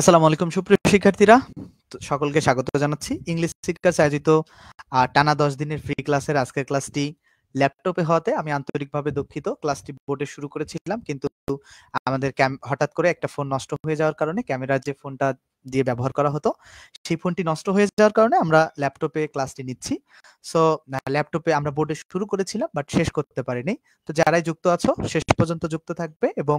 আসসালামু আলাইকুম সুপ্রিয় শিক্ষার্থীরা, সকলকে স্বাগত জানাচ্ছি। ইংলিশ শিক্ষার্স আয়োজিত টানা 10 দিনের ফ্রি ক্লাসের আজকের ক্লাসটি ল্যাপটপে হওয়াতে আমি আন্তরিকভাবে দুঃখিত। ক্লাসটি বোর্ডে শুরু করেছিলাম, কিন্তু আমাদের হঠাৎ করে একটা ফোন নষ্ট হয়ে যাওয়ার কারণে, ক্যামেরার যে ফোনটা দিয়ে ব্যবহার করা হতো সেই ফোনটি নষ্ট হয়ে যাওয়ার কারণে আমরা ল্যাপটপে ক্লাসটি নিচ্ছি। সো ল্যাপটপে আমরা বোর্ডে শুরু করেছিলাম, বাট শেষ করতে পারিনি। তো যারাই যুক্ত আছো শেষ পর্যন্ত যুক্ত থাকবে এবং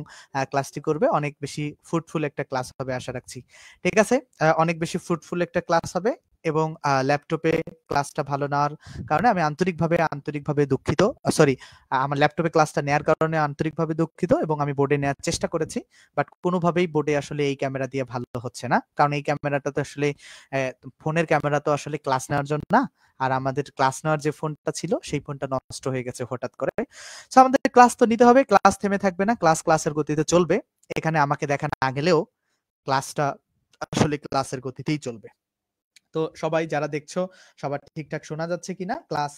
ক্লাসটি করবে। অনেক বেশি ফ্রুটফুল একটা ক্লাস হবে আশা রাখছি। ঠিক আছে? অনেক বেশি ফ্রুটফুল একটা ক্লাস হবে এবং ল্যাপটপে ক্লাসটা ভালো নেওয়ার কারণে আমি আন্তরিকভাবে দুঃখিত। সরি, আমার ল্যাপটপে ক্লাসটা নেওয়ার কারণে আন্তরিকভাবে দুঃখিত এবং আমি বোর্ডে নেওয়ার চেষ্টা করেছি। বাট কোনোভাবেই বোর্ডে আসলে এই ক্যামেরা দিয়ে ভালো হচ্ছে না। কারণ এই ক্যামেরাটা তো আসলে ফোনের ক্যামেরা তো আসলে ক্লাস নেওয়ার জন্য না। আর আমাদের ক্লাস নেওয়ার যে ফোনটা ছিল সেই ফোনটা নষ্ট হয়ে গেছে হঠাৎ করে। সো আমাদের ক্লাস তো নিতে হবে, ক্লাস থেমে থাকবে না, ক্লাসের গতিতে চলবে। এখানে আমাকে দেখা না গেলেও ক্লাসটা আসলে ক্লাসের গতিতেই চলবে। তো সবাই যারা দেখছো সবার ঠিকঠাক শোনা যাচ্ছে কিনা, ক্লাস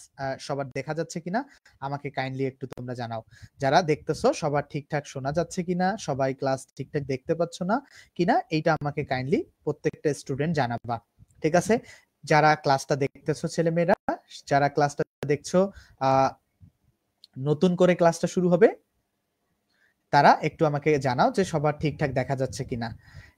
সবার দেখা যাচ্ছে কিনা আমাকে কাইন্ডলি একটু তোমরা জানাও। যারা দেখতেছো সবার ঠিকঠাক শোনা যাচ্ছে কিনা, সবাই ক্লাস ঠিকঠাক দেখতে পাচ্ছ না কিনা, এইটা আমাকে কাইন্ডলি প্রত্যেকটা স্টুডেন্ট জানাবা। ঠিক আছে? যারা ক্লাসটা দেখতেছো ছেলেমেয়েরা, যারা ক্লাসটা দেখছো, নতুন করে ক্লাসটা শুরু হবে, তারা একটু আমাকে জানাও যে সবার ঠিকঠাক দেখা যাচ্ছে কিনা।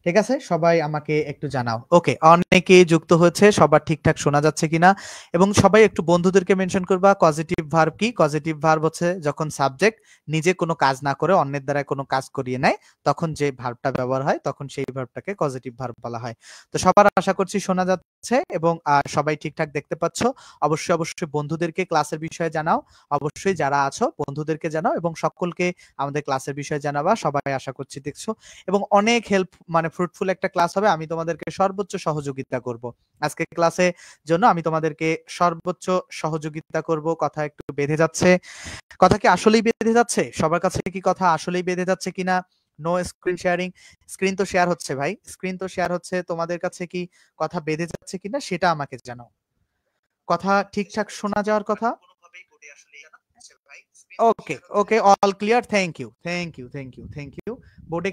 ঠিক আছে? সবাই আমাকে একটু জানাও। ওকে, অনেকেই যুক্ত হয়েছে, সবার ঠিকঠাক শোনা যাচ্ছে কিনা। এবং সবাই একটু বন্ধুদেরকে মেনশন করবা পজিটিভ ভার্ব কি। পজিটিভ ভার্ব হচ্ছে যখন সাবজেক্ট নিজে কোনো কাজ না করে অন্যের দ্বারা কোনো কাজ করিয়ে নেয়, তখন যে ভার্বটা ব্যবহার হয় তখন সেই ভার্বটাকে পজিটিভ ভার্ব বলা হয়। তো সবার আশা করছি শোনা যাচ্ছে এবং সবাই ঠিকঠাক দেখতে পাচ্ছ। অবশ্যই বন্ধুদেরকে ক্লাসের বিষয়ে জানাও। অবশ্যই যারা আছো বন্ধুদেরকে জানাও এবং সকলকে আমাদের ক্লাসের বিষয়ে জানাবা। সবাই আশা করছি দেখছো এবং অনেক হেল্প, মানে ফ্রুটফুল একটা ক্লাস হবে। আমি তোমাদেরকে সর্বোচ্চ সহযোগিতা করব আজকে ক্লাসে জন্য। আমি তোমাদেরকে সর্বোচ্চ সহযোগিতা করব। কথা একটু বেঁধে যাচ্ছে, কথা কি আসলেই বেঁধে যাচ্ছে? সবার কাছে কি কথা আসলেই বেঁধে যাচ্ছে কিনা? No screen sharing. স্ক্রিন তো শেয়ার হচ্ছে ভাই, স্ক্রিন তো শেয়ার হচ্ছে। তোমাদের কাছে কি কথা বেঁধে যাচ্ছে কিনা সেটা আমাকে জানাও। কথা ঠিকঠাক শোনা যাওয়ার কথা। Okay, all clear. Thank you. বোর্ডে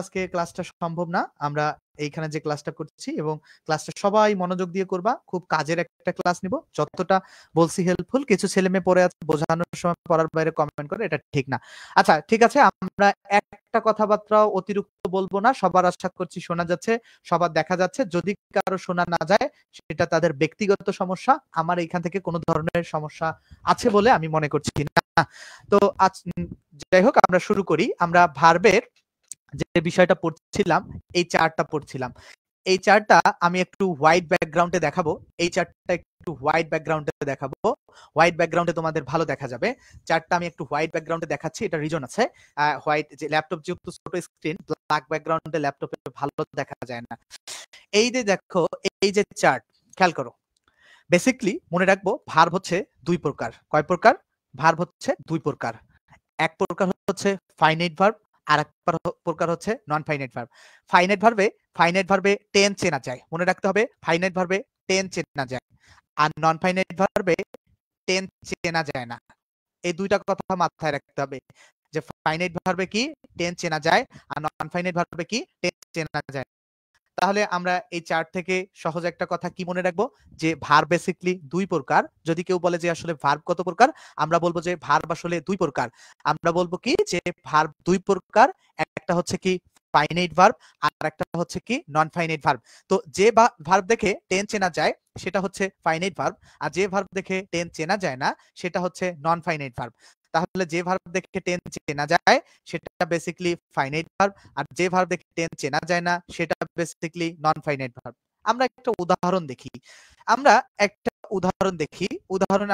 আজকে ক্লাসটা সম্ভব না, আমরা এইখানে যে ক্লাসটা করছি এবং ক্লাসটা সবাই মনোযোগ দিয়ে করবা। খুব কাজের একটা ক্লাস নিব, যতটা বলছি হেল্পফুল। কিছু ছেলে মেয়ে পড়ে আছে, বোঝানোর সময় পড়ার বাইরে কমেন্ট করে, এটা ঠিক না। আচ্ছা ঠিক আছে, আমরা একটা কথাবার্তাও অতিরিক্ত বলবো না। সবার আশা করছি শোনা যাচ্ছে, সবার দেখা যাচ্ছে। যদি কারো শোনা না যায় সেটা তাদের ব্যক্তিগত সমস্যা, আমার এইখান থেকে কোনো ধরনের সমস্যা আছে বলে আমি মনে করছি না। তো আজ যাই হোক, আমরা শুরু করি। আমরা ভার্বের যে বিষয়টা পড়ছিলাম, এই চার্টটা পড়ছিলাম। এই চার্টটা আমি একটু হোয়াইট ব্যাকগ্রাউন্ডে দেখাবো। এই চার্টটা একটু হোয়াইট ব্যাকগ্রাউন্ডে দেখাবো, হোয়াইট ব্যাকগ্রাউন্ডে তোমাদের ভালো দেখা যাবে। চার্টটা আমি একটু হোয়াইট ব্যাকগ্রাউন্ডে দেখাচ্ছি, এটা রিজন আছে। হোয়াইট যে ল্যাপটপ যেহেতু ছোট স্ক্রিন, ব্ল্যাক ব্যাকগ্রাউন্ডে ল্যাপটপে ভালো দেখা যায় না। এই যে দেখো, এই যে চার্ট, খেয়াল করো। বেসিক্যালি মনে রাখবো ভার্ব হচ্ছে দুই প্রকার। কয় প্রকার? ভার্ব হচ্ছে দুই প্রকার। এক প্রকার হচ্ছে ফাইনাইট ভার্ব, আর এক প্রকার হচ্ছে নন ফাইনাইট ভার্ব। ফাইনাইট ভার্বে টেন্স চেনা যায়, মনে রাখতে হবে। ফাইনাইট ভার্বে টেন্স চেনা যায়, আর নন ফাইনাইট ভার্বে টেন্স চেনা যায় না। এই দুইটা কথা মাথায় রাখতে হবে যে ফাইনাইট ভার্বে কি টেন্স চেনা যায়, আর নন ফাইনাইট ভার্বে কি টেন্স চেনা যায়। তাহলে আমরা এই চার্ট থেকে সহজ একটা কথা কি মনে রাখবো, যে ভার্ব বেসিক্যালি দুই প্রকার। যদি কেউ বলে যে আসলে ভার্ব কত প্রকার, আমরা বলবো যে ভার্ব আসলে দুই প্রকার। আমরা বলবো কি যে ভার্ব দুই প্রকার, একটা হচ্ছে কি ফাইনাইট ভার্ব, আর একটা হচ্ছে কি নন ফাইনাইট ভার্ব। তো যে ভার্ব দেখে টেন্স চেনা যায় সেটা হচ্ছে ফাইনাইট ভার্ব, আর যে ভার্ব দেখে টেন্স চেনা যায় না সেটা হচ্ছে নন ফাইনাইট ভার্ব। তাহলে যে ভার্ব দেখে টেন্স চেনা যায় সেটা বেসিক্যালি ফাইনাইট ভার্ব, আর যে ভার্ব দেখে টেন্স চেনা যায় না সেটা বেসিক্যালি নন ফাইনাইট ভার্ব। আমরা একটা উদাহরণ দেখি।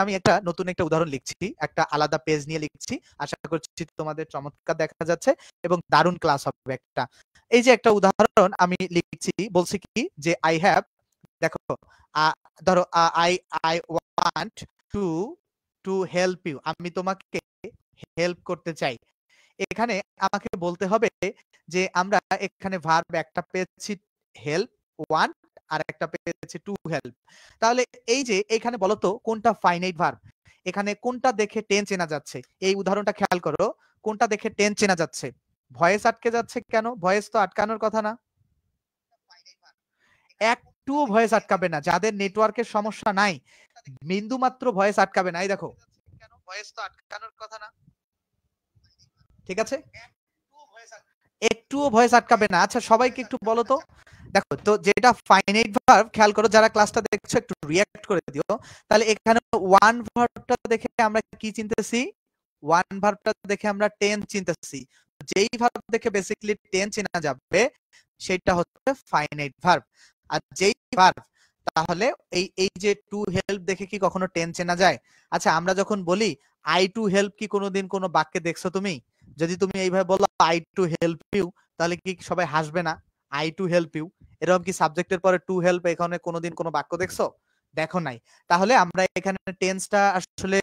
আমি একটা নতুন একটা উদাহরণ লিখছি, একটা আলাদা পেজ নিয়ে লিখছি। আশা করছি তোমাদের চমৎকার দেখা যাচ্ছে এবং দারুণ ক্লাস হবে একটা। এই যে একটা উদাহরণ আমি লিখছি, বলছি কি যে আই হ্যাভ, দেখো ধরো I want to to help you, আমি তোমাকে হেল্প করতে চাই। এখানে আমাকে বলতে হবে যে আমরা এখানে ভার্ব একটা পেয়েছি হেল্প ওয়ান, আর একটা পেয়েছি টু হেল্প। তাহলে এই যে এখানে বলতো কোনটা ফাইনাইট ভার্ব, এখানে কোনটা দেখে টেন্স চেনা যাচ্ছে? এই উদাহরণটা খেয়াল করো, কোনটা দেখে টেন্স চেনা যাচ্ছে? ভয়েস আটকে যাচ্ছে কেন? ভয়েস তো আটকানোর কথা না। একটুও ভয়েস আটকাবে না, যাদের নেটওয়ার্কের সমস্যা নাই বিন্দু মাত্র ভয়েস আটকাবে না। এই দেখো কেন ভয়েস তো আটকানোর কথা না, ঠিক আছে, একটুও ভয়েস আটকাবে না। আচ্ছা সবাইকে একটু বলো তো, দেখো তো যেটা ফাইনাইট ভার্ব, খেয়াল করো যারা ক্লাসটা দেখছো একটু রিঅ্যাক্ট করে দিও। তাহলে এখানে ওয়ান ভার্বটা দেখে আমরা কি চিনতেছি, ওয়ান ভার্বটা দেখে আমরা টেন্স চিনতেছি। যেই ভার্ব দেখে বেসিক্যালি টেন্স চেনা যাবে সেটা হচ্ছে ফাইনাইট ভার্ব। আর যেই ভার্ব, তাহলে এই এই যে টু হেল্প দেখে কি কখনো টেন্স চেনা যায়? আচ্ছা আমরা যখন বলি আই টু হেল্প, কি কোনোদিন কোনো বাক্যে দেখছো তুমি? যদি তুমি এইভাবে বলো আই টু হেল্প ইউ, তাহলে কি সবাই হাসবে না? আই টু হেল্প ইউ, এরকম কি সাবজেক্টের পরে টু হেল্প এখানে কোনোদিন কোনো বাক্য দেখছো? দেখো নাই। তাহলে আমরা এখানে টেন্সটা আসলে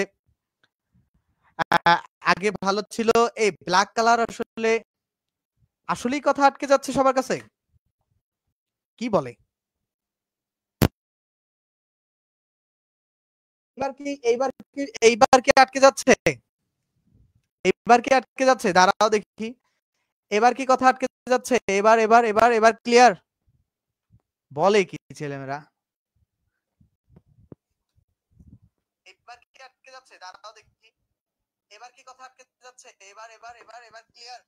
আগে ভালো ছিল। এই ব্ল্যাক কালার আসলে আসলেই কথা আটকে যাচ্ছে সবার কাছে, কি বলে? এইবার কি আটকে যাচ্ছে? এইবার কি আটকে যাচ্ছে? দাঁড়াও দেখি, এবার কি কথা আটকে যাচ্ছে? এবার এবার এবার এবার ক্লিয়ার? বলে কি ছেলেমেয়েরা? এবার কি আটকে যাচ্ছে? দাঁড়াও দেখি, এবার কি কথা আটকে যাচ্ছে? এবার এবার এবার এবার ক্লিয়ার?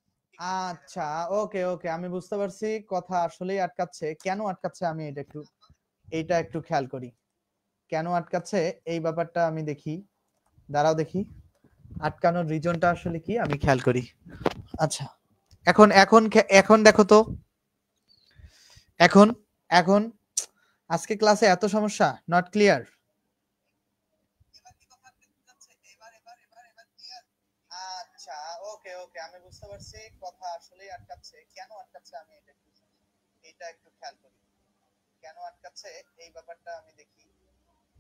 আচ্ছা, ওকে ওকে, আমি বুঝতে পারছি কথা আসলেই আটকাচ্ছে। কেন আটকাচ্ছে আমি এটা একটু খেয়াল করি, কেন আটকাচ্ছে এই ব্যাপারটা আমি দেখি। দাঁড়াও দেখি, আটকানোর রিজনটা আসলে কি আমি খেয়াল করি। আচ্ছা এখন এখন এখন দেখো তো, এখন এখন আজকে ক্লাসে এত সমস্যা, নট ক্লিয়ার। আচ্ছা ওকে ওকে, আমি বুঝতে পারছি কথা আসলেই আটকাচ্ছে। কেন আটকাচ্ছে আমি এটা একটু খেয়াল করি, কেন আটকাচ্ছে এই ব্যাপারটা আমি দেখি।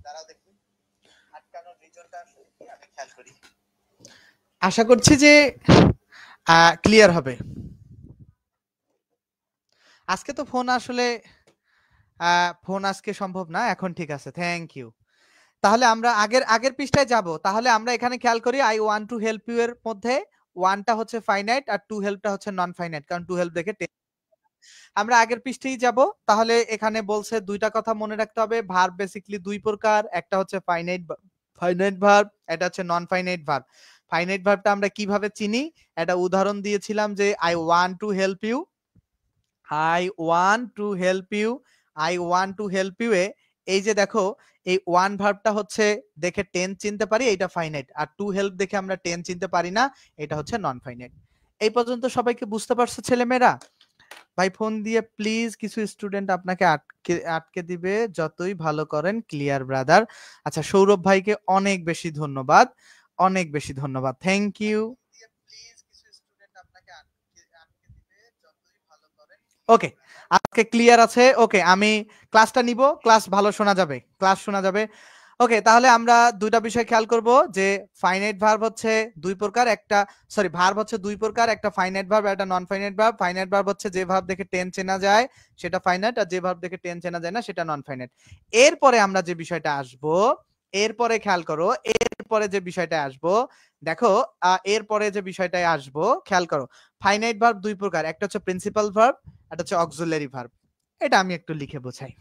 দাঁড়াও দেখি, আটকানোর রিজনটা আসলে কি আমি খেয়াল করি। আশা করছি যে ক্লিয়ার হবে। আজকে তো ফোন আসলে ফোন আজকে সম্ভব না, এখন ঠিক আছে, থ্যাংক ইউ। তাহলে আমরা আগের আগের পৃষ্ঠায় যাব। তাহলে আমরা এখানে খেয়াল করি I want to help you এর মধ্যে ওয়ানটা হচ্ছে ফাইনাইট আর টু হেল্পটা হচ্ছে নন ফাইনাইট, কারণ টু হেল্প দেখে আমরা আগের পৃষ্ঠেই যাব। তাহলে এখানে বলছে দুইটা কথা মনে রাখতে হবে, ভার্ব বেসিক্যালি দুই প্রকার, একটা হচ্ছে ফাইনাইট ভার্ব, এটা হচ্ছে নন ফাইনাইট ভার্ব। ফাইনাইট ভার্বটা আমরা কিভাবে চিনি, একটা উদাহরণ দিয়েছিলাম যে I want to help you, I want to help you, I want to help you এ এই যে দেখো এই ওয়ান ভার্বটা হচ্ছে দেখে টেন্স চিনতে পারি, এটা ফাইনাইট। আর টু হেল্প দেখে আমরা টেন্স চিনতে পারি না, এটা হচ্ছে নন ফাইনাইট। এই পর্যন্ত সবাইকে বুঝতে পারছো ছেলেমেয়েরা? ভাই ফোন দিয়ে প্লিজ, কিছু স্টুডেন্ট আপনাকে আটকে আটকে দিবে, যতই ভালো করেন ক্লিয়ার ব্রাদার। আচ্ছা সৌরভ ভাইকে অনেক বেশি ধন্যবাদ, অনেক বেশি ধন্যবাদ, থ্যাংক ইউ। ওকে আজকে ক্লিয়ার আছে, ওকে আমি ক্লাসটা নিব, ক্লাস ভালো শোনা যাবে, ক্লাস শোনা যাবে। ওকে তাহলে আমরা দুইটা বিষয় খেয়াল করব যে ফাইনাইট ভার্ব হচ্ছে দুই প্রকার, একটা সরি ভার্ব হচ্ছে দুই প্রকার, একটা ফাইনাইট ভার্ব একটা নন ফাইনাইট ভার্ব। ফাইনাইট ভার্ব হচ্ছে যে ভার্ব দেখে টেন্স চেনা যায় সেটা ফাইনাইট, আর যে ভার্ব দেখে টেন্স চেনা যায় না সেটা নন ফাইনাইট। এরপরে আমরা যে বিষয়টা আসব, এরপরে খেয়াল করো, এরপরে যে বিষয়টা আসবো, দেখো এরপরে যে বিষয়টায় আসবো খেয়াল করো, ফাইনাইট ভার্ব দুই প্রকার, একটা হচ্ছে প্রিন্সিপাল ভার্ব, একটা হচ্ছে অক্সিলারি ভার্ব। এটা আমি একটু লিখে বোঝাই।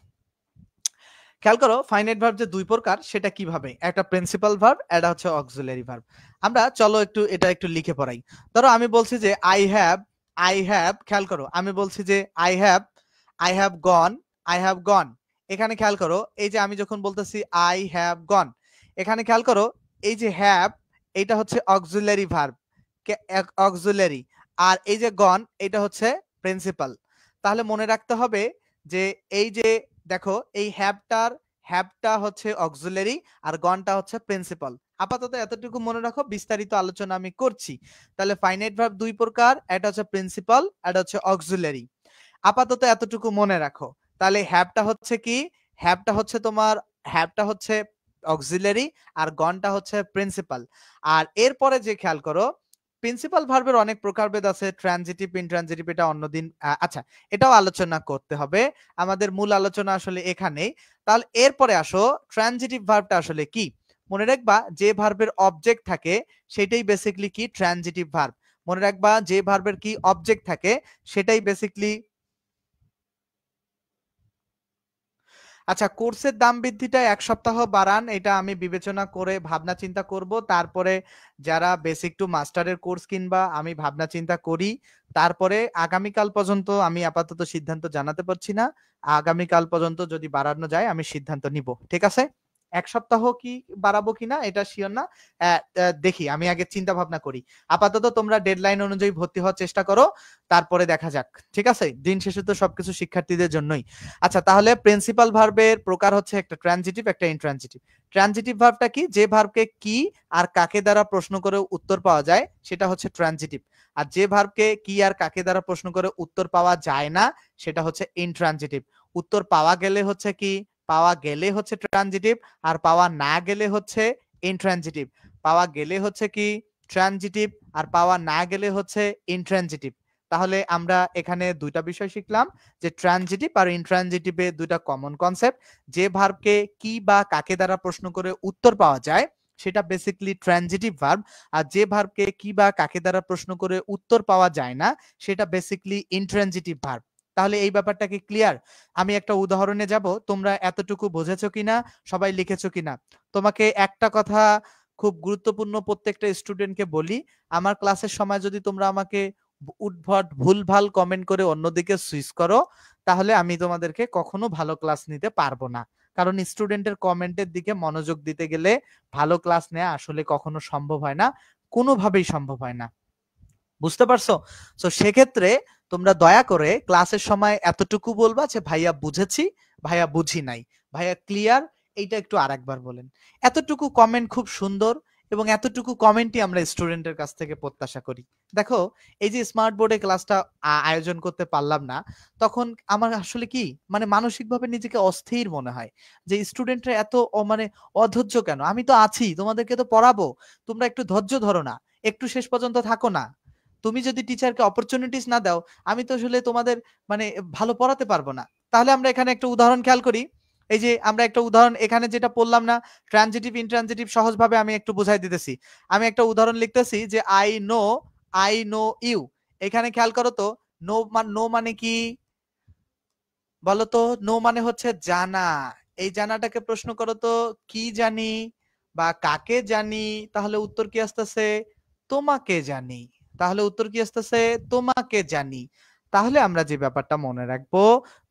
খেয়াল করো ফাইনাইট ভার্ব যে দুই প্রকার সেটা কিভাবে, একটা প্রিন্সিপাল ভার্ব, এটা হচ্ছে অক্সিলারি ভার্ব। আমরা চলো একটু এটা একটু লিখে পড়াই। ধরো আমি বলছি যে আই হ্যাভ, খেয়াল করো আমি বলছি যে I have gone, I have gone. এখানে খেয়াল করো এই যে আমি যখন বলতেছি আই হ্যাভ গন, এখানে খেয়াল করো এই যে হ্যাভ এটা হচ্ছে অক্সিলারি ভার্ব, অক্সিলারি, আর এই যে গন এটা হচ্ছে প্রিন্সিপাল। তাহলে মনে রাখতে হবে যে এই যে দেখো এই হ্যাভটা হচ্ছে অক্সিলারি আর গনটা হচ্ছে প্রিন্সিপাল। আপাতত এতটুকু মনে রাখো, বিস্তারিত আলোচনা আমি করছি। তাহলে ফাইনাইট ভার্ব দুই প্রকার, এটা হচ্ছে প্রিন্সিপাল, এটা হচ্ছে অক্সিলারি। আপাতত এতটুকু মনে রাখো। তাহলে হ্যাভটা হচ্ছে কি, হ্যাভটা হচ্ছে অক্সিলারি আর গনটা হচ্ছে প্রিন্সিপাল। আর এরপরে যে খেয়াল করো প্রিন্সিপাল ভার্বের অনেক প্রকারভেদ আছে, ট্রানজিটিভ ইনট্রানজিটিভ, এটা অন্যদিন আচ্ছা এটাও আলোচনা করতে হবে, আমাদের মূল আলোচনা আসলে এখানেই। তাহলে এরপরে আসো ট্রানজিটিভ ভার্বটা আসলে কি। মনে রাখবা যে ভার্বের অবজেক্ট থাকে সেটাই বেসিক্যালি কি ট্রানজিটিভ ভার্ব। মনে রাখবা যে ভার্বের কি অবজেক্ট থাকে সেটাই বেসিক্যালি আচ্ছা, কোর্সের দাম বৃদ্ধিটা ১ সপ্তাহ বাড়ান, এটা আমি বিবেচনা করে ভাবনা চিন্তা করব। তারপরে যারা বেসিক টু মাস্টারের কোর্স কিনবা, আমি ভাবনা চিন্তা করি। তারপরে আগামীকাল পর্যন্ত আমি আপাতত সিদ্ধান্ত জানাতে পারছি না। আগামীকাল পর্যন্ত যদি বাড়ানো যায় আমি সিদ্ধান্ত নিব। ঠিক আছে? ১ সপ্তাহ কি বাড়াবো কিনা এটা সিওর না। দেখি, আমি আগে চিন্তা ভাবনা করি। আপাতত তোমরা ডেডলাইন অনুযায়ী ভর্তি হওয়ার চেষ্টা করো। তারপরে দেখা যাক। ঠিক আছে? দিন শেষে তো সবকিছু শিক্ষার্থীদের জন্যই। আচ্ছা, তাহলে প্রিন্সিপাল ভার্বের প্রকার হচ্ছে একটা ট্রানজিটিভ, একটা ইনট্রানজিটিভ। ট্রানজিটিভ ভার্বটা কি? যে ভার্বকে কি আর কাকে দ্বারা প্রশ্ন করে উত্তর পাওয়া যায় সেটা হচ্ছে ট্রানজিটিভ। আর যে ভার্বকে কি আর কাকে দ্বারা প্রশ্ন করে উত্তর পাওয়া যায় না সেটা হচ্ছে ইনট্রানজিটিভ। উত্তর পাওয়া গেলে হচ্ছে কি? পাওয়া গেলে হচ্ছে ট্রানজিটিভ, আর পাওয়া না গেলে হচ্ছে ইনট্রানজিটিভ। পাওয়া গেলে হচ্ছে কি? ট্রানজিটিভ, আর পাওয়া না গেলে হচ্ছে ইনট্রানজিটিভ। তাহলে আমরা এখানে দুইটা বিষয় শিখলাম, যে ট্রানজিটিভ আর ইনট্রানজিটিভে দুইটা কমন কনসেপ্ট। যে ভার্বকে কি বা কাকে দ্বারা প্রশ্ন করে উত্তর পাওয়া যায় সেটা বেসিক্যালি ট্রানজিটিভ ভার্ব, আর যে ভার্বকে কি বা কাকে দ্বারা প্রশ্ন করে উত্তর পাওয়া যায় না সেটা বেসিক্যালি ইনট্রানজিটিভ ভার্ব। তাহলে এই ব্যাপারটা কি ক্লিয়ার? আমি একটা উদাহরণে যাব, তোমরা এতটুকু বুঝেছো কিনা, সবাই লিখেছো কিনা। তোমাকে একটা কথা খুব গুরুত্বপূর্ণ প্রত্যেকটা স্টুডেন্টকে বলি, আমার ক্লাসের সময় যদি তোমরা আমাকে উদ্ভট ভুলভাল কমেন্ট করে অন্যদিকে সুইচ করো, তাহলে আমি তোমাদেরকে কখনো ভালো ক্লাস নিতে পারবো না। কারণ স্টুডেন্টের কমেন্টের দিকে মনোযোগ দিতে গেলে ভালো ক্লাস নেওয়া আসলে কখনো সম্ভব হয় না, কোনোভাবেই সম্ভব হয় না। বুঝতে পারছো? তো সেক্ষেত্রে তোমরা দয়া করে ক্লাসের সময় এতটুকু বলবা যে ভাইয়া বুঝেছি, ভাইয়া বুঝি নাই, ভাইয়া ক্লিয়ার, এইটা একটু আরেকবার বলেন। এতটুকু কমেন্ট খুব সুন্দর, এবং এতটুকু কমেন্টই আমরা স্টুডেন্টের কাছ থেকে প্রত্যাশা করি। দেখো, এই যে স্মার্ট বোর্ডে ক্লাসটা আয়োজন করতে পারলাম না, তখন আমার আসলে কি মানে মানসিকভাবে নিজেকে অস্থির মনে হয়, যে স্টুডেন্টরা এত মানে অধৈর্য কেন? আমি তো আছি, তোমাদেরকে তো পড়াবো, তোমরা একটু ধৈর্য ধরো না, একটু শেষ পর্যন্ত থাকো না। তুমি যদি টিচারকে অপরচুনিটিস না দাও, আমি তো আসলে তোমাদের মানে ভালো পড়াতে পারবো না। তাহলে আমরা এখানে একটা উদাহরণ খেয়াল করি। এই যে আমরা একটা উদাহরণ এখানে যেটা পড়লাম না, ট্রানজিটিভ ইনট্রানজিটিভ, সহজভাবে আমি একটু বুঝাই দিতেছি। আমি একটা উদাহরণ লিখতেছি যে আই নো ইউ। এখানে খেয়াল করো তো, নো মানে কি বলো তো? নো মানে হচ্ছে জানা। এই জানাটাকে প্রশ্ন করো তো, কি জানি বা কাকে জানি, তাহলে উত্তর কি আসতেছে? তোমাকে জানি। তাহলে উত্তর কি আসতেছে? তোমাকে জানি। তাহলে আমরা যে ব্যাপারটা মনে রাখবো,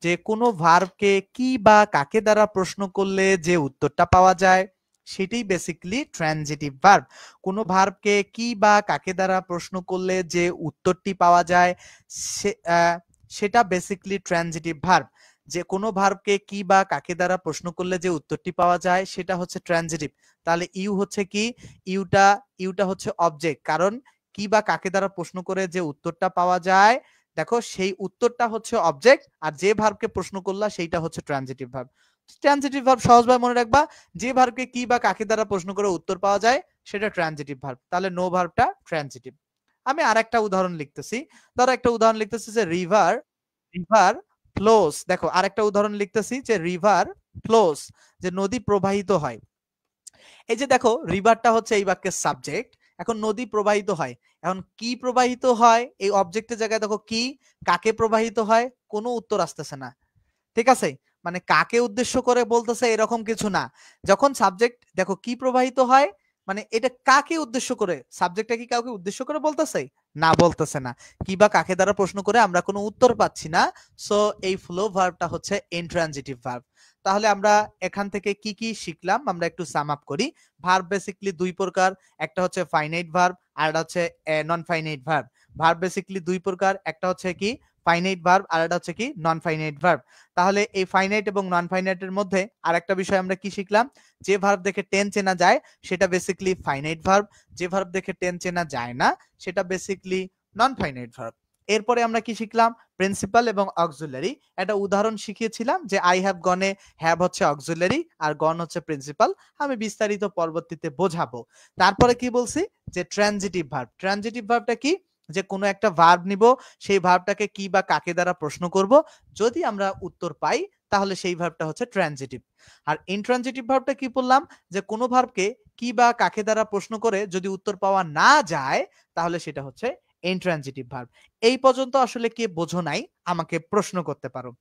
যে কোনো ভার্বকে কি বা কাকে দ্বারা প্রশ্ন করলে যে উত্তরটা পাওয়া যায় সেটাই বেসিক্যালি ট্রানজিটিভ ভার্ব। কোনো ভার্বকে কি বা কাকে দ্বারা প্রশ্ন করলে যে উত্তরটি পাওয়া যায় সেটা বেসিক্যালি ট্রানজিটিভ ভার্ব। যে কোনো ভার্বকে কি বা কাকে দ্বারা প্রশ্ন করলে যে উত্তরটি পাওয়া যায় সেটা হচ্ছে ট্রানজিটিভ। তাহলে ইউ হচ্ছে কি? ইউটা হচ্ছে অবজেক্ট, কারণ কি বা কাকে দ্বারা প্রশ্ন করে যে উত্তরটা পাওয়া যায়, দেখো সেই উত্তরটা হচ্ছে অবজেক্ট, আর যে ভার্বকে প্রশ্ন করলা সেইটা হচ্ছে ট্রানজিটিভ ভার্ব। ট্রানজিটিভ ভার্ব সহজভাবে মনে রাখবা, যে ভার্বকে কি বা কাকে দ্বারা প্রশ্ন করে উত্তর পাওয়া যায় সেটা ট্রানজিটিভ ভার্ব। তাহলে নো ভার্বটা ট্রানজিটিভ। আমি আরেকটা উদাহরণ লিখতেছি। ধরো একটা উদাহরণ লিখতেছি যে রিভার রিভার ফ্লোস। দেখো আরেকটা উদাহরণ লিখতেছি যে রিভার ফ্লোস, যে নদী প্রবাহিত হয়। এই যে দেখো, রিভারটা হচ্ছে এই বাক্যের সাবজেক্ট। এখন নদী প্রবাহিত হয়, এখন কি প্রবাহিত হয়? এই অবজেক্টের জায়গায় দেখো কি, কাকে প্রবাহিত হয়? কোনো উত্তর আসতেছে না। ঠিক আছে? মানে কাকে উদ্দেশ্য করে বলতেছে এরকম কিছু না। যখন সাবজেক্ট দেখো কি প্রবাহিত হয়, মানে এটা কাকে উদ্দেশ্য করে? সাবজেক্টটা কি কাউকে উদ্দেশ্য করে বলতেছে? না, বলতেছে না। কি বা কাকে দ্বারা প্রশ্ন করে আমরা কোনো উত্তর পাচ্ছি না। সো এই ফ্লো ভার্বটা হচ্ছে ইনট্রানজিটিভ ভার্ব। তাহলে আমরা এখান থেকে কি কি শিখলাম আমরা একটু সাম আপ করি। ভার্ব বেসিক্যালি দুই প্রকার, একটা হচ্ছে ফাইনাইট ভার্ব আর একটা হচ্ছে non finite verb. Verb basically দুই প্রকার, একটা হচ্ছে কি ফাইনাইট ভার্ব আর একটা হচ্ছে কি নন ফাইনাইট ভার্ব। তাহলে এই ফাইনাইট এবং নন ফাইনাইটের মধ্যে আরেকটা বিষয় আমরা কি শিখলাম? যে ভার্ব দেখে টেন্স চেনা যায় সেটা বেসিক্যালি ফাইনাইট ভার্ব, যে ভার্ব দেখে টেন্স চেনা যায় না সেটা বেসিক্যালি নন ফাইনাইট ভার্ব। এরপরে আমরা কি শিখলাম? প্রিন্সিপাল এবং অক্সিলারি। একটা উদাহরণ শিখিয়েছিলাম যে আই হ্যাভ গনে, হ্যাভ হচ্ছে অক্সিলারি আর গন হচ্ছে প্রিন্সিপাল। আমি বিস্তারিত পরবর্তীতে বোঝাবো। তারপরে কি বলছি? যে ট্রানজিটিভ ভার্ব। ট্রানজিটিভ ভার্বটা কি? যে কোনো একটা ভার্ব নিব, সেই ভার্বটাকে কি বা কাকে দ্বারা প্রশ্ন করব, যদি আমরা উত্তর পাই তাহলে সেই ভার্বটা হচ্ছে ট্রানজিটিভ। আর ইনট্রানজিটিভ ভার্বটা কি বললাম? যে কোনো ভার্বকে কি বা কাকে দ্বারা প্রশ্ন করে যদি উত্তর পাওয়া না যায় তাহলে সেটা হচ্ছে ইনট্রানজিটিভ ভার্ব। এই পর্যন্ত আসলে কে বোঝো নাই আমাকে প্রশ্ন করতে পারো।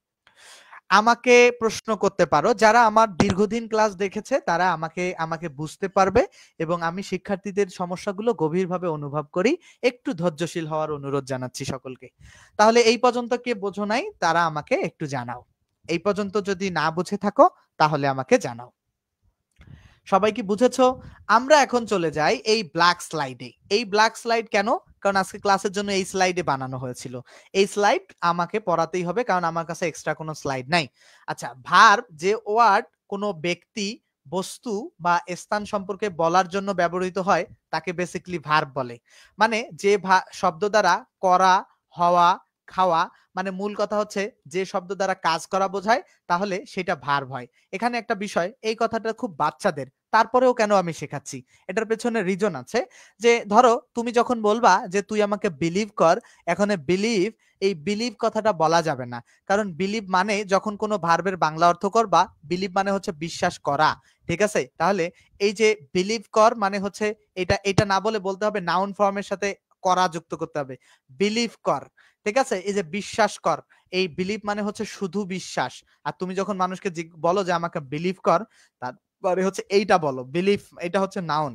আমাকে প্রশ্ন করতে পারো, যারা আমার দীর্ঘদিন ক্লাস দেখেছে তারা আমাকে বুঝতে পারবে, এবং আমি শিক্ষার্থীদের সমস্যাগুলো গভীরভাবে অনুভব করি। একটু ধৈর্যশীল হওয়ার অনুরোধ জানাচ্ছি সকলকে। তাহলে এই পর্যন্ত কে বোঝো নাই তারা আমাকে একটু জানাও। এই পর্যন্ত যদি না বুঝে থাকো তাহলে আমাকে জানাও। সবাই কি বুঝেছো? আমরা এখন চলে যাই এই ব্ল্যাক স্লাইডে। এই ব্ল্যাক স্লাইড কেন? কারণ আজকে ক্লাসের জন্য এই স্লাইডে বানানো হয়েছিল। এই স্লাইড আমাকে পড়াতেই হবে, কারণ আমার কাছে এক্সট্রা কোনো স্লাইড নাই। আচ্ছা, ভার্ব যে ওয়ার্ড কোনো ব্যক্তি, বস্তু বা স্থান সম্পর্কে বলার জন্য ব্যবহৃত হয় তাকে বেসিক্যালি ভার্ব বলে। মানে যে শব্দ দ্বারা করা, হওয়া, খাওয়া, মানে মূল কথা হচ্ছে যে শব্দ দ্বারা কাজ করা বোঝায় তাহলে সেটা ভার্ব হয়। এখানে একটা বিষয়, এই কথাটা খুব বাচ্চাদের, তারপরেও কেন আমি শেখাচ্ছি, এটার পেছনে রিজন আছে। যে ধরো তুমি যখন বলবা যে তুই আমাকে বিলিভ কর, এখানে বিলিভ, এই বিলিভ কথাটা বলা যাবে না। কারণ বিলিভ মানে যখন কোনো ভার্বের বাংলা অর্থ করবা, বিলিভ মানে হচ্ছে বিশ্বাস করা। ঠিক আছে? তাহলে এই যে বিলিভ কর মানে হচ্ছে এটা এটা না বলে বলতে হবে নাউন ফর্মের সাথে করা যুক্ত করতে হবে। বিলিভ কর। ঠিক আছে? এই যে বিশ্বাস কর, এই বিলিভ মানে হচ্ছে শুধু বিশ্বাস। আর তুমি যখন মানুষকে বলো যে আমাকে বিলিভ কর, তারপরে হচ্ছে এইটা বলো বিলিভ, এটা হচ্ছে নাউন।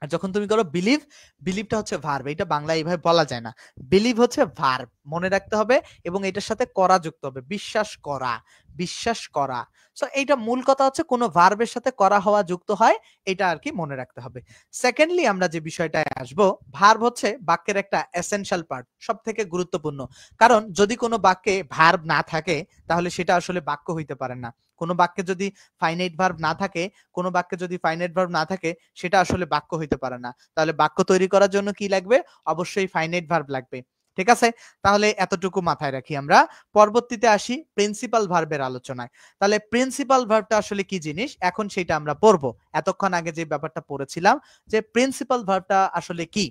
আর যখন তুমি করো বিলিভ, বিলিভটা হচ্ছে ভার্ব। এটা বাংলা এইভাবে বলা যায় না। বিলিভ হচ্ছে ভার্ব, মনে রাখতে হবে, এবং এটার সাথে করা যুক্ত হবে, বিশ্বাস করা, বিশ্বাস করা। সো এইটা মূল কথা হচ্ছে কোনো ভার্বের সাথে করা হওয়া যুক্ত হয়, এটা আর কি মনে রাখতে হবে। সেকেন্ডলি আমরা যে বিষয়টায় আসবো, ভার্ব হচ্ছে বাক্যের একটা এসেনশিয়াল পার্ট, সব থেকে গুরুত্বপূর্ণ। কারণ যদি কোনো বাক্যে ভার্ব না থাকে তাহলে সেটা আসলে বাক্য হইতে পারে না। কোনো বাক্যে যদি ফাইনাইট ভার্ব না থাকে, কোনো বাক্যে যদি ফাইনাইট ভার্ব না থাকে সেটা আসলে বাক্য হইতে পারে না। তাহলে বাক্য তৈরি করার জন্য কি লাগবে? অবশ্যই ফাইনাইট ভার্ব লাগবে। ঠিক আছে? তাহলে এতটুকু মাথায় রাখি আমরা। পরবর্তীতে আসি প্রিন্সিপাল ভার্বের আলোচনায়। তাহলে প্রিন্সিপাল ভার্বটা আসলে কি জিনিস, এখন সেটা আমরা পড়বো। এতক্ষণ আগে যে ব্যাপারটা পড়েছিলাম যে প্রিন্সিপাল ভার্বটা আসলে কি,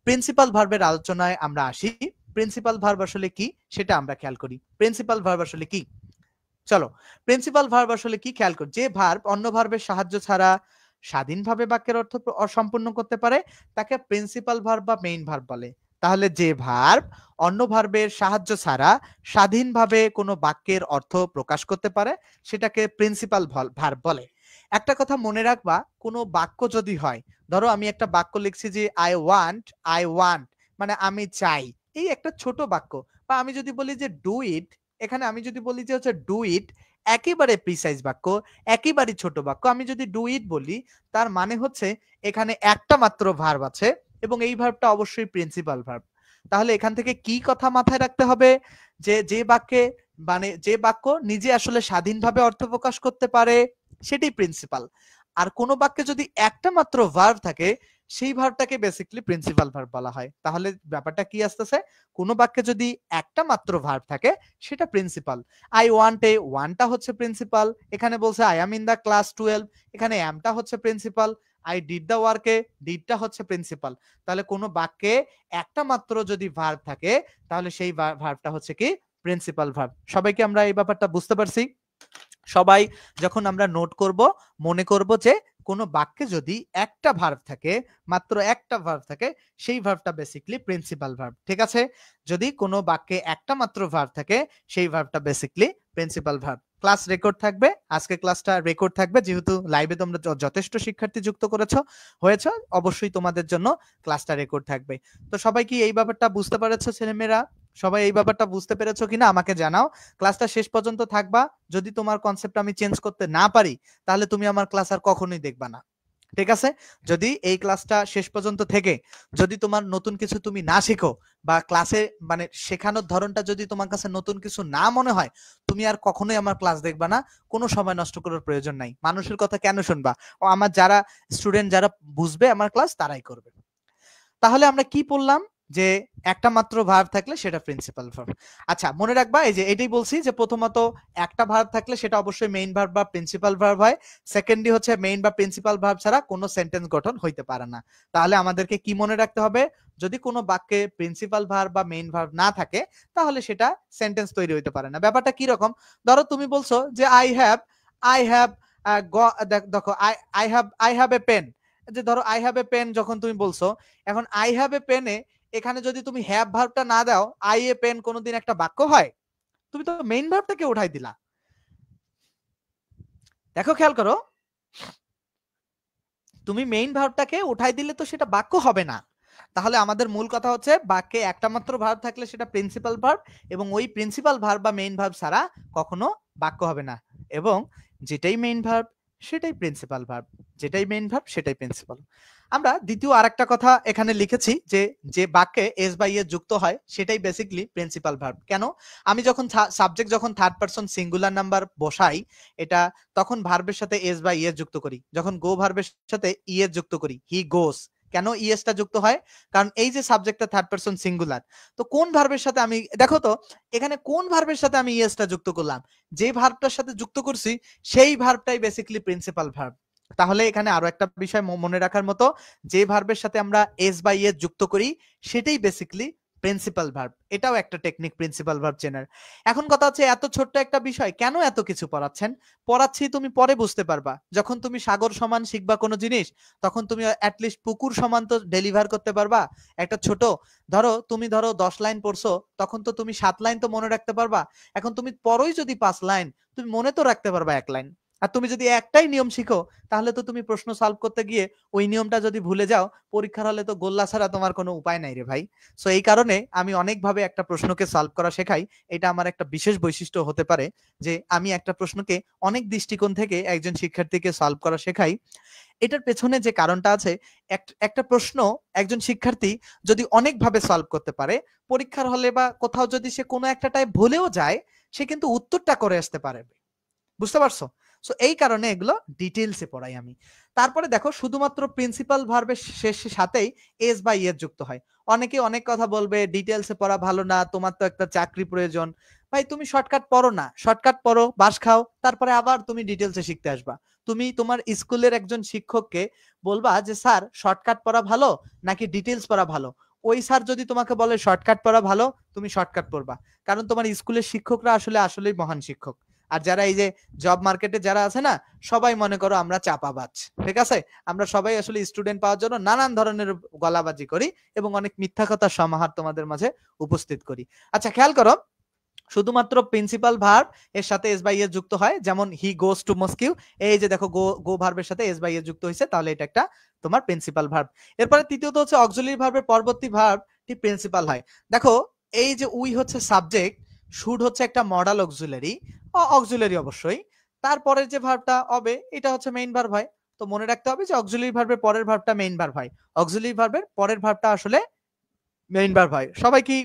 প্রিন্সিপাল ভার্বের আলোচনায় আমরা আসি। প্রিন্সিপাল ভার্ব আসলে কি সেটা আমরা খেয়াল করি। প্রিন্সিপাল ভার্ব আসলে কি, চলো, প্রিন্সিপাল ভার্ব আসলে কি খেয়াল কর। যে ভার্ব অন্য ভার্বের সাহায্য ছাড়া স্বাধীনভাবে বাক্যের অর্থ সম্পূর্ণ করতে পারে তাকে প্রিন্সিপাল ভার্ব বা মেইন ভার্ব বলে। তাহলে যে ভার্ব অন্য ভার্বের সাহায্য ছাড়া স্বাধীনভাবে কোনো বাক্যের অর্থ প্রকাশ করতে পারে সেটাকে প্রিন্সিপাল ভার্ব বলে। একটা কথা মনে রাখবা, কোনো বাক্য যদি হয়, ধরো আমি একটা বাক্য লিখছি যে আই ওয়ান্ট মানে আমি চাই, এই একটা ছোট বাক্য। বা আমি যদি বলি যে ডু ইট, এখানে আমি যদি বলি যে হচ্ছে ডু ইট, একেবারে প্রিসাইজ বাক্য, একেবারে ছোট বাক্য। আমি যদি ডু ইট বলি তার মানে হচ্ছে এখানে একটা মাত্র ভার্ব আছে, এবং এই ভার্বটা অবশ্যই প্রিন্সিপাল ভার্ব। তাহলে এখান থেকে কি কথা মাথায় রাখতে হবে, যে যে বাক্যে মানে যে বাক্য নিজে আসলে স্বাধীনভাবে অর্থ প্রকাশ করতে পারে সেটাই প্রিন্সিপাল। আর কোন বাক্যে যদি একটা মাত্র ভার্ব থাকে সেই ভার্বটাকে বেসিক্যালি প্রিন্সিপাল ভার্ব বলা হয়। তাহলে ব্যাপারটা কি আসতেছে, কোন বাক্যে যদি একটা মাত্র ভার্ব থাকে সেটা প্রিন্সিপাল। আই ওয়ান্ট এ, ওয়ানটা হচ্ছে প্রিন্সিপাল। এখানে বলছে I am in the class 12, এখানে এমটা হচ্ছে principal. I did the work এ, ডিডটা হচ্ছে প্রিন্সিপাল। তাহলে কোন বাক্যে একটা মাত্র যদি ভার্ব থাকে তাহলে সেই ভার্বটা হচ্ছে কি প্রিন্সিপাল ভার্ব। সবাইকে আমরা এই ব্যাপারটা বুঝতে পারছি? সবাই যখন আমরা নোট করব মনে করব যে কোনো বাক্যে যদি একটা ভার্ব থাকে, মাত্র একটা ভার্ব থাকে, সেই ভার্বটা বেসিক্যালি প্রিন্সিপাল ভার্ব। ঠিক আছে? যদি কোনো বাক্যে একটা মাত্র ভার্ব থাকে সেই ভার্বটা basically principal verb. Class record থাকবে, আজকে ক্লাসটা রেকর্ড থাকবে, যেহেতু লাইভে তোমরা যথেষ্ট শিক্ষার্থী যুক্ত হয়েছে, অবশ্যই তোমাদের জন্য ক্লাসটা রেকর্ড থাকবে। তো সবাই কি এই ব্যাপারটা বুঝতে পেরেছো ছেলেমেয়েরা? সবাই এই ব্যাপারটা বুঝতে পেরেছো কিনা আমাকে জানাও। ক্লাসটা শেষ পর্যন্ত থাকবা। যদি তোমার কনসেপ্ট আমি চেঞ্জ করতে না পারি তাহলে তুমি আমার ক্লাস আর কখনোই দেখবা না। ঠিক আছে? যদি এই ক্লাসটা শেষ পর্যন্ত থেকে যদি তোমার নতুন কিছু তুমি না শিখো, বা ক্লাসে মানে শেখানোর ধরনটা যদি তোমার কাছে নতুন কিছু না মনে হয়, তুমি আর কখনোই আমার ক্লাস দেখবা না। কোনো সময় নষ্ট করার প্রয়োজন নাই। মানুষের কথা কেন শুনবা? ও আমার যারা স্টুডেন্ট যারা বুঝবে আমার ক্লাস তারাই করবে। তাহলে আমরা কি পড়লাম, যে একটা মাত্র ভার্ব থাকলে সেটা প্রিন্সিপাল ভার্ব। আচ্ছা মনে রাখবা, এই যে এটাই বলছি যে প্রথমত একটা ভার্ব থাকলে সেটা অবশ্যই মেইন ভার্ব বা প্রিন্সিপাল ভার্ব হয়। সেকেন্ডলি হচ্ছে মেইন বা প্রিন্সিপাল ভার্ব ছাড়া কোনো সেন্টেন্স গঠন হইতে পারে না। তাহলে আমাদেরকে কি মনে রাখতে হবে, যদি কোনো বাক্যে প্রিন্সিপাল ভার্ব বা মেইন ভার্ব না থাকে তাহলে সেটা সেন্টেন্স তৈরি হইতে পারে না। ব্যাপারটা কি রকম, ধরো তুমি বলছো যে আই হ্যাভ দেখো আই হ্যাভ এ পেন। যে ধরো আই হ্যাভ এ পেন যখন তুমি বলছো, এখন আই হ্যাভ এ পেনে এখানে যদি তুমি হ্যাভ ভার্বটা না দাও, আই এ পেন কোনোদিন একটা বাক্য হয়? তুমি তো মেইন ভার্বটাকে উঠাই দিলা। দেখো খেয়াল করো, তুমি মেইন ভার্বটাকে উঠাই দিলে তো সেটা বাক্য হবে না। তাহলে আমাদের মূল কথা হচ্ছে বাক্যে একটা মাত্র ভার্ব থাকলে সেটা প্রিন্সিপাল ভার্ব, এবং ওই প্রিন্সিপাল ভার্ব বা মেইন ভার্ব ছাড়া কখনো বাক্য হবে না। এবং যেটাই মেইন ভার্ব সেটাই প্রিন্সিপাল ভার্ব, যেটাই মেইন ভার্ব সেটাই প্রিন্সিপাল। আমরা দ্বিতীয় আরেকটা কথা এখানে লিখেছি যে যে বাক্যে এস বাই এস যুক্ত হয় সেটাই বেসিক্যালি প্রিন্সিপাল ভার্ব। কেন? আমি যখন সাবজেক্ট যখন থার্ড পারসন সিঙ্গুলার নাম্বার বসাই, এটা তখন ভার্বের সাথে এস বা ইএস যুক্ত করি। যখন গো ভার্বের সাথে ইএস যুক্ত করি, হি গোস। কেন ইএসটা যুক্ত হয়? কারণ এই যে সাবজেক্টটা থার্ড পারসন সিঙ্গুলার, তো কোন ভার্বের সাথে আমি, দেখো তো এখানে কোন ভার্বের সাথে আমি ইএসটা যুক্ত করলাম? যে ভার্বটার সাথে যুক্ত করছি সেই ভার্বটাই বেসিক্যালি প্রিন্সিপাল ভার্ব। তাহলে এখানে আরো একটা বিষয় মনে রাখার মতো, যে ভার্বের সাথে আমরা এস বা ইএস যুক্ত করি সেটাই বেসিক্যালি প্রিন্সিপাল ভার্ব। এটাও একটা টেকনিক প্রিন্সিপাল ভার্ব চেনার। এখন কথা হচ্ছে এত ছোট্ট একটা বিষয় কেন এত কিছু পড়াচ্ছেন? পড়াচ্ছি তুমি পরে বুঝতে পারবা। যখন তুমি সাগর সমান শিখবা কোনো জিনিস, তখন তুমি অ্যাটলিস্ট পুকুর সমান তো ডেলিভার করতে পারবা। একটা ছোট তুমি ধরো 10 লাইন পড়ছো, তখন তো তুমি 7 লাইন তো মনে রাখতে পারবা। এখন তুমি পড়োই যদি 5 লাইন, তুমি মনে তো রাখতে পারবা 1 লাইন। আর তুমি যদি একটাই নিয়ম শিখো, তাহলে তো তুমি প্রশ্ন সলভ করতে গিয়ে ওই নিয়মটা যদি ভুলে যাও, পরীক্ষার হলে তো গোল্লা ছাড়া তোমার কোনো উপায় নাই রে ভাই। সো এই কারণে আমি অনেকভাবে একটা প্রশ্নকে সলভ করা শেখাই। এটা আমার একটা বিশেষ বৈশিষ্ট্য হতে পারে যে আমি একটা প্রশ্নকে অনেক দৃষ্টিকোণ থেকে একজন শিক্ষার্থীকে সলভ করা শেখাই। এটার পেছনে যে কারণটা আছে, একটা প্রশ্ন একজন শিক্ষার্থী যদি অনেকভাবে সলভ করতে পারে, পরীক্ষার হলে বা কোথাও যদি সে কোনো একটাটায় ভুলেও যায়, সে কিন্তু উত্তরটা করে আসতে পারে। বুঝতে পারছো? সো এই কারণে এগুলো ডিটেইলসে পড়াই আমি। তারপরে দেখো শুধুমাত্র প্রিন্সিপাল ভার্বের শেষের সাথেই এস বা ইয়ের যুক্ত হয়। অনেকে অনেক কথা বলবে ডিটেইলসে পড়া ভালো না, তোমার তো একটা চাকরি প্রয়োজন। ভাই তুমি শর্টকাট পড়ো না, শর্টকাট পড়ো, বাস খাও, তারপরে আবার তুমি ডিটেইলসে শিখতে আসবা। তুমি তোমার স্কুলের একজন শিক্ষককে বলবা যে স্যার শর্টকাট পড়া ভালো নাকি ডিটেইলস পড়া ভালো? ওই স্যার যদি তোমাকে বলে শর্টকাট পড়া ভালো, তুমি শর্টকাট পড়বা। কারণ তোমার স্কুলের শিক্ষকরা আসলেই মহান শিক্ষক। আর যারা এই যে জব মার্কেটে যারা আছে না, সবাই মনে করো আমরা চাপাবাজ, ঠিক আছে? আমরা সবাই আসলে স্টুডেন্ট পাওয়ার জন্য নানান ধরনের গলাবাজি করি এবং অনেক মিথ্যা কথার সমাহার তোমাদের মাঝে উপস্থিত করি। আচ্ছা খেয়াল করো, শুধুমাত্র প্রিন্সিপাল ভার্ব এর সাথে এস বাই এস যুক্ত হয়, যেমন হি গোস টু মস্কিউ। এই যে দেখো গো ভার্বের সাথে এস বাই এস যুক্ত হয়েছে, তাহলে এটা একটা তোমার প্রিন্সিপাল ভার্ব। এরপরে তৃতীয়ত হচ্ছে অক্সিলারি ভার্বের পরবর্তী ভার্বটি প্রিন্সিপাল হয়। দেখো এই যে উই হচ্ছে সাবজেক্ট, শুড হচ্ছে একটা মডাল অক্সিলারি, অক্সিলারি অবশ্যই। তারপরের যে ভার্বটা হবে এটা হচ্ছে মেইন ভার্ব হয়। তো মনে রাখতে হবে যে অক্সিলারি ভার্বের পরের ভার্বটা মেইন ভার্ব হয়, অক্সিলারি ভার্বের পরের ভার্বটা আসলে মেইন ভার্ব হয়। সবাই কি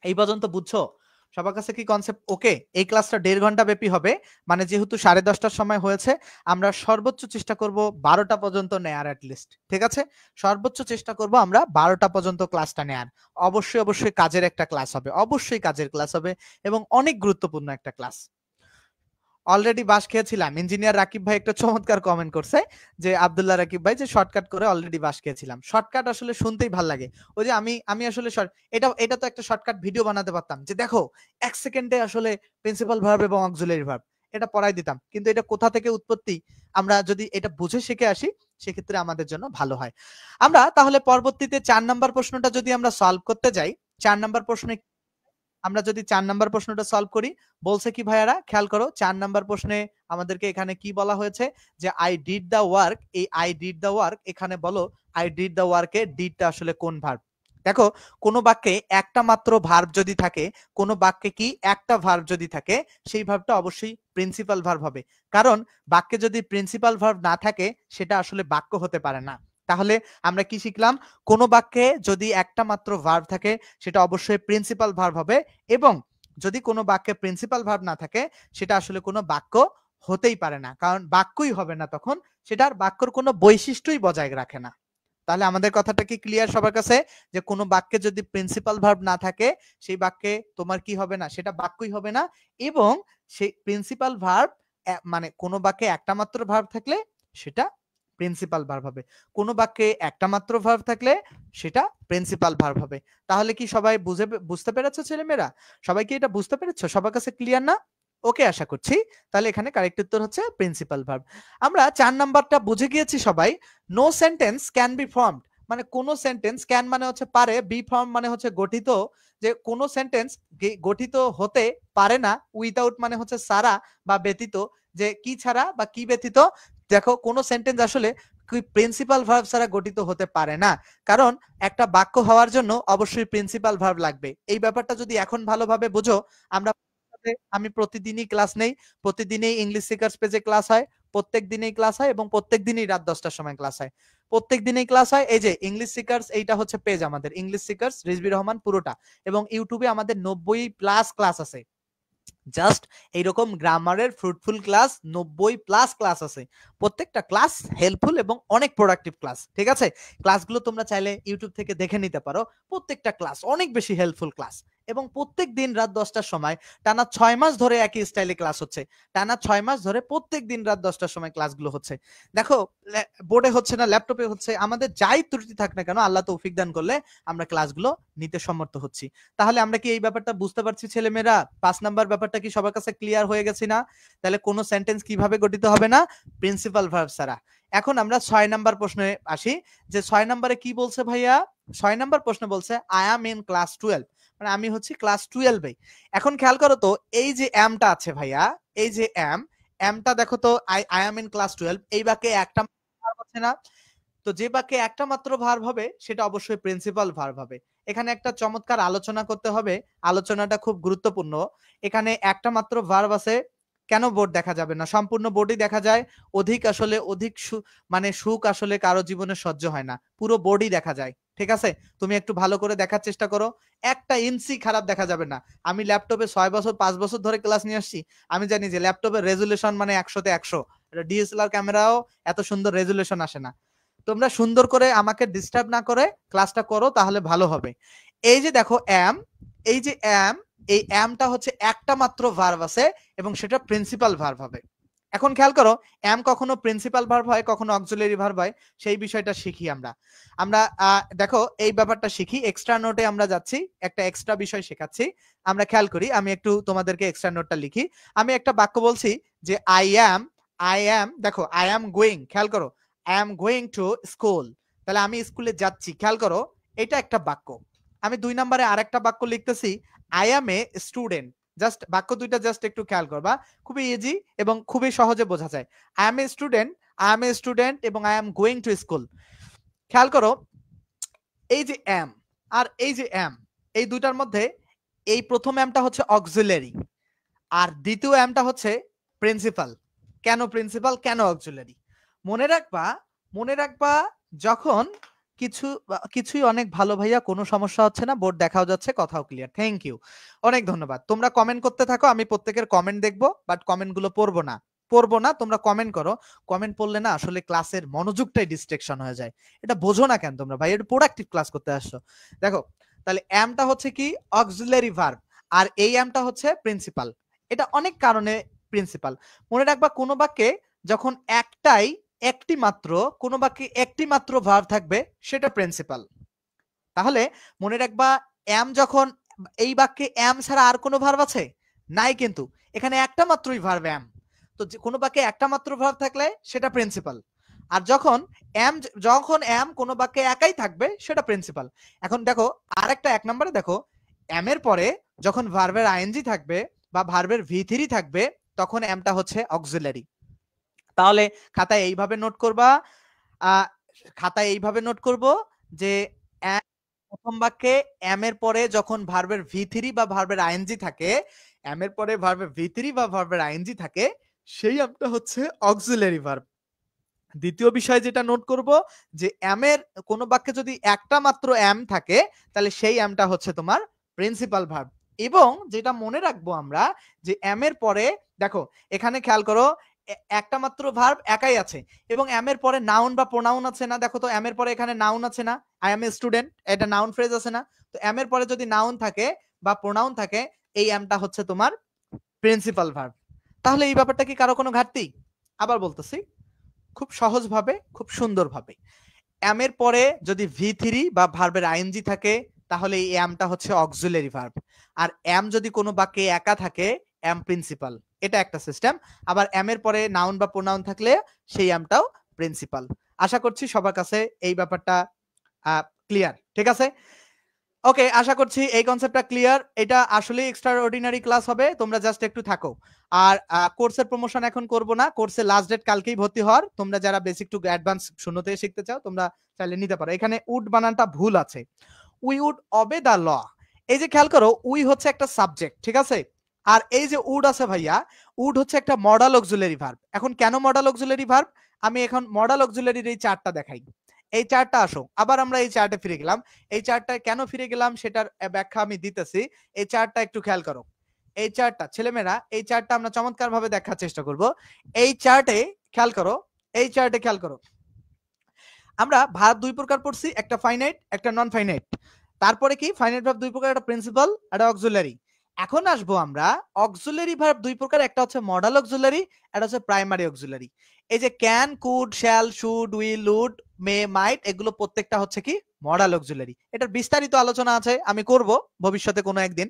এই পর্যন্ত বুঝছো? সবার কাছে কি কনসেপ্ট ওকে? এই ক্লাসটা 1.5 ঘন্টা ব্যাপী হবে, মানে যেহেতু 10:30টার সময় হয়েছে, আমরা সর্বোচ্চ চেষ্টা করব 12টা পর্যন্ত নেয়ার অ্যাটলিস্ট, ঠিক আছে? সর্বোচ্চ চেষ্টা করব আমরা 12টা পর্যন্ত ক্লাসটা নেয়ার। অবশ্যই অবশ্যই কাজের একটা ক্লাস হবে, অবশ্যই কাজের ক্লাস হবে এবং অনেক গুরুত্বপূর্ণ একটা ক্লাস। অলরেডি বাস খেয়েছিলাম, ইঞ্জিনিয়ার রাকিব ভাই একটা চমৎকার কমেন্ট করছে যে আব্দুল্লাহ রাকিব ভাই যে শর্টকাট করে অলরেডি বাস খেয়েছিলাম। শর্টকাট আসলে শুনতেই ভাল লাগে। ওই যে আমি আসলে এটা তো একটা শর্টকাট ভিডিও বানাতে পারতাম যে দেখো 1 সেকেন্ডে আসলে প্রিন্সিপাল ভার্ব এবং অক্সিলারি ভার্ব এটা পড়াই দিতাম, কিন্তু এটা কোথা থেকে উৎপত্তি আমরা যদি এটা বুঝে শিখে আসি সেক্ষেত্রে আমাদের জন্য ভালো হয়। আমরা তাহলে পরবর্তীতে 4 নাম্বার প্রশ্নটা যদি আমরা সলভ করতে যাই, 4 নাম্বার প্রশ্নে আমরা যদি 4 নাম্বার প্রশ্নটা সলভ করি, বলছে কি ভাইয়ারা খেয়াল করো, 4 নাম্বার প্রশ্নে আমাদেরকে এখানে কি বলা হয়েছে যে আই ডিড দ্য ওয়ার্ক। এই আই ডিড দ্য ওয়ার্ক এখানে বলো আই ডিড দ্য ওয়ার্কে ডিডটা আসলে কোন ভার্ব? দেখো কোনো বাক্যে একটা মাত্র ভার্ব যদি থাকে, কোনো বাক্যে কি একটা ভার্ব যদি থাকে, সেই ভার্বটা অবশ্যই প্রিন্সিপাল ভার্ব হবে। কারণ বাক্যে যদি প্রিন্সিপাল ভার্ব না থাকে সেটা আসলে বাক্য হতে পারে না। তাহলে আমরা কি শিখলাম? কোন বাক্যে যদি একটা মাত্র ভার্ব থাকে সেটা অবশ্যই প্রিন্সিপাল ভার্ব হবে, এবং যদি কোনো বাক্যে প্রিন্সিপাল ভার্ব না থাকে সেটা আসলে কোনো বাক্য হতেই পারে না, কারণ বাক্যই হবে না তখন, সেটার বাক্যর কোনো বৈশিষ্ট্যই বজায় রাখে না। তাহলে আমাদের কথাটা কি ক্লিয়ার সবার কাছে? যে কোনো বাক্যে যদি প্রিন্সিপাল ভার্ব না থাকে সেই বাক্যে তোমার কি হবে না, সেটা বাক্যই হবে না। এবং সেই প্রিন্সিপাল ভার্ব মানে কোনো বাক্যে একটা মাত্র ভার্ব থাকলে সেটা প্রিন্সিপাল ভার্ব হবে, কোনো বাক্যে একটা মাত্র ভার্ব থাকলে সেটা প্রিন্সিপাল ভার্ব হবে। তাহলে কি সবাই বুঝতে পেরেছো ছেলেমেয়েরা? সবাই কি এটা বুঝতে পেরেছো? সবার কাছে ক্লিয়ার না? ওকে আশা করছি। তাহলে এখানে কারেক্ট উত্তর হচ্ছে প্রিন্সিপাল ভার্ব। আমরা 4 নাম্বারটা বুঝে গিয়েছি সবাই। No sentence can be formed মানে কোন সেন্টেন্স, ক্যান মানে হচ্ছে পারে, বি ফর্ম মানে হচ্ছে গঠিত, যে কোন সেন্টেন্স গঠিত হতে পারে না, উইদাউট মানে হচ্ছে ছাড়া বা ব্যতীত, যে কি ছাড়া বা কি ব্যতীত। দেখো কোন সেন্টেন্স আসলে প্রিন্সিপাল ভার্ব ছাড়া গঠিত হতে পারে না, কারণ একটা বাক্য হওয়ার জন্য অবশ্যই প্রিন্সিপাল ভার্ব লাগবে। এই ব্যাপারটা যদি এখন ভালোভাবে বুঝো, আমরা আমি প্রতিদিনই ক্লাস নেই, প্রতিদিনই ইংলিশ সিকার্স পেজে ক্লাস হয়, প্রত্যেক দিনেই ক্লাস হয় এবং প্রত্যেক দিনই রাত 10টার সময় ক্লাস হয়, প্রত্যেক দিনেই ক্লাস হয়। এই যে ইংলিশ সিকার্স, এইটা হচ্ছে পেজ আমাদের ইংলিশ সিকার্স রিজভী রহমান পুরোটা, এবং ইউটিউবে আমাদের 90+ ক্লাস আছে। জাস্ট এইরকম গ্রামারের ফ্রুটফুল ক্লাস 90+ ক্লাস আছে, প্রত্যেকটা ক্লাস হেল্পফুল এবং অনেক প্রোডাক্টিভ ক্লাস। ঠিক আছে, ক্লাসগুলো তোমরা চাইলে ইউটিউব থেকে দেখে নিতে পারো, প্রত্যেকটা ক্লাস অনেক বেশি হেল্পফুল ক্লাস, এবং প্রত্যেক দিন রাত 10টার সময় টানা 6 মাস ধরে একই স্টাইলে ক্লাস হচ্ছে, টানা 6 মাস ধরে প্রত্যেক দিন রাত 10টার সময় ক্লাসগুলো হচ্ছে। দেখো বোর্ডে হচ্ছে না, ল্যাপটপে হচ্ছে, আমাদের যাই ত্রুটি থাক না কেন, আল্লাহ তৌফিক দান করলে আমরা ক্লাসগুলো নিতে সমর্থ হচ্ছি। তাহলে আমরা কি এই ব্যাপারটা বুঝতে পারছি ছেলেমেয়েরা? 5 নাম্বার ব্যাপারটা কি সবার কাছে ক্লিয়ার হয়ে গেছে না? তাহলে কোন সেন্টেন্স কিভাবে গঠিত হবে না? প্রিন্সিপাল ভার্ব ছাড়া। এখন আমরা 6 নাম্বার প্রশ্নে আসি, যে 6 নাম্বারে কি বলছে ভাইয়া? 6 নাম্বার প্রশ্ন বলছে আই অ্যাম ইন ক্লাস 12, মানে আমি হচ্ছি ক্লাস 12 এ। এখন খেয়াল করো তো, এই যে অ্যামটা আছে ভাইয়া, এই যে অ্যামটা দেখো তো, আই অ্যাম ইন ক্লাস 12, এই বাক্যে একটা ভার্ব আছে না? তো যে বাক্যে একটা মাত্র ভার্ব হবে সেটা অবশ্যই প্রিন্সিপাল ভার্ব হবে। এখানে একটা চমৎকার আলোচনা করতে হবে, আলোচনাটা খুব গুরুত্বপূর্ণ। এখানে একটা মাত্র ভার্ব আছে, কেন বোর্ড দেখা যাবে না? সম্পূর্ণ বোর্ডই দেখা যায়। অধিক মানে সুখ আসলে কারো জীবনে সহ্য হয় না, পুরো বোর্ডই দেখা যায়। ঠিক আছে, তুমি একটু ভালো করে দেখার চেষ্টা করো, একটা ইঞ্চি খারাপ দেখা যাবে না। আমি ল্যাপটপে 6 বছর 5 বছর ধরে ক্লাস নিয়ে আসছি, আমি জানি যে ল্যাপটপের রেজুলেশন মানে 100তে 100, ডিএসএলআর ক্যামেরাও এত সুন্দর রেজুলেশন আসে না। তোমরা সুন্দর করে আমাকে ডিস্টার্ব না করে ক্লাসটা করো, তাহলে ভালো হবে। এই যে দেখো অ্যাম, এই যে অ্যাম, এই অ্যামটা হচ্ছে একটা মাত্র ভার্ব আছে এবং সেটা প্রিন্সিপাল ভার্ব হবে। এখন খেয়াল করো, অ্যাম কখনো প্রিন্সিপাল ভার্ব হয়, কখনো অক্সিলারি ভার্ব হয়, সেই বিষয়টা শিখি আমরা। আমরা দেখো এই ব্যাপারটা শিখি, এক্সট্রা নোটে আমরা যাচ্ছি, একটা এক্সট্রা বিষয় শেখাচ্ছি। আমরা খেয়াল করি, আমি একটু তোমাদেরকে এক্সট্রা নোটটা লিখি। আমি একটা বাক্য বলছি যে আই অ্যাম, দেখো আই অ্যাম গোয়িং, খেয়াল করো, I am going to school, তাহলে আমি স্কুলে যাচ্ছি। খেয়াল করো, এটা একটা বাক্য। আমি 2 নম্বরে আরেকটা বাক্য লিখতেছি, I am a student. Just বাক্য দুইটা জাস্ট একটু খেয়াল করবা, খুবই ইজি এবং খুবই সহজে বোঝা যায়। I am a student, I am a student এবং I am going to school. খেয়াল করো, এই যে এম আর এই যে এম, এই দুইটার মধ্যে এই প্রথম এমটা হচ্ছে অক্সিলারি, আর দ্বিতীয় এমটা হচ্ছে প্রিন্সিপাল। কেন প্রিন্সিপাল, কেন অক্সিলারি? মনে রাখবা, মনে রাখবা, যখন কিছুই অনেক ভালো ভাইয়া, কোনো সমস্যা হচ্ছে না, বোর্ড দেখাও যাচ্ছে, কথাও ক্লিয়ার। থ্যাংক ইউ, অনেক ধন্যবাদ। তোমরা কমেন্ট করতে থাকো, আমি প্রত্যেকের কমেন্ট দেখবো, বাট কমেন্ট গুলো পড়বো না, তোমরা কমেন্ট করো। কমেন্ট পড়লে না আসলে ক্লাসের মনোযোগটাই ডিস্ট্রাকশন হয়ে যায়। এটা বোঝো না কেন তোমরা ভাই? এটা প্রোডাক্টিভ ক্লাস করতে আসছো। দেখো, তাহলে এমটা হচ্ছে কি অক্সিলারি ভার্ব, আর এই এমটা হচ্ছে প্রিন্সিপাল। এটা অনেক কারণে প্রিন্সিপাল। মনে রাখবা, কোনো বাক্যে যখন একটি মাত্র, কোনো বাক্যে একটি মাত্র ভার্ব থাকবে সেটা প্রিন্সিপাল। তাহলে মনে রাখবা, এম যখন, এই বাক্যে এম ছাড়া আর কোনো ভার্ব আছে? নাই, কিন্তু এখানে একটা মাত্রই ভার্ব এম। তো কোনো বাক্যে একটা মাত্র ভার্ব থাকলে সেটা প্রিন্সিপাল, আর যখন এম কোনো বাক্যে একাই থাকবে সেটা প্রিন্সিপাল। এখন দেখো আরেকটা 1 নম্বরে দেখো, এম এর পরে যখন ভার্বের আইএনজি থাকবে বা ভার্বের ভি3 থাকবে, তখন এমটা হচ্ছে অক্সিলারি। তাহলে খাতায় এইভাবে নোট করবা, খাতায় এইভাবে নোট করব যে প্রথম বাক্যে এম এর পরে যখন ভার্বের ভি3 বা ভার্বের আইএনজি থাকে, এম এর পরে ভার্বের ভি3 বা ভার্বের আইএনজি থাকে, সেই এমটা হচ্ছে অক্সিলারি ভার্ব। দ্বিতীয় বিষয় যেটা নোট করব, যে এম এর কোন বাক্যে যদি একটা মাত্র এম থাকে, তাহলে সেই এমটা হচ্ছে তোমার প্রিন্সিপাল ভার্ব। এবং যেটা মনে রাখবো আমরা, যে এম এর পরে দেখো, এখানে খেয়াল করো, একটা মাত্র ভার্ব একাই আছে এবং এম এর পরে নাউন বা প্রোনাউন আছে না? দেখো তো, এম এর পরে এখানে নাউন আছে না? আই এম এ স্টুডেন্ট, এটা নাউন ফ্রেজ আছে না? তো এম এর পরে যদি নাউন থাকে বা প্রোনাউন থাকে, এই এমটা হচ্ছে তোমার প্রিন্সিপাল ভার্ব। তাহলে এই ব্যাপারটা কি কারো কোনো ঘাটতি? আবার বলতেছি খুব সহজভাবে, খুব সুন্দরভাবে, এম এর পরে যদি ভি3 বা ভার্বের আইএনজি থাকে, তাহলে এই এমটা হচ্ছে অক্সিলারি ভার্ব। আর এম যদি কোনো বাক্যে একা থাকে, এম প্রিন্সিপাল। এটা একটা সিস্টেম। আবার এম এর পরে নাউন বা প্রোনাউন থাকলে সেই এমটাও প্রিন্সিপাল। আশা করছি সবার কাছে এই ব্যাপারটা ক্লিয়ার? ঠিক আছে, ওকে, আশা করছি এই কনসেপ্টটা ক্লিয়ার। এটা আসলে এক্সট্রা অর্ডিনারি ক্লাস হবে, তোমরা জাস্ট একটু থাকো। আর কোর্সের প্রমোশন এখন করব না, কোর্সে লাস্ট ডেট কালকেই ভর্তি হওয়ার। তোমরা যারা বেসিক টু অ্যাডভান্স শূন্য থেকে শিখতে চাও তোমরা চাইলে নিতে পারো। এখানে উড বানানটা ভুল আছে, we would obey the law. এই যে খেয়াল করো, উই হচ্ছে একটা সাবজেক্ট, ঠিক আছে, আর এই যে উড আছে ভাইয়া, উড হচ্ছে একটা মডাল অক্সিলারি ভার্ব। এখন কেন মডাল অক্সিলারি ভার্ব, আমি এখন মডাল অক্সিলারির এই চার্টটা দেখাই। এই চার্টটা আসো, আবার আমরা এই চার্টে ফিরে গেলাম। এই চার্টটায় কেন ফিরে গেলাম সেটার ব্যাখ্যা আমি দিতেছি। এই চার্টটা একটু খেয়াল করো, এই চার্টটা ছেলেমেয়েরা, এই চার্টটা আমরা চমৎকার ভাবে দেখার চেষ্টা করব। এই চার্টে খেয়াল করো, এই চার্টে খেয়াল করো, আমরা ভার্ব দুই প্রকার পড়ছি, একটা ফাইনাইট একটা নন ফাইনাইট। তারপরে কি ফাইনাইট ভার্ব দুই প্রকার, একটা প্রিন্সিপাল একটা অক্সিলারি। এখন আসবো আমরা অক্সিলারি ভার্ব দুই প্রকার, একটা হচ্ছে মডাল অক্সিলারি, একটা হচ্ছে প্রাইমারি অক্সিলারি। এই যে can, could, shall, should, will, would, may, might, এগুলো প্রত্যেকটা হচ্ছে কি মডাল অক্সিলারি। এটার বিস্তারিত আলোচনা আছে, আমি করব ভবিষ্যতে কোনো একদিন।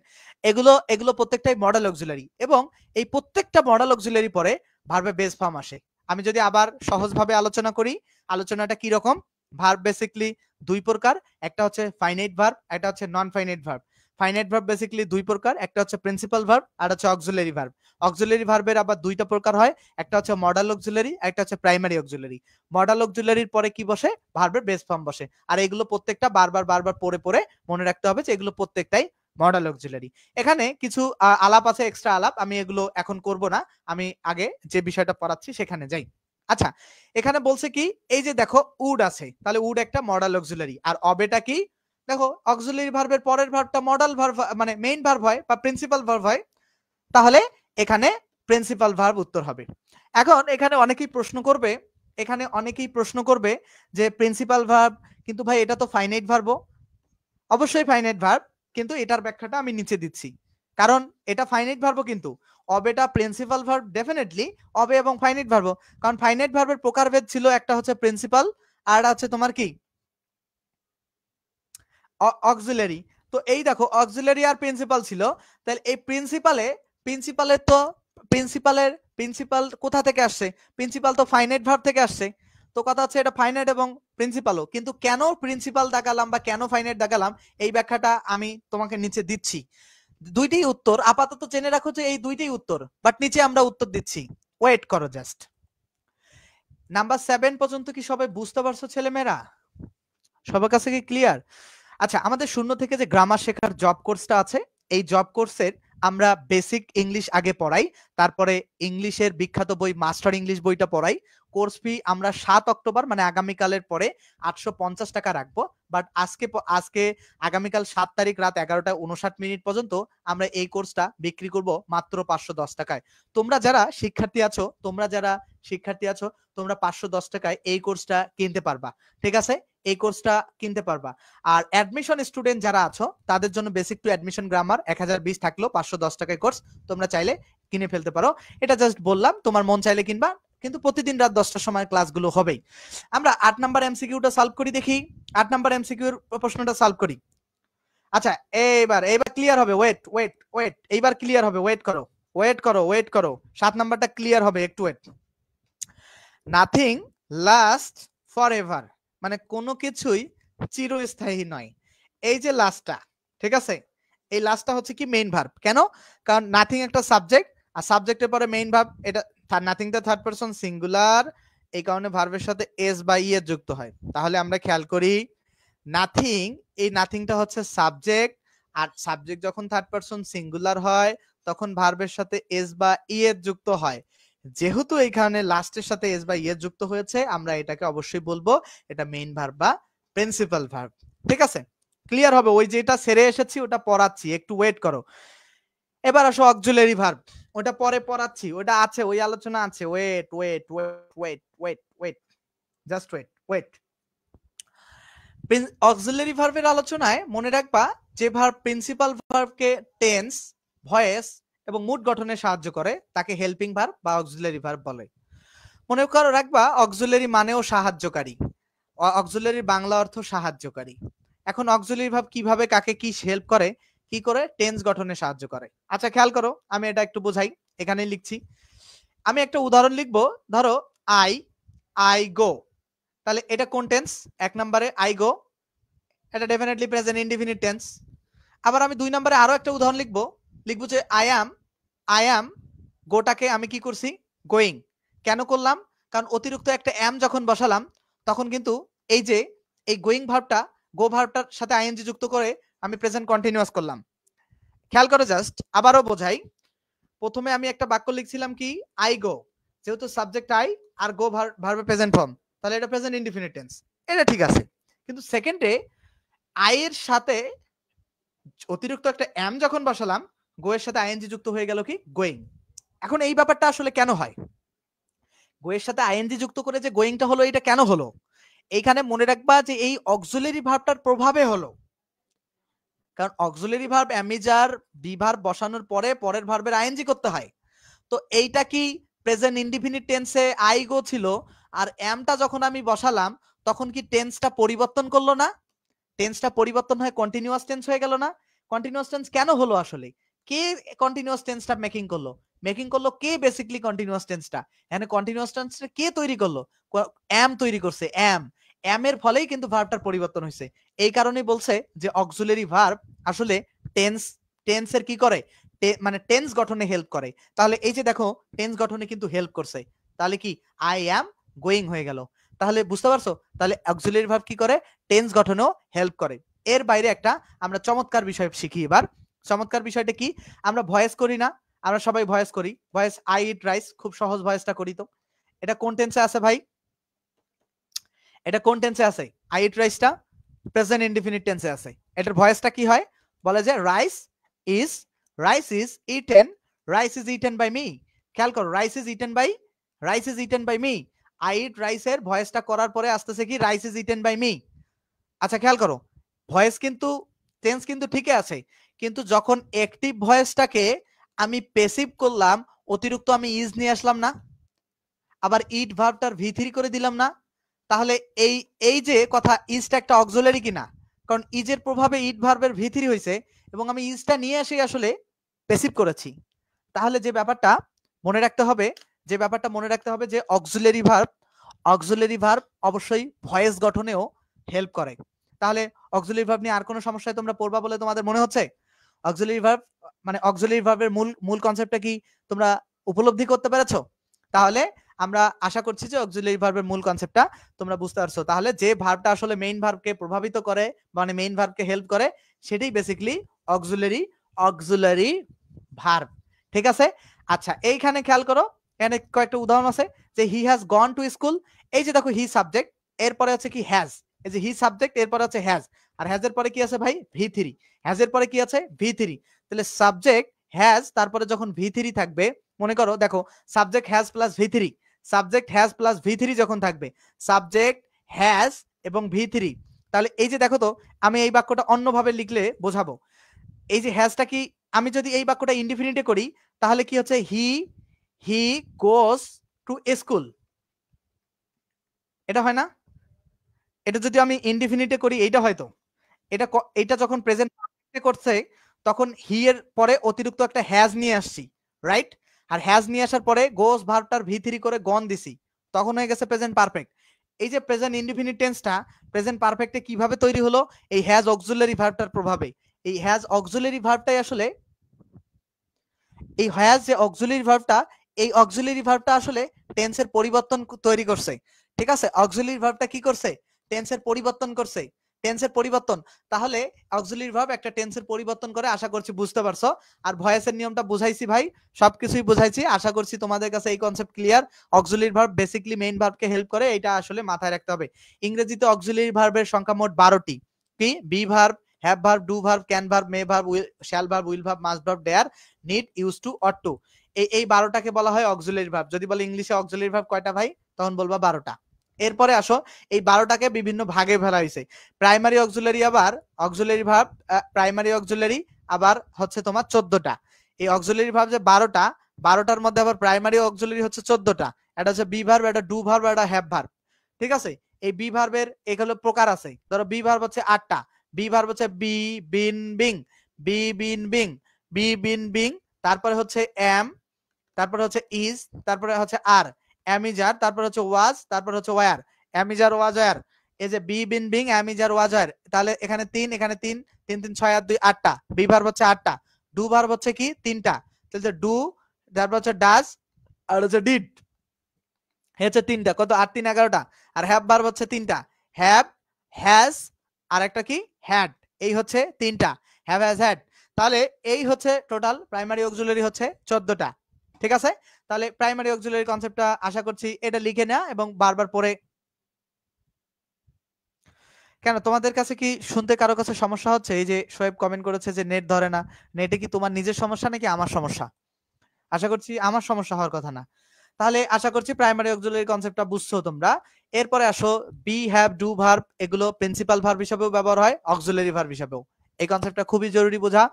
এগুলো এগুলো প্রত্যেকটাই মডাল অক্সিলারি, এবং এই প্রত্যেকটা মডাল অক্সিলারি পরে ভার্বে বেস ফর্ম আসে। আমি যদি আবার সহজভাবে আলোচনা করি, আলোচনাটা কি রকম, ভার্ব বেসিক্যালি দুই প্রকার, একটা হচ্ছে ফাইনাইট ভার্ব, একটা হচ্ছে non finite verb. Finite verb basically দুই প্রকার, একটা হচ্ছে প্রিন্সিপাল ভার্ব আর হচ্ছে অক্সিলারি ভার্ব। অক্সিলারি ভার্বের আবার দুইটা প্রকার হয়, একটা হচ্ছে মডাল অক্সিলারি, একটা হচ্ছে প্রাইমারি অক্সিলারি। মডাল অক্সিলারির পরে কি বসে, ভার্বের বেস ফর্ম বসে। আর এগুলো প্রত্যেকটা বারবার বারবার পড়ে পড়ে মনে রাখতে হবে যে এগুলো প্রত্যেকটাই মডাল অক্সিলারি। এখানে কিছু আলাপ আছে, এক্সট্রা আলাপ, আমি এগুলো এখন করব না, আমি আগে যে বিষয়টা পড়াচ্ছি সেখানে যাই। আচ্ছা, এখানে বলছে কি, এই যে দেখো উড আছে, তাহলে উড একটা মডাল অক্সিলারি। আর অবেটা কি, দেখো অক্সিলারি ভার্বের পরের ভার্বটা মডাল ভার্ব মানে মেইন ভার্ব হয় বা প্রিন্সিপাল ভার্ব হয়, তাহলে এখানে প্রিন্সিপাল ভার্ব উত্তর হবে। এখন এখানে অনেকেই প্রশ্ন করবে যে প্রিন্সিপাল ভার্ব, কিন্তু ভাই এটা তো ফাইনাইট ভার্ব। অবশ্যই ফাইনাইট ভার্ব, কিন্তু এটার ব্যাখ্যাটা আমি নিচে দিচ্ছি। কারণ এটা ফাইনাইট ভার্ব, কিন্তু অবেটা প্রিন্সিপাল ভার্ব ডেফিনেটলি, অবে এবং ফাইনাইট ভার্ব। কারণ ফাইনাইট ভার্বের প্রকারভেদ ছিল, একটা হচ্ছে প্রিন্সিপাল আর হচ্ছে তোমার কি অক্সিলারি। তো এই দেখো অক্সিলারি আর প্রিন্সিপাল ছিল, তাহলে এই প্রিন্সিপালের তো প্রিন্সিপাল কোথা থেকে আসছে, প্রিন্সিপাল তো ফাইনাইট ভার্ব থেকে আসছে। তো কথা হচ্ছে এটা ফাইনাইট এবং প্রিন্সিপালও, কিন্তু কেন প্রিন্সিপাল দেখালাম বা কেন ফাইনাইট দেখালাম এই ব্যাখ্যাটা আমি তোমাকে নিচে দিচ্ছি। দুইটাই উত্তর, আপাতত জেনে রাখো যে এই দুইটাই উত্তর, বাট নিচে আমরা উত্তর দিচ্ছি, ওয়েট করো জাস্ট। নাম্বার 7 পর্যন্ত কি সবাই বুঝতে পারছো ছেলেমেয়েরা? সবার কাছে কি ক্লিয়ার? আচ্ছা, আমাদের শূন্য থেকে যে গ্রামার শেখার জব কোর্সটা আছে, এই জব কোর্সের আমরা বেসিক ইংলিশ আগে পড়াই, তারপরে ইংলিশের বিখ্যাত বই মাস্টার ইংলিশ বইটা পড়াই। কোর্স ফি আমরা 7 অক্টোবর মানে আগামীকালের পরে 850 টাকা রাখবো। বাট আজকে আগামীকাল 7 তারিখ রাত 11:59 পর্যন্ত আমরা এই কোর্সটা বিক্রি করব মাত্র 510 টাকায়। তোমরা যারা শিক্ষার্থী আছো তোমরা 510 টাকায় এই কোর্সটা কিনতে পারবা, ঠিক আছে, এই কোর্সটা কিনতে পারবা। আর অ্যাডমিশন স্টুডেন্ট যারা আছো তাদের জন্য বেসিক টু অ্যাডমিশন গ্রামার 1020 থাকলো 510 টাকায় কোর্স, তোমরা চাইলে কিনে ফেলতে পারো। এটা জাস্ট বললাম, তোমার মন চাইলে কিনবা, কিন্তু প্রতিদিন রাত 10টার সময় ক্লাসগুলো হবেই। আমরা 8 নাম্বার এমসিকিউটা সলভ করি, দেখি 8 নাম্বার এমসিকিউর প্রশ্নটা সলভ করি। আচ্ছা, এইবার ক্লিয়ার হবে, ওয়েট, এইবার ক্লিয়ার হবে, ওয়েট করো 7 নাম্বারটা ক্লিয়ার হবে, একটু ওয়েট। নাথিং লাস্ট ফরএভার, মানে কোনো কিছুই চিরস্থায়ী নয়। এই যে লাস্টটা, ঠিক আছে, এই লাস্টটা হচ্ছে কি মেইন ভার্ব। কেন? কারণ নাথিং একটা সাবজেক্ট, আর সাবজেক্টের পরে মেইন ভার্ব, এটা নাথিংটা থার্ড পারসন সিঙ্গুলার, এই কারণে ভার্বের সাথে এস বা ই এর যুক্ত হয়। তাহলে আমরা খেয়াল করি, নাথিং, এই নাথিংটা হচ্ছে সাবজেক্ট, আর সাবজেক্ট যখন থার্ড পারসন সিঙ্গুলার হয় তখন ভার্বের সাথে এস বা ই এর যুক্ত হয়। যেহেতু এইখানে লাস্টের সাথে এস বা ই এর যুক্ত হয়েছে, আমরা এটাকে অবশ্যই বলবো এটা মেইন ভার্ব বা প্রিন্সিপাল ভার্ব, ঠিক আছে, ক্লিয়ার হবে। ওই যেটা সেরে এসেছি ওটা পড়াচ্ছি, একটু ওয়েট করো। এবার আসো অক্সিলারি ভার্ব, ওটা পরে পড়াচ্ছি, ওটা আছে, ওই আলোচনা আছে, ওয়েট, জাস্ট ওয়েট। অক্সিলারি ভার্বের আলোচনায় মনে রাখবা যে ভার্ব প্রিন্সিপাল ভার্বকে টেন্স, ভয়েস এবং মুড গঠনে সাহায্য করে তাকে হেল্পিং ভার্ব বা অক্সিলারি ভার্ব বলে। মনে করো রাখবা অক্সিলারি মানেও সাহায্যকারী, অক্সিলারির বাংলা অর্থ সাহায্যকারী। এখন অক্সিলারি ভার্ব কিভাবে কাকে কি হেল্প করে, কি করে টেন্স গঠনে সাহায্য করে। আচ্ছা খেয়াল করো, আমি এটা একটু বোঝাই, এখানে লিখছি, আমি একটা উদাহরণ লিখবো। ধরো আই গো, তাহলে এটা কোন টেন্স? 1 নম্বরে আই গো, এটা ডেফিনেটলি প্রেজেন্ট ইনডিফিনিট টেন্স। আবার আমি 2 নম্বরে আরো একটা উদাহরণ লিখবো যে আই অ্যাম গোটাকে আমি কি করছি, গোয়িং। কেন করলাম? কারণ অতিরিক্ত একটা অ্যাম যখন বসালাম তখন কিন্তু এই যে এই গোয়িং ভার্বটা গো ভার্বটার সাথে আইএনজি যুক্ত করে আমি প্রেজেন্ট কন্টিনিউয়াস করলাম। খেয়াল করে জাস্ট আবারও বোঝাই। প্রথমে আমি একটা বাক্য লিখছিলাম কি, আই গো, যেহেতু সাবজেক্ট আই আর গো ভার্বে প্রেজেন্ট ফর্ম, তাহলে এটা প্রেজেন্ট ইনডিফিনিট টেন্স, এটা ঠিক আছে। কিন্তু সেকেন্ডে আই এর সাথে অতিরিক্ত একটা অ্যাম যখন বসালাম, গো এর সাথে আইএনজি যুক্ত হয়ে গেল কি, গোয়িং। এখন এই ব্যাপারটা আসলে কেন হয়? গো এর সাথে আইএনজি যুক্ত করে যে গোয়িংটা হলো, এটা কেন হলো? এইখানে মনে রাখবা যে এই অক্সিলারি ভার্বটার প্রভাবে হলো। কারণ auxiliary verb am is are be verb বসানোর পরে পরের ভার্বের আইএনজি করতে হয়। তো এইটা কি প্রেজেন্ট ইনডিফিনিট টেন্সে আই গো ছিল, আর এমটা যখন আমি বসালাম তখন কি টেন্সটা পরিবর্তন করলো না? টেন্সটা পরিবর্তন হয়ে কন্টিনিউয়াস টেন্স হয়ে গেল না? কন্টিনিউয়াস টেন্স কেন হলো আসলে? কে কন্টিনিউয়াস টেন্সটা মেকিং করলো? মেকিং করলো কে বেসিক্যালি কন্টিনিউয়াস টেন্সটা? এখানে কন্টিনিউয়াস টেন্সটা কে তৈরি করলো? এম তৈরি করছে, এম। এম এর ফলেই কিন্তু ভার্বটার পরিবর্তন হয়েছে। এই কারণেই বলছে যে অক্সিলারি ভার্ব আসলে টেন্সের কি করে, মানে টেন্স গঠনে হেল্প করে। তাহলে এই যে দেখো টেন্স গঠনে কিন্তু হেল্প করছে। তাহলে কি আই অ্যাম গোয়িং হয়ে গেল। তাহলে বুঝতে পারছো? তাহলে অক্সিলারি ভার্ব কি করে, টেন্স গঠনেও হেল্প করে। এর বাইরে একটা আমরা চমৎকার বিষয় শিখি এবার। চমৎকার বিষয়টা কি, আমরা ভয়েস করি না? আমরা সবাই ভয়েস করি, ভয়েস আই ইট রাইস, খুব সহজ ভয়েসটা করি। তো এটা কোন টেন্সে আছে ভাই? এটা কোন টেন্সে আছে? আই ইট রাইসটা প্রেজেন্ট ইনডিফিনিট টেন্সে আছে। এটার ভয়েসটা কি হয়? বলে যে rice is eaten by me. খেয়াল করো, rice is eaten by me. I eat রাইসের ভয়েসটা করার পরে আসতেছে কি, rice is eaten by me. আচ্ছা খেয়াল করো, ভয়েস কিন্তু টেন্স কিন্তু ঠিকই আছে, কিন্তু যখন অ্যাক্টিভ ভয়েসটাকে আমি প্যাসিভ করলাম, অতিরিক্ত আমি ইজ নিয়ে আসলাম না, আবার ইট ভার্বটার ভি3 করে দিলাম না, তাহলে এই যে কথা, ইজটা একটা অক্সিলারি কিনা? কারণ ইজের প্রভাবে ইট ভার্বের ভি3 হয়েছে এবং আমি ইজটা নিয়ে এসে আসলে প্যাসিভ করেছি। তাহলে যে ব্যাপারটা মনে রাখতে হবে, যে অক্সিলারি ভার্ব অবশ্যই ভয়েস গঠনেও হেল্প করে। তাহলে অক্সিলারি ভার্ব নিয়ে আর কোনো সমস্যায় তোমরা পড়বা বলে তোমাদের মনে হচ্ছে? অক্সিলারি ভার্ব মানে অক্সিলারি ভার্বের মূল কনসেপ্টটা কি তোমরা উপলব্ধি করতে পেরেছো? তাহলে আমরা আশা করছি যে অক্সিলারি ভার্বের মূল কনসেপ্টটা তোমরা বুঝতে পারছো। তাহলে যে ভার্বটা আসলে মেইন ভার্বকে প্রভাবিত করে, মানে মেইন ভার্বকে হেল্প করে, সেটাই বেসিক্যালি অক্সিলারি ভার্ব। ঠিক আছে? আচ্ছা এইখানে খেয়াল করো, এখানে কয়েকটা উদাহরণ আছে যে he has gone to school. এই যে দেখো হি সাবজেক্ট, এরপরে আছে কি হ্যাজ। এই যে হি সাবজেক্ট, এরপরে আছে হ্যাজ, আর হ্যাজ এর পরে কি আছে ভাই, ভি3। হ্যাজ এর পরে কি আছে, ভি3। তাহলে সাবজেক্ট হ্যাজ, তারপরে যখন ভি3 থাকবে, মনে করো দেখো সাবজেক্ট হ্যাজ প্লাস ভি3 যখন থাকবে, সাবজেক্ট হ্যাজ এবং ভি3, তাহলে এই যে দেখো তো, আমি এই বাক্যটা অন্যভাবে লিখলে বোঝাবো। এই যে হ্যাজটা কি, আমি যদি এই বাক্যটা ইনডিফিনিটে করি তাহলে কি হচ্ছে, হি গোস টু স্কুল। এটা হয় না? এটা যদি আমি ইনডিফিনিটে করি এইটা হয়তো, এটা যখন প্রেজেন্ট পারফেক্টে করছে তখন হি এর পরে অতিরিক্ত একটা হ্যাজ নিয়ে আসছি, রাইট? আর হ্যাজ নিয়ে আসার পরে গোস ভার্বটার ভি3 করে গন দিছি, তখন হয়ে গেছে প্রেজেন্ট পারফেক্ট। এই যে প্রেজেন্ট ইনডিফিনিট টেন্সটা প্রেজেন্ট পারফেক্টে কিভাবে তৈরি হলো, এই হ্যাজ অক্সিলারি ভার্বটার প্রভাবে। এই হ্যাজ অক্সিলারি ভার্বটাই আসলে, এই হ্যাজ যে অক্সিলারি ভার্বটা, এই অক্সিলারি ভার্বটা আসলে টেন্সের পরিবর্তন তৈরি করছে। ঠিক আছে? অক্সিলারি ভার্বটা কি করছে, টেন্সের পরিবর্তন করছে, টেন্সের পরিবর্তন। তাহলে অক্সিলারি ভার্ব একটা টেন্সের পরিবর্তন করে, আশা করছি বুঝতে পারছো। আর ভয়েসের নিয়মটা বুঝাইছি ভাই, সবকিছুই বুঝাইছি, আশা করছি তোমাদের কাছে এই concept clear. Auxiliary verb basically main ভার্বকে হেল্প করে, এটা আসলে মাথায় রাখতে হবে। ইংরেজিতে অক্সিলারি ভার্বের সংখ্যা মোট 12টি। কি? Be verb, have verb, do verb, can verb, may verb, shall verb, will verb, must verb, dare, need, use to, ought to. এই 12টাকে বলা হয় অক্সিলারি ভার্ব। যদি বলে ইংলিশে অক্সিলারি ভার্ব কয়টা ভাই, তখন বলবা 12টা। এরপরে আসো, এই 12টাকে বিভিন্ন ভাগে ফেলা হয়েছে। প্রাইমারি অক্সিলারি, আবার অক্সিলারি ভার্ব প্রাইমারি অক্সিলারি আবার হচ্ছে তোমার 14টা। এই অক্সিলারি ভার্ব যে 12টা, 12টার মধ্যে আবার প্রাইমারি অক্সিলারি হচ্ছে 14টা। এটা হচ্ছে বি ভার্ব, এটা ডু ভার্ব, এটা হ্যাভ ভার্ব। ঠিক আছে? এই বি ভার্বের এগুলো প্রকার আছে। ধরো বি ভার্ব হচ্ছে 8টা। বি ভার্ব হচ্ছে B been being, B been being, B been being, তারপরে হচ্ছে এম, তারপরে হচ্ছে ইজ, তারপরে হচ্ছে আর, এম ইজ আর, তারপরে হচ্ছে ওয়াজ, তারপরে হচ্ছে were, am is are, was, were. এই যে be been being am is are was are, তাহলে এখানে 3 এখানে 3 3 3 6 আর 2 8টা, বি ভার্ব হচ্ছে 8টা, ডু ভার্ব হচ্ছে কি 3টা, তাহলে ডু, তারপর হচ্ছে ডাজ, আর হচ্ছে ডিড, হচ্ছে 3টা, কত 8 3 11টা। আর হ্যাভ ভার্ব হচ্ছে 3টা, হ্যাভ, হ্যাজ, আর একটা কি হ্যাড, এই হচ্ছে 3টা, হ্যাভ হ্যাজ হ্যাড। তাহলে এই হচ্ছে টোটাল প্রাইমারি অক্সিলারি হচ্ছে 14টা। ঠিক আছে, তাহলে প্রাইমারি অক্সিলারি কনসেপ্টটা আশা করছি এটা লিখে নেওয়া এবং বারবার পড়ে। কেন তোমাদের কাছে কি শুনতে কারো কাছে সমস্যা হচ্ছে? এই যে শোয়েব কমেন্ট করেছে যে নেট ধরে না, নেটে কি তোমার নিজের সমস্যা নাকি আমার সমস্যা? আশা করছি আমার সমস্যা হওয়ার কথা না। তাহলে আশা করছি প্রাইমারি অক্সিলারি কনসেপ্টটা বুঝছো তোমরা। এরপরে আসো বি, হ্যাভ, ডু ভার্ব এগুলো প্রিন্সিপাল ভার্ব হিসেবেও ব্যবহার হয়, অক্সিলারি ভার্ব হিসেবেও। এই কনসেপ্টটা খুবই জরুরি বোঝা।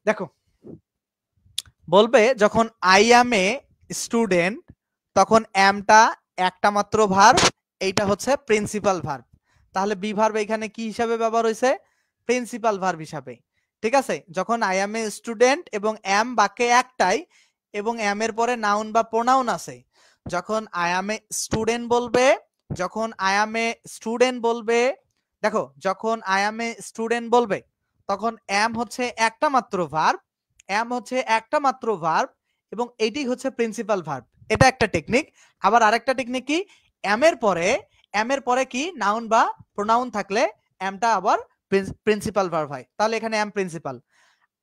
দেখো, বলবে যখন আই অ্যাম এ স্টুডেন্ট, তখন অ্যামটা একটা মাত্র ভার্ব, এইটা হচ্ছে প্রিন্সিপাল ভার্ব। তাহলে বি ভার্ব এখানে কি হিসাবে ব্যবহার হয়েছে? প্রিন্সিপাল ভার্ব হিসাবে। ঠিক আছে, যখন আই অ্যাম এ স্টুডেন্ট এবং অ্যাম বাক্যে একটাই এবং অ্যাম এর পরে নাউন বা প্রোনাউন আছে, যখন আই অ্যাম এ স্টুডেন্ট বলবে, যখন আই অ্যাম এ স্টুডেন্ট বলবে, দেখো যখন আই অ্যাম এ স্টুডেন্ট বলবে তখন অ্যাম হচ্ছে একটা মাত্র ভার্ব, অ্যাম হচ্ছে একটা মাত্র ভার্ব এবং এটাই হচ্ছে প্রিন্সিপাল ভার্ব। এটা একটা টেকনিক। আবার আরেকটা টেকনিক কি, অ্যাম এর পরে কি নাউন বা প্রোনাউন থাকলে অ্যামটা আবার প্রিন্সিপাল ভার্ব হয়। তাহলে এখানে অ্যাম প্রিন্সিপাল।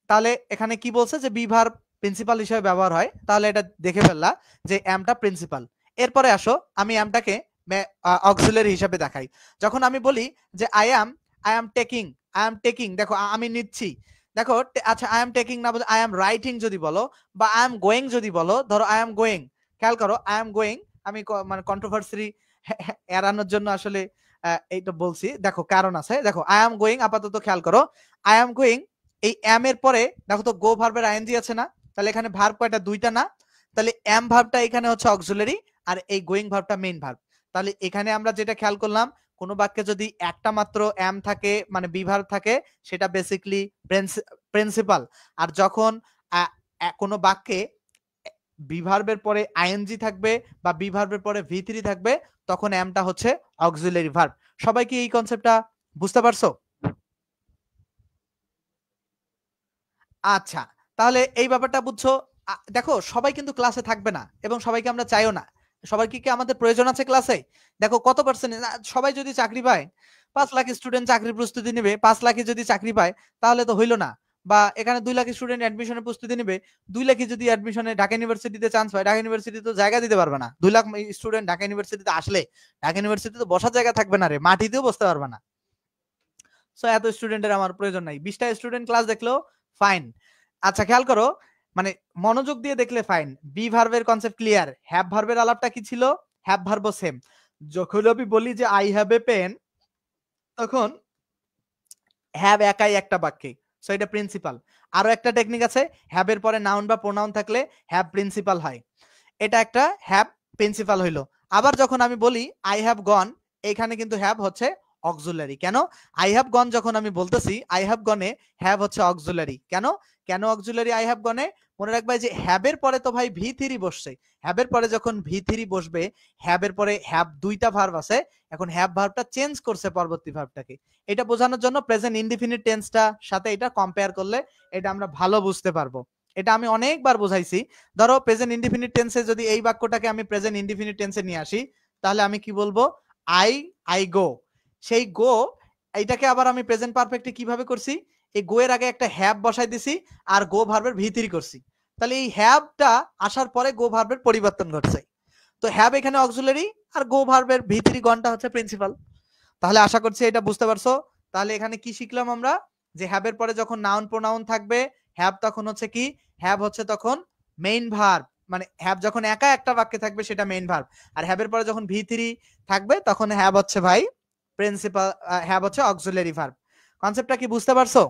তাহলে এখানে কি বলছে যে বি ভার্ব প্রিন্সিপাল হিসেবে ব্যবহার হয়, তাহলে এটা দেখে ফেললা যে অ্যামটা প্রিন্সিপাল। এরপরে আসো আমি অ্যামটাকে অক্সিলারি হিসেবে দেখাই। যখন আমি বলি যে আই অ্যাম টেকিং, দেখো আমি নিচ্ছি, দেখো আচ্ছা আই এম টেকিং না বলে আই এম রাইটিং যদি বলো, বা আই এম গোয়িং যদি বলো, ধরো আই এম গোয়িং, খেয়াল করো আই এম গোয়িং, আমি মানে কন্ট্রোভার্সি এড়ানোর জন্য আসলে এইটা বলছি, দেখো কারণ আছে। দেখো আই এম গোয়িং, আপাতত খেয়াল করো আই এম গোয়িং, এই এম এর পরে দেখো তো গো ভার্বের আইএনজি আছে না, তাহলে এখানে ভার্ব কয়টা? দুইটা না, তাহলে এম ভার্বটা এখানে হচ্ছে অক্সিলারি আর এই গোয়িং ভার্বটা মেইন ভার্ব। তাহলে এখানে আমরা যেটা খেয়াল করলাম, কোনো বাক্যে যদি একটা মাত্র এম থাকে মানে বি ভার্ব থাকে, সেটা বেসিক্যালি প্রিন্সিপাল। আর যখন কোনো বাক্যে বি ভার্বের পরে আইএনজি থাকবে বা বি ভার্বের পরে ভি3 থাকবে, তখন এমটা হচ্ছে অক্সিলারি ভার্ব। সবাই কি এই কনসেপ্টটা বুঝতে পারছো? আচ্ছা, তাহলে এই ব্যাপারটা বুঝছো। দেখো সবাই কিন্তু ক্লাসে থাকবে না এবং সবাইকে আমরা চাইও না। সবার কি আমাদের প্রয়োজন আছে ক্লাসে? দেখো কত পার্সেন্ট, সবাই যদি চাকরি পায়, 5 লাখ স্টুডেন্ট চাকরির প্রস্তুতি নেবে, 5 লাখই যদি চাকরি পায় তাহলে তো হইলো না। বা এখানে 2 লাখ স্টুডেন্ট অ্যাডমিশনের প্রস্তুতি নেবে, 2 লাখই যদি অ্যাডমিশনে ঢাকা ইউনিভার্সিটিতে চান্স পায়, ঢাকা ইউনিভার্সিটি তো জায়গা দিতে পারবে না। 2 লাখ স্টুডেন্ট ঢাকা ইউনিভার্সিটিতে আসলে ঢাকা ইউনিভার্সিটিতে বসার জায়গা থাকবে না রে, মাটিতেও বসতে পারবে না। সো এত স্টুডেন্টের আমার প্রয়োজন নাই, 20টা স্টুডেন্ট ক্লাস দেখলেও ফাইন। আচ্ছা খেয়াল করো, মানে মনোযোগ দিয়ে দেখলে ফাইন। বি ভার্বের কনসেপ্ট ক্লিয়ার, হ্যাভ ভার্বের আলাপটা কি ছিল? Have verb same. যখন আমি বলি যে আই হ্যাভ এ পেন, তখন হ্যাভ একাই একটা বাক্যে, সো এটা প্রিন্সিপাল। আরো একটা টেকনিক আছে, হ্যাভ এর পরে নাউন বা প্রোনাউন থাকলে হ্যাভ প্রিন্সিপাল হয়, এটা একটা হ্যাভ প্রিন্সিপাল হইলো। আবার যখন আমি বলি আই হ্যাভ গন, এখানে কিন্তু হ্যাভ হচ্ছে অক্সিলারি। কেন? আই হ্যাভ গন যখন আমি বলতেছি, আই হ্যাভ গনে হ্যাভ হচ্ছে অক্সিলারি। কেন কেন অক্সিলারি আই হ্যাভ গনে? মনে রাখবে যে হ্যাবের পরে তো ভাই ভি3 বসছে, হ্যাবের পরে যখন ভি3 বসবে, হ্যাবের পরে হ্যাভ দুইটা ভার্ব আছে, এখন হ্যাভ ভার্বটা চেঞ্জ করছে পরবর্তী ভার্বটাকে। এটা বোঝানোর জন্য প্রেজেন্ট ইনডিফিনিট টেন্সটা সাথে এটা কম্পেয়ার করলে এটা আমরা ভালো বুঝতে পারবো। এটা আমি অনেকবার বোঝাইছি। ধরো প্রেজেন্ট ইনডিফিনিট টেন্সে যদি এই বাক্যটাকে আমি প্রেজেন্ট ইনডিফিনিট টেন্সে নিয়ে আসি, তাহলে আমি কি বলবো? I go. সেই গো এইটাকে আবার আমি প্রেজেন্ট পারফেক্টে কিভাবে করছি? এই গো এর আগে একটা হ্যাভ বসাই দিছি আর গো ভার্বের ভি3 করছি। তাহলে এই হ্যাভটা আসার পরে গো ভার্বের পরিবর্তন ঘটছে। তো হ্যাভ এখানে অক্সিলারি আর গো ভার্বের ভি3 গনটা হচ্ছে প্রিন্সিপাল। তাহলে আশা করছি এটা বুঝতে পারছো। তাহলে এখানে কি শিখলাম আমরা? যে হ্যাভের পরে যখন নাউন প্রোনাউন থাকবে, হ্যাভ তখন হচ্ছে কি? হ্যাভ হচ্ছে তখন মেইন ভার্ব, মানে হ্যাভ যখন একা একটা বাক্যে থাকবে সেটা মেইন ভার্ব। আর হ্যাভের পরে যখন ভি3 থাকবে তখন হ্যাভ হচ্ছে ভাই প্রিন্সিপাল, হ্যাভ হচ্ছে অক্সিলারি ভার্ব। কনসেপ্টটা কি বুঝতে পারছো?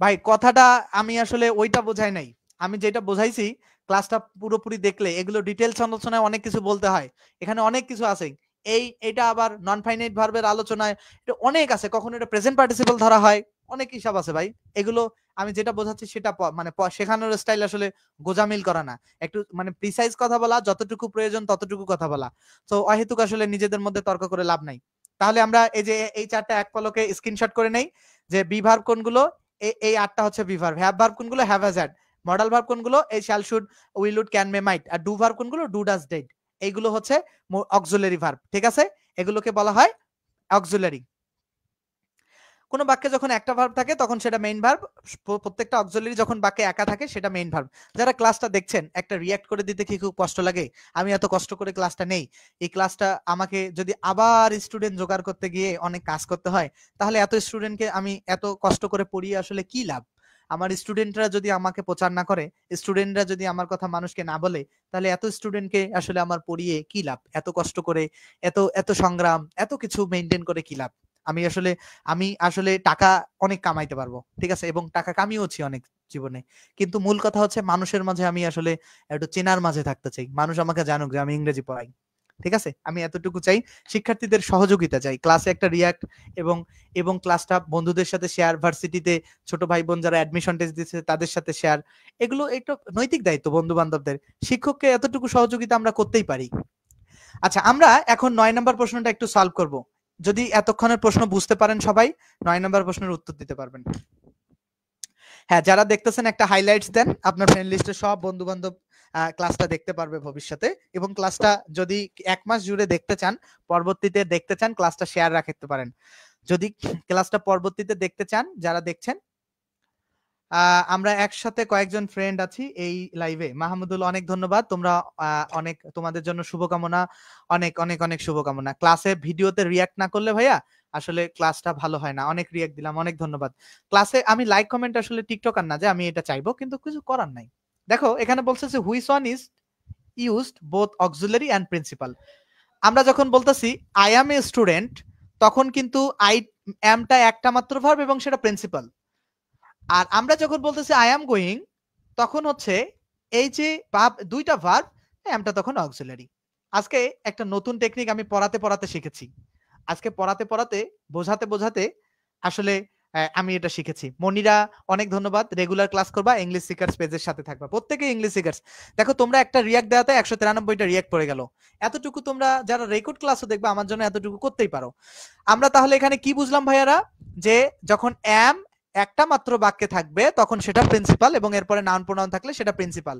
ভাই কথাটা আমি আসলে ওইটা বোঝাই নাই, আমি যেটা বোঝাইছি ক্লাসটা পুরোপুরি দেখলে এগুলো ডিটেলস আলোচনায় অনেক কিছু বলতে হয়, এখানে অনেক কিছু আছে। এটা আবার নন ফাইনাইট ভার্বের আলোচনায় এটা অনেক আছে, কখনো এটা প্রেজেন্ট পার্টিসিপল ধরা হয়, অনেক হিসাব আছে ভাই। এগুলো আমি যেটা বোঝাচ্ছি সেটা মানে শেখানোর স্টাইল আসলে গোজামিল করা না, একটু মানে প্রিসাইজ কথা বলা, যতটুকু প্রয়োজন ততটুকু কথা বলা। তো অহেতুক আসলে নিজেদের মধ্যে তর্ক করে লাভ নাই। তাহলে আমরা এই যে এই চারটা এক পলকে স্ক্রিনশট করে নেই যে বি ভার্ব কোনগুলো, এই আটটা হচ্ছে বি ভার্ব। হ্যাভ ভার্ব কোনগুলো, have has had. Modal verb কোনগুলো, এই shall should will would can may might. আর ডু ভার্ব কোনগুলো, ডু ডাজ ডিড। এইগুলো হচ্ছে অক্সিলারি ভার্ব, ঠিক আছে? এগুলোকে বলা হয় অক্সিলারি। কোন বাক্যে যখন একটা ভার্ব থাকে তখন সেটা মেইন ভার্ব, প্রত্যেকটা অক্সিলারি যখন বাক্যে একা থাকে সেটা মেইন ভার্ব। যারা ক্লাসটা দেখছেন একটা রিয়্যাক্ট করে দিতে কি খুব কষ্ট লাগে? আমি এত কষ্ট করে ক্লাসটা নেই, এই ক্লাসটা আমাকে যদি আবার স্টুডেন্ট জোগাড় করতে গিয়ে অনেক কাজ করতে হয়, তাহলে এত স্টুডেন্টকে আমি এত কষ্ট করে পড়িয়ে আসলে কি লাভ? আমার স্টুডেন্টরা যদি আমাকে প্রচার না করে, স্টুডেন্টরা যদি আমার কথা মানুষকে না বলে, তাহলে এত স্টুডেন্টকে আসলে আমার পড়িয়ে কি লাভ? এত কষ্ট করে, এত এত সংগ্রাম, এত কিছু মেইনটেইন করে কি লাভ? আমি আসলে টাকা অনেক কামাইতে পারবো, ঠিক আছে, এবং টাকা কামিয়েওছি অনেক জীবনে, কিন্তু মূল কথা হচ্ছে মানুষের মাঝে আমি আসলে একটু চেনার মাঝে থাকতে চাই, মানুষ আমাকে জানুক যে আমি ইংরেজি পড়াই, ঠিক আছে? আমি এতটুকু চাই, শিক্ষার্থীদের সহযোগিতা চাই, ক্লাসে একটা রিয়াক্ট এবং এবং ক্লাসটা বন্ধুদের সাথে শেয়ার, ভার্সিটিতে ছোট ভাই বোন যারা অ্যাডমিশন টেস্ট দিচ্ছে তাদের সাথে শেয়ার, এগুলো একটা নৈতিক দায়িত্ব বন্ধু বান্ধবদের। শিক্ষককে এতটুকু সহযোগিতা আমরা করতেই পারি। আচ্ছা, আমরা এখন 9 নম্বর প্রশ্নটা একটু সলভ করব। যদি এতক্ষণের প্রশ্ন বুঝতে পারেন সবাই, 9 নম্বর প্রশ্নের উত্তর দিতে পারবেন। হ্যাঁ, যারা দেখতেছেন একটা হাইলাইটস দেন, আপনার ফ্রেন্ড লিস্টে সব বন্ধু বান্ধব ক্লাসটা দেখতে পারবে ভবিষ্যতে, এবং ক্লাসটা যদি 1 মাস জুড়ে দেখতে চান, পরবর্তীতে দেখতে চান, ক্লাসটা শেয়ার রাখতে পারেন। যদি ক্লাসটা পরবর্তীতে দেখতে চান, যারা দেখছেন, আমরা একসাথে কয়েকজন ফ্রেন্ড আছি এই লাইভে। মাহমুদুল, অনেক ধন্যবাদ, তোমরা অনেক, তোমাদের জন্য শুভকামনা, অনেক অনেক অনেক শুভকামনা। ক্লাসে ভিডিওতে রিয়াক্ট না করলে ভাইয়া আসলে ক্লাসটা ভালো হয় না। অনেক রিয়াক্ট দিলাম, অনেক ধন্যবাদ। ক্লাসে আমি লাইক কমেন্ট আসলে টিকটকার না যে আমি এটা চাইবো, কিন্তু কিছু করার নাই। দেখো এখানে বলছে যে which one is used both auxiliary and principal. আমরা যখন বলতেছি আই অ্যাম এ স্টুডেন্ট, তখন কিন্তু আই অ্যামটা একটা মাত্র ভার্ব এবং সেটা প্রিন্সিপাল। আর আমরা যখন বলতেছি আই অ্যাম গোয়িং, তখন হচ্ছে এই যে দুইটা ভার্ব, অ্যামটা তখন অক্সিলারি। আজকে একটা নতুন টেকনিক আমি পড়াতে পড়াতে শিখেছি। আজকে পড়াতে পড়াতে, বোঝাতে বোঝাতে আসলে আমি এটা শিখেছি। মনিরা, অনেক ধন্যবাদ। রেগুলার ক্লাস করবা, ইংলিশ সিকার্স পেজের সাথে থাকবা, প্রত্যেকে ইংলিশ সিকার্স। দেখো তোমরা একটা রিয়াক্ট দেওয়াতে 193টা রিয়াক্ট পড়ে গেল। এতটুকু তোমরা যারা রেকর্ড ক্লাসও দেখবা আমার জন্য এতটুকু করতেই পারো। আমরা তাহলে এখানে কি বুঝলাম ভাইয়ারা? যে যখন অ্যাম একটা মাত্র বাক্যে থাকবে তখন সেটা প্রিন্সিপাল, এবং এরপরে নাউন প্রোনাউন থাকলে সেটা প্রিন্সিপাল।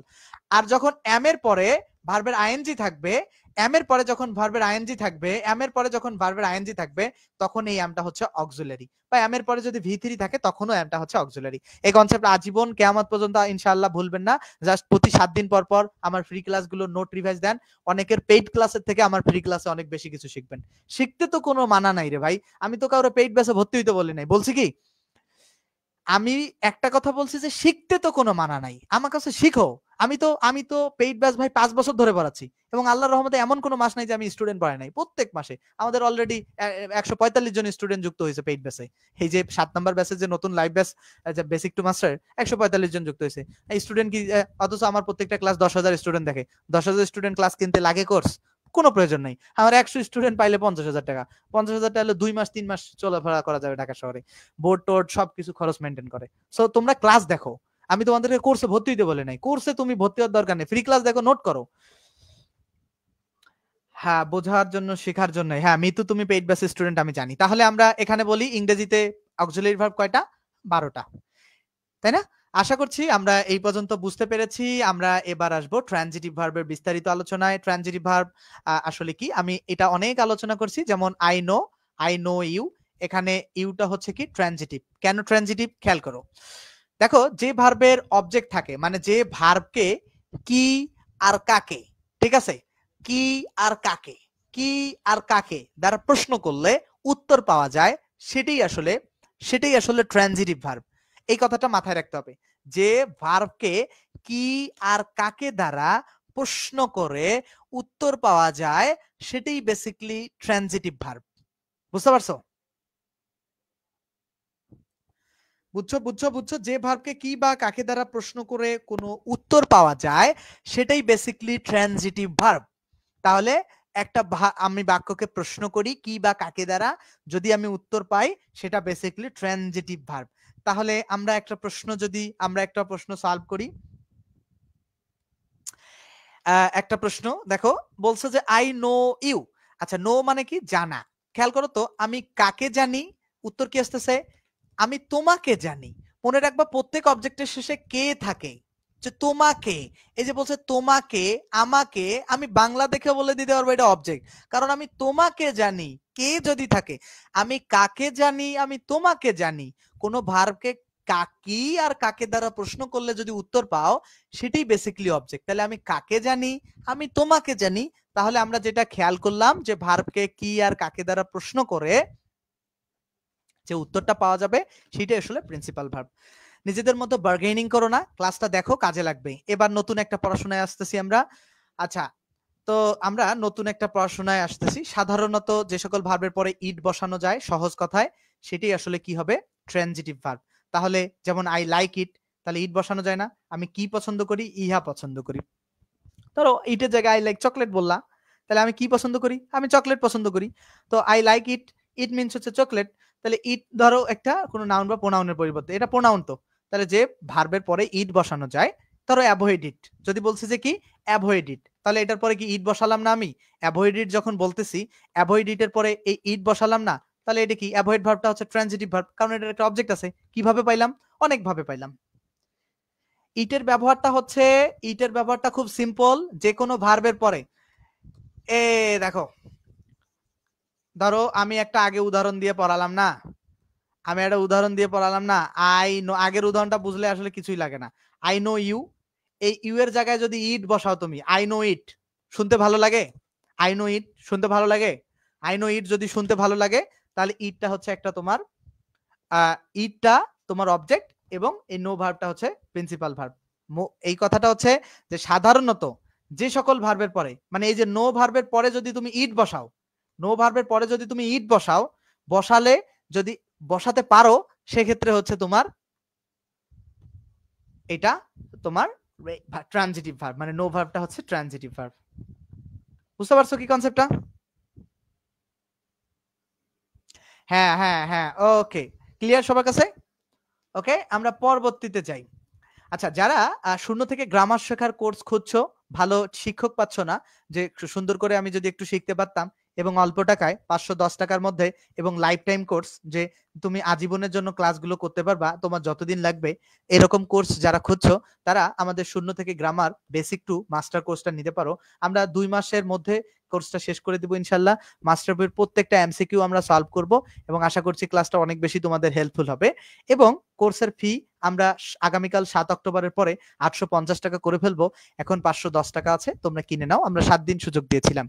আর যখন অ্যাম এর পরে ভার্বের আইএনজি থাকবে, অ্যাম এর পরে যখন ভার্বের আইএনজি থাকবে, অ্যাম এর পরে যখন ভার্বের আইএনজি থাকবে, তখন এই অ্যামটা হচ্ছে অক্সিলারি। বা অ্যাম এর পরে যদি ভি3 থাকে তখনও অ্যামটা হচ্ছে অক্সিলারি। এই কনসেপ্ট আজীবন কিয়ামত পর্যন্ত ইনশাআল্লাহ ভুলবেন না। জাস্ট প্রতি 7 দিন পর পর আমার ফ্রি ক্লাসগুলো নোট রিভাইজ দেন। অনেকের পেইড ক্লাসের থেকে আমার ফ্রি ক্লাসে অনেক বেশি কিছু শিখবেন। শিখতে তো কোনো মানা নাই রে ভাই। আমি তো কাউরে পেইড ব্যাচে ভর্তি হইতে বলি নাই। বলছি কি, আমি একটা কথা বলছি যে শিখতে তো কোনো মানা নাই, আমার কাছে শিখো। আমি তো পেইড ব্যাচ ভাই 5 বছর ধরে পড়াচ্ছি, এবং আল্লাহর রহমতে এমন কোনো মাস নাই যে আমি স্টুডেন্ট পড়াই নাই। প্রত্যেক মাসে আমাদের অলরেডি 145 জন স্টুডেন্ট যুক্ত হয়েছে পেইড ব্যাচে। এই যে 7 নাম্বার ব্যাচে যে নতুন লাইভ ব্যাচ, যে বেসিক টু মাস্টার, 145 জন যুক্ত হয়েছে। এই স্টুডেন্ট কি, অথচ আমার প্রত্যেকটা ক্লাস 10,000 স্টুডেন্ট দেখে। 10,000 স্টুডেন্ট ক্লাস কিনতে লাগে কোর্স? কোনো প্রয়োজন নাই। আমার 100 স্টুডেন্ট পাইলে 50,000 টাকা। 50,000 টাকা হলে 2 মাস 3 মাস চলাফেরা করা যাবে ঢাকা শহরে। বোর্ড টোর্ড সবকিছু খরচ মেনটেন করে। সো তোমরা ক্লাস দেখো, আমি তোমাদেরকে কোর্সে ভর্তি হইতে বলে নাই। কোর্সে তুমি ভর্তি হওয়ার দরকার নেই, ফ্রি ক্লাস দেখো, নোট করো। হ্যাঁ, বোঝার জন্য, শেখার জন্য। হ্যাঁ মিতু, তুমি পেইড ব্যাচ স্টুডেন্ট আমি জানি। তাহলে আমরা এখানে বলি ইংরেজিতে অক্সিলারি ভার্ব কয়টা? 12টা, তাই না? আশা করছি আমরা এই পর্যন্ত বুঝতে পেরেছি। আমরা এবার আসবো ট্রানজিটিভ ভার্বের বিস্তারিত আলোচনায়। ট্রানজিটিভ ভার্ব আসলে কি, আমি এটা অনেক আলোচনা করছি। যেমন আই নো ইউ, এখানে ইউটা হচ্ছে কি ট্রানজিটিভ। কেন ট্রানজিটিভ খেয়াল করো। দেখো যে ভার্বের অবজেক্ট থাকে, মানে যে ভার্বকে কি আর কাকে, ঠিক আছে, কি আর কাকে, কি আর কাকে দ্বারা প্রশ্ন করলে উত্তর পাওয়া যায়, সেটাই আসলে ট্রানজিটিভ ভার্ব। এই কথাটা মাথায় রাখতে হবে। যে ভার্বকে কি আর কাকে দ্বারা প্রশ্ন করে উত্তর পাওয়া যায়, সেটাই বেসিক্যালি ট্রানজিটিভ ভার্ব। বুঝতে পারছো? বুঝছো, যে ভার্বকে কি বা কাকে দ্বারা প্রশ্ন করে কোনো উত্তর পাওয়া যায়, সেটাই বেসিক্যালি ট্রানজিটিভ ভার্ব। তাহলে একটা আমি বাক্যকে প্রশ্ন করি কি বা কাকে দ্বারা, যদি আমি উত্তর পাই, সেটা বেসিক্যালি ট্রানজিটিভ ভার্ব। তাহলে আমরা একটা প্রশ্ন সলভ করি। একটা প্রশ্ন দেখো, বলছে যে আই নো ইউ। আচ্ছা, নো মানে কি? জানা। খেয়াল করো তো, আমি কাকে জানি? উত্তর কি আসতেছে? আমি তোমাকে জানি। মনে রাখবা প্রত্যেক অবজেক্টের শেষে কে থাকে, যে তোমাকে। এই যে বলছে তোমাকে, আমাকে, আমি বাংলা দেখে বলে দিতে পারবো এটা অবজেক্ট, কারণ আমি তোমাকে জানি। কে যদি থাকে, আমি কাকে জানি, আমি তোমাকে জানি। কোনো ভার্বকে কাকি আর কাকে দ্বারা প্রশ্ন করলে যদি উত্তর পাও, সেটাই বেসিক্যালি অবজেক্ট। তাহলে আমি কাকে জানি, আমি তোমাকে জানি। তাহলে আমরা যেটা খেয়াল করলাম যে ভার্বকে কি আর কাকে দ্বারা প্রশ্ন করে যে উত্তরটা পাওয়া যাবে, সেটাই আসলে প্রিন্সিপাল ভার্ব। নিজেদের মতো বার্গেনিং করো না, ক্লাসটা দেখো, কাজে লাগবে। এবার নতুন একটা পড়াশোনায় আসতেছি আমরা। আচ্ছা, তো আমরা নতুন একটা পড়াশোনায় আসতেছি। সাধারণত যে সকল ভার্বের পরে ইট বসানো যায় সহজ কথায়, সেটাই আসলে কি হবে? Transitive verb. তাহলে যেমন আই লাইক ইট, তাহলে ইট বসানো যায় না। আমি কি পছন্দ করি? ইহা পছন্দ করি। ধরো ইটের জায়গায় আই লাইক চকলেট বললা, তাহলে আমি কি পছন্দ করি? আমি চকলেট পছন্দ করি। তো I like it, it means হচ্ছে চকলেট। তাহলে ইট ধরো একটা কোনো নাউন বা প্রোনাউনের পরিবর্তে, এটা প্রোনাউন তো। তাহলে যে ভার্বের পরে ইট বসানো যায়, ধরো অ্যাভয়েড ইট, যদি বলছে যে কি অ্যাভয়েড ইট, তাহলে এটার পরে কি ইট বসালাম না আমি? অ্যাভয়েড ইট যখন বলতেছি, অ্যাভয়েড ইটের পরে এই ইট বসালাম না, তাহলে এটা কি? অ্যাভয়েড ভার্বটা হচ্ছে ট্রানজিটিভ ভার্ব, কারণ এটার একটা অবজেক্ট আছে। কিভাবে পাইলাম? অনেক ভাবে পাইলাম। ইটের ব্যবহারটা খুব সিম্পল। যে কোনো ভার্বের পরে এ দেখো, ধরো আমি একটা আগে উদাহরণ দিয়ে পড়ালাম না, আই নো, আগের উদাহরণটা বুঝলে আসলে কিছুই লাগে না। আই নো ইউ, এই ইউ এর জায়গায় যদি ইট বসাও তুমি, আই নো ইট, শুনতে ভালো লাগে? আই নো ইট শুনতে ভালো লাগে? আই নো ইট যদি শুনতে ভালো লাগে, তাহলে ইটটা হচ্ছে একটা তোমার ইটটা তোমার অবজেক্ট, এবং এই নো ভার্বটা হচ্ছে প্রিন্সিপাল ভার্ব। এই কথাটা হচ্ছে যে সাধারণত যে সকল ভার্বের পরে, মানে এই যে নো ভার্বের পরে যদি তুমি ইট বসাও, বসালে যদি বসাতে পারো, সেক্ষেত্রে হচ্ছে তোমার এটা তোমার ট্রানজিটিভ ভার্ব, মানে নো ভার্বটা হচ্ছে ট্রানজিটিভ ভার্ব। বুঝতে পারছো কি কনসেপ্টটা? হ্যাঁ হ্যাঁ হ্যাঁ, ওকে, ক্লিয়ার সবার কাছে? ওকে, আমরা পরবর্তীতে যাই। আচ্ছা, যারা শূন্য থেকে গ্রামার শেখার কোর্স খুঁজছো, ভালো শিক্ষক পাচ্ছ না, যে সুন্দর করে আমি যদি একটু শিখতে পারতাম এবং অল্প টাকায় 510 টাকার মধ্যে, এবং লাইফ টাইম কোর্স, যে তুমি আজীবনের জন্য ক্লাসগুলো করতে পারবা, তোমার যতদিন লাগবে, এরকম কোর্স যারা খুঁজছো, তারা আমাদের শূন্য থেকে গ্রামার বেসিক টু মাস্টার কোর্সটা নিতে পারো। আমরা 2 মাসের মধ্যে কোর্সটা শেষ করে দিব ইনশাল্লাহ। মাস্টার বইয়ের প্রত্যেকটা এমসিকিউ আমরা সলভ করব, এবং আশা করছি ক্লাসটা অনেক বেশি তোমাদের হেল্পফুল হবে। এবং কোর্সের ফি আমরা আগামীকাল 7 অক্টোবরের পরে 850 টাকা করে ফেলবো। এখন 510 টাকা আছে, তোমরা কিনে নাও। আমরা 7 দিন সুযোগ দিয়েছিলাম।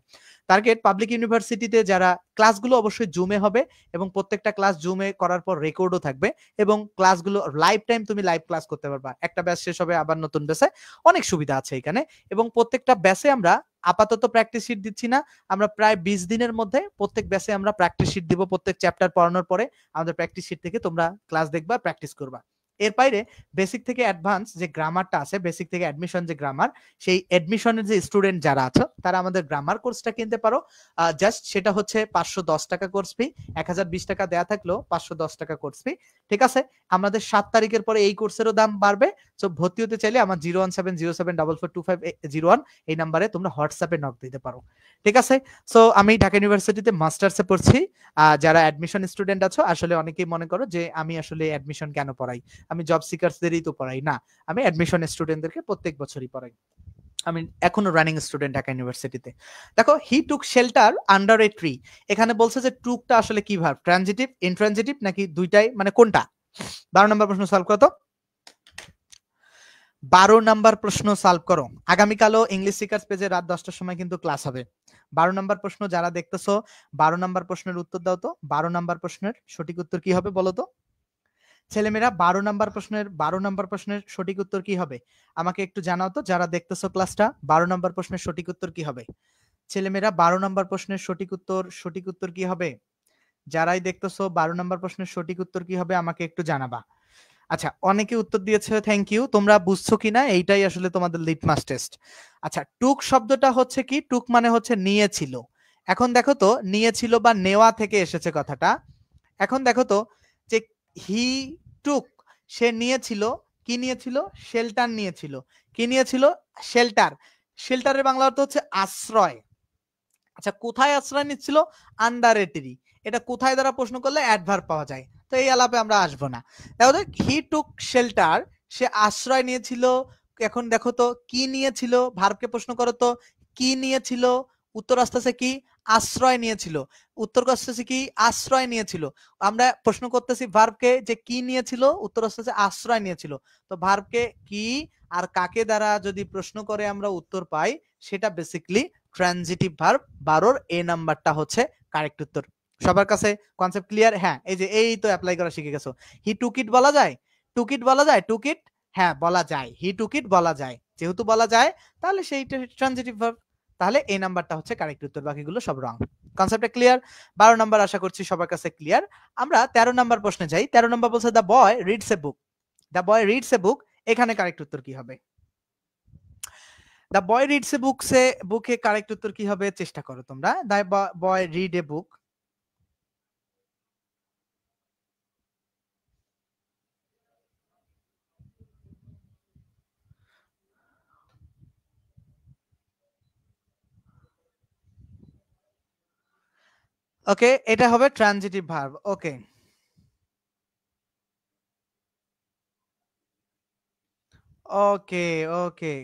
টার্গেট পাবলিক ইউনিভার্সিটিতে যারা ক্লাসগুলো অবশ্যই জুমে হবে, এবং প্রত্যেকটা ক্লাস জুমে করার পর রেকর্ডও থাকবে, এবং ক্লাসগুলো লাইভ টাইম তুমি লাইভ ক্লাস করতে পারবা। একটা ব্যাচ শেষ হবে, আবার নতুন ব্যাচে, অনেক সুবিধা আছে এখানে। এবং প্রত্যেকটা ব্যাচে আমরা আপাতত প্র্যাকটিস শিট দিচ্ছি না, আমরা প্রায় 20 দিনের মধ্যে প্রত্যেক ব্যাচে আমরা প্র্যাকটিস শিট দিব। প্রত্যেক চ্যাপ্টার পড়ানোর পরে আমাদের প্র্যাকটিস শিট থেকে তোমরা ক্লাস দেখবা, প্র্যাকটিস করবা। এর বাইরে বেসিক থেকে অ্যাডভান্স যে গ্রামারটা আছে, বেসিক থেকে অ্যাডমিশন যে গ্রামার, সেই অ্যাডমিশনের যে স্টুডেন্ট যারা আছো, তারা আমাদের গ্রামার কোর্সটা কিনতে পারো। জাস্ট সেটা হচ্ছে 510 টাকা কোর্স ফি। 1020 টাকা দেয়া থাকলেও 510 টাকা কোর্স ফি। ঠিক আছে, আমাদের 7 তারিখের পরে এই কোর্সেরও দাম বাড়বে। সো ভর্তি হতে চাইলে আমার 01707442501 এই নাম্বারে তোমরা হোয়াটসঅ্যাপে নক দিতে পারো। ঠিক আছে, সো আমি ঢাকা ইউনিভার্সিটিতে মাস্টার্সে পড়ছি। যারা অ্যাডমিশন স্টুডেন্ট আছো, আসলে অনেকেই মনে করো যে আমি আসলে অ্যাডমিশন কেন পড়াই, আমি জব সিকার্সদেরই তো পড়াই। না, আমি অ্যাডমিশন স্টুডেন্টদেরকে প্রত্যেক বছরই পড়াই। আমি এখনো রানিং স্টুডেন্ট ঢাকা ইউনিভার্সিটিতে। দেখো, he took shelter under a tree, এখানে বলছে যে টুকটা আসলে কি ভার্ব? ট্রানজিটিভ, ইনট্রানজিটিভ, নাকি দুইটাই, মানে কোনটা? 12 নম্বর প্রশ্ন সলভ করো তো। 12 নাম্বার প্রশ্ন সলভ করো। আগামীকালও ইংলিশ সিকার্স পেজে রাত 10টার সময় কিন্তু ক্লাস হবে। 12 নাম্বার প্রশ্ন যারা দেখতেছো, 12 নাম্বার প্রশ্নের উত্তর দাও তো। 12 নাম্বার প্রশ্নের সঠিক উত্তর কি হবে বলো তো? ছেলেমেয়েরা 12 নাম্বার প্রশ্নের সঠিক উত্তর কি হবে? আমাকে একটু জানাও তো, যারা দেখতেছো ক্লাসটা, 12 নাম্বার প্রশ্নের সঠিক উত্তর কি হবে? ছেলেমেয়েরা 12 নাম্বার প্রশ্নের সঠিক উত্তর কি হবে? যারাই দেখতেছো 12 নাম্বার প্রশ্নের সঠিক উত্তর কি হবে আমাকে একটু জানাবা। আচ্ছা, অনেকে উত্তর দিয়েছে, থ্যাংক ইউ। তোমরা বুঝছো কিনা এইটাই আসলে তোমাদের লিটমাস টেস্ট। আচ্ছা, টুক শব্দটা হচ্ছে কি? টুক মানে হচ্ছে নিয়েছিল। এখন দেখো তো, নিয়েছিল বা নেওয়া থেকে এসেছে কথাটা। এখন দেখো তো, যে হি টুক, সে নিয়েছিল কি নিয়েছিল? শেল্টার নিয়েছিল। কি নিয়েছিল? শেল্টার। শেল্টারের বাংলা অর্থ হচ্ছে আশ্রয়। আচ্ছা, কোথায় আশ্রয় নিচ্ছিল? Under a tree. এটা কোথায় দ্বারা প্রশ্ন করলে অ্যাডভার্ব পাওয়া যায়, তো এই আলাপে আমরা আসবো না। তাহলে হি টুক শেল্টার, সে আশ্রয় নিয়েছিল। এখন দেখো তো কি নিয়েছিল, ভার্বকে প্রশ্ন করো তো কি নিয়েছিল। উত্তর আসতেছে কি? আশ্রয় নিয়েছিল। উত্তর আসতেছে কি? আশ্রয় নিয়েছিল। আমরা প্রশ্ন করতেছি ভার্বকে যে কি নিয়েছিল, উত্তর আসতেছে আশ্রয় নিয়েছিল। তো ভার্বকে কি আর কাকে দ্বারা যদি প্রশ্ন করে আমরা উত্তর পাই, সেটা বেসিক্যালি ট্রানজিটিভ ভার্ব। 12 এ নাম্বারটা হচ্ছে কারেক্ট উত্তর। সবার কাছে কনসেপ্ট ক্লিয়ার? হ্যাঁ, এই যে এই তো অ্যাপ্লাই করা শিখে গেছো। হি টুক ইট বলা যায়? টুক ইট বলা যায়? টুক ইট, হ্যাঁ বলা যায়। হি টুক ইট বলা যায়, যেহেতু বলা যায় তাহলে সেইটা ট্রানজিটিভ ভার্ব। তাহলে এই নাম্বারটা হচ্ছে কারেক্ট উত্তর, বাকিগুলো সব রং। কনসেপ্টটা ক্লিয়ার? 12 নাম্বার আশা করছি সবার কাছে ক্লিয়ার। আমরা 13 নাম্বার প্রশ্নে যাই। 13 নাম্বার বলছে the boy reads a book. The boy reads a book, এখানে কারেক্ট উত্তর কি হবে? The boy reads A books, বুকে কারেক্ট উত্তর কি হবে চেষ্টা করো তোমরা। The boy read a book. Okay, এটা হবে transitive verb. Okay okay okay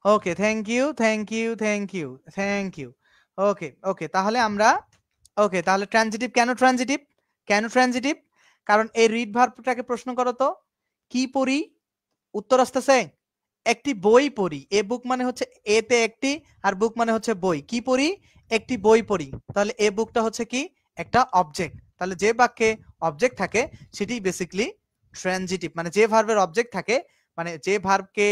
okay, thank you thank you thank you thank you. Okay okay, তাহলে আমরা, ওকে তাহলে ট্রানজিটিভ কেন ট্রানজিটিভ? কেন ট্রানজিটিভ? কারণ এই রিড ভার্বটাকে প্রশ্ন করো তো কি পড়ি। উত্তর আসতেছে একটি বই পড়ি। এ বুক মানে হচ্ছে এতে একটি, আর বুক মানে হচ্ছে বই। কি পড়ি? একটি বই পড়ি। তাহলে এ বুকটা হচ্ছে কি? একটা অবজেক্ট। তাহলে যে বাক্যে অবজেক্ট থাকে সেটি বেসিক্যালি ট্রানজিটিভ। মানে যে ভার্বের অবজেক্ট থাকে, মানে যে ভার্বকে,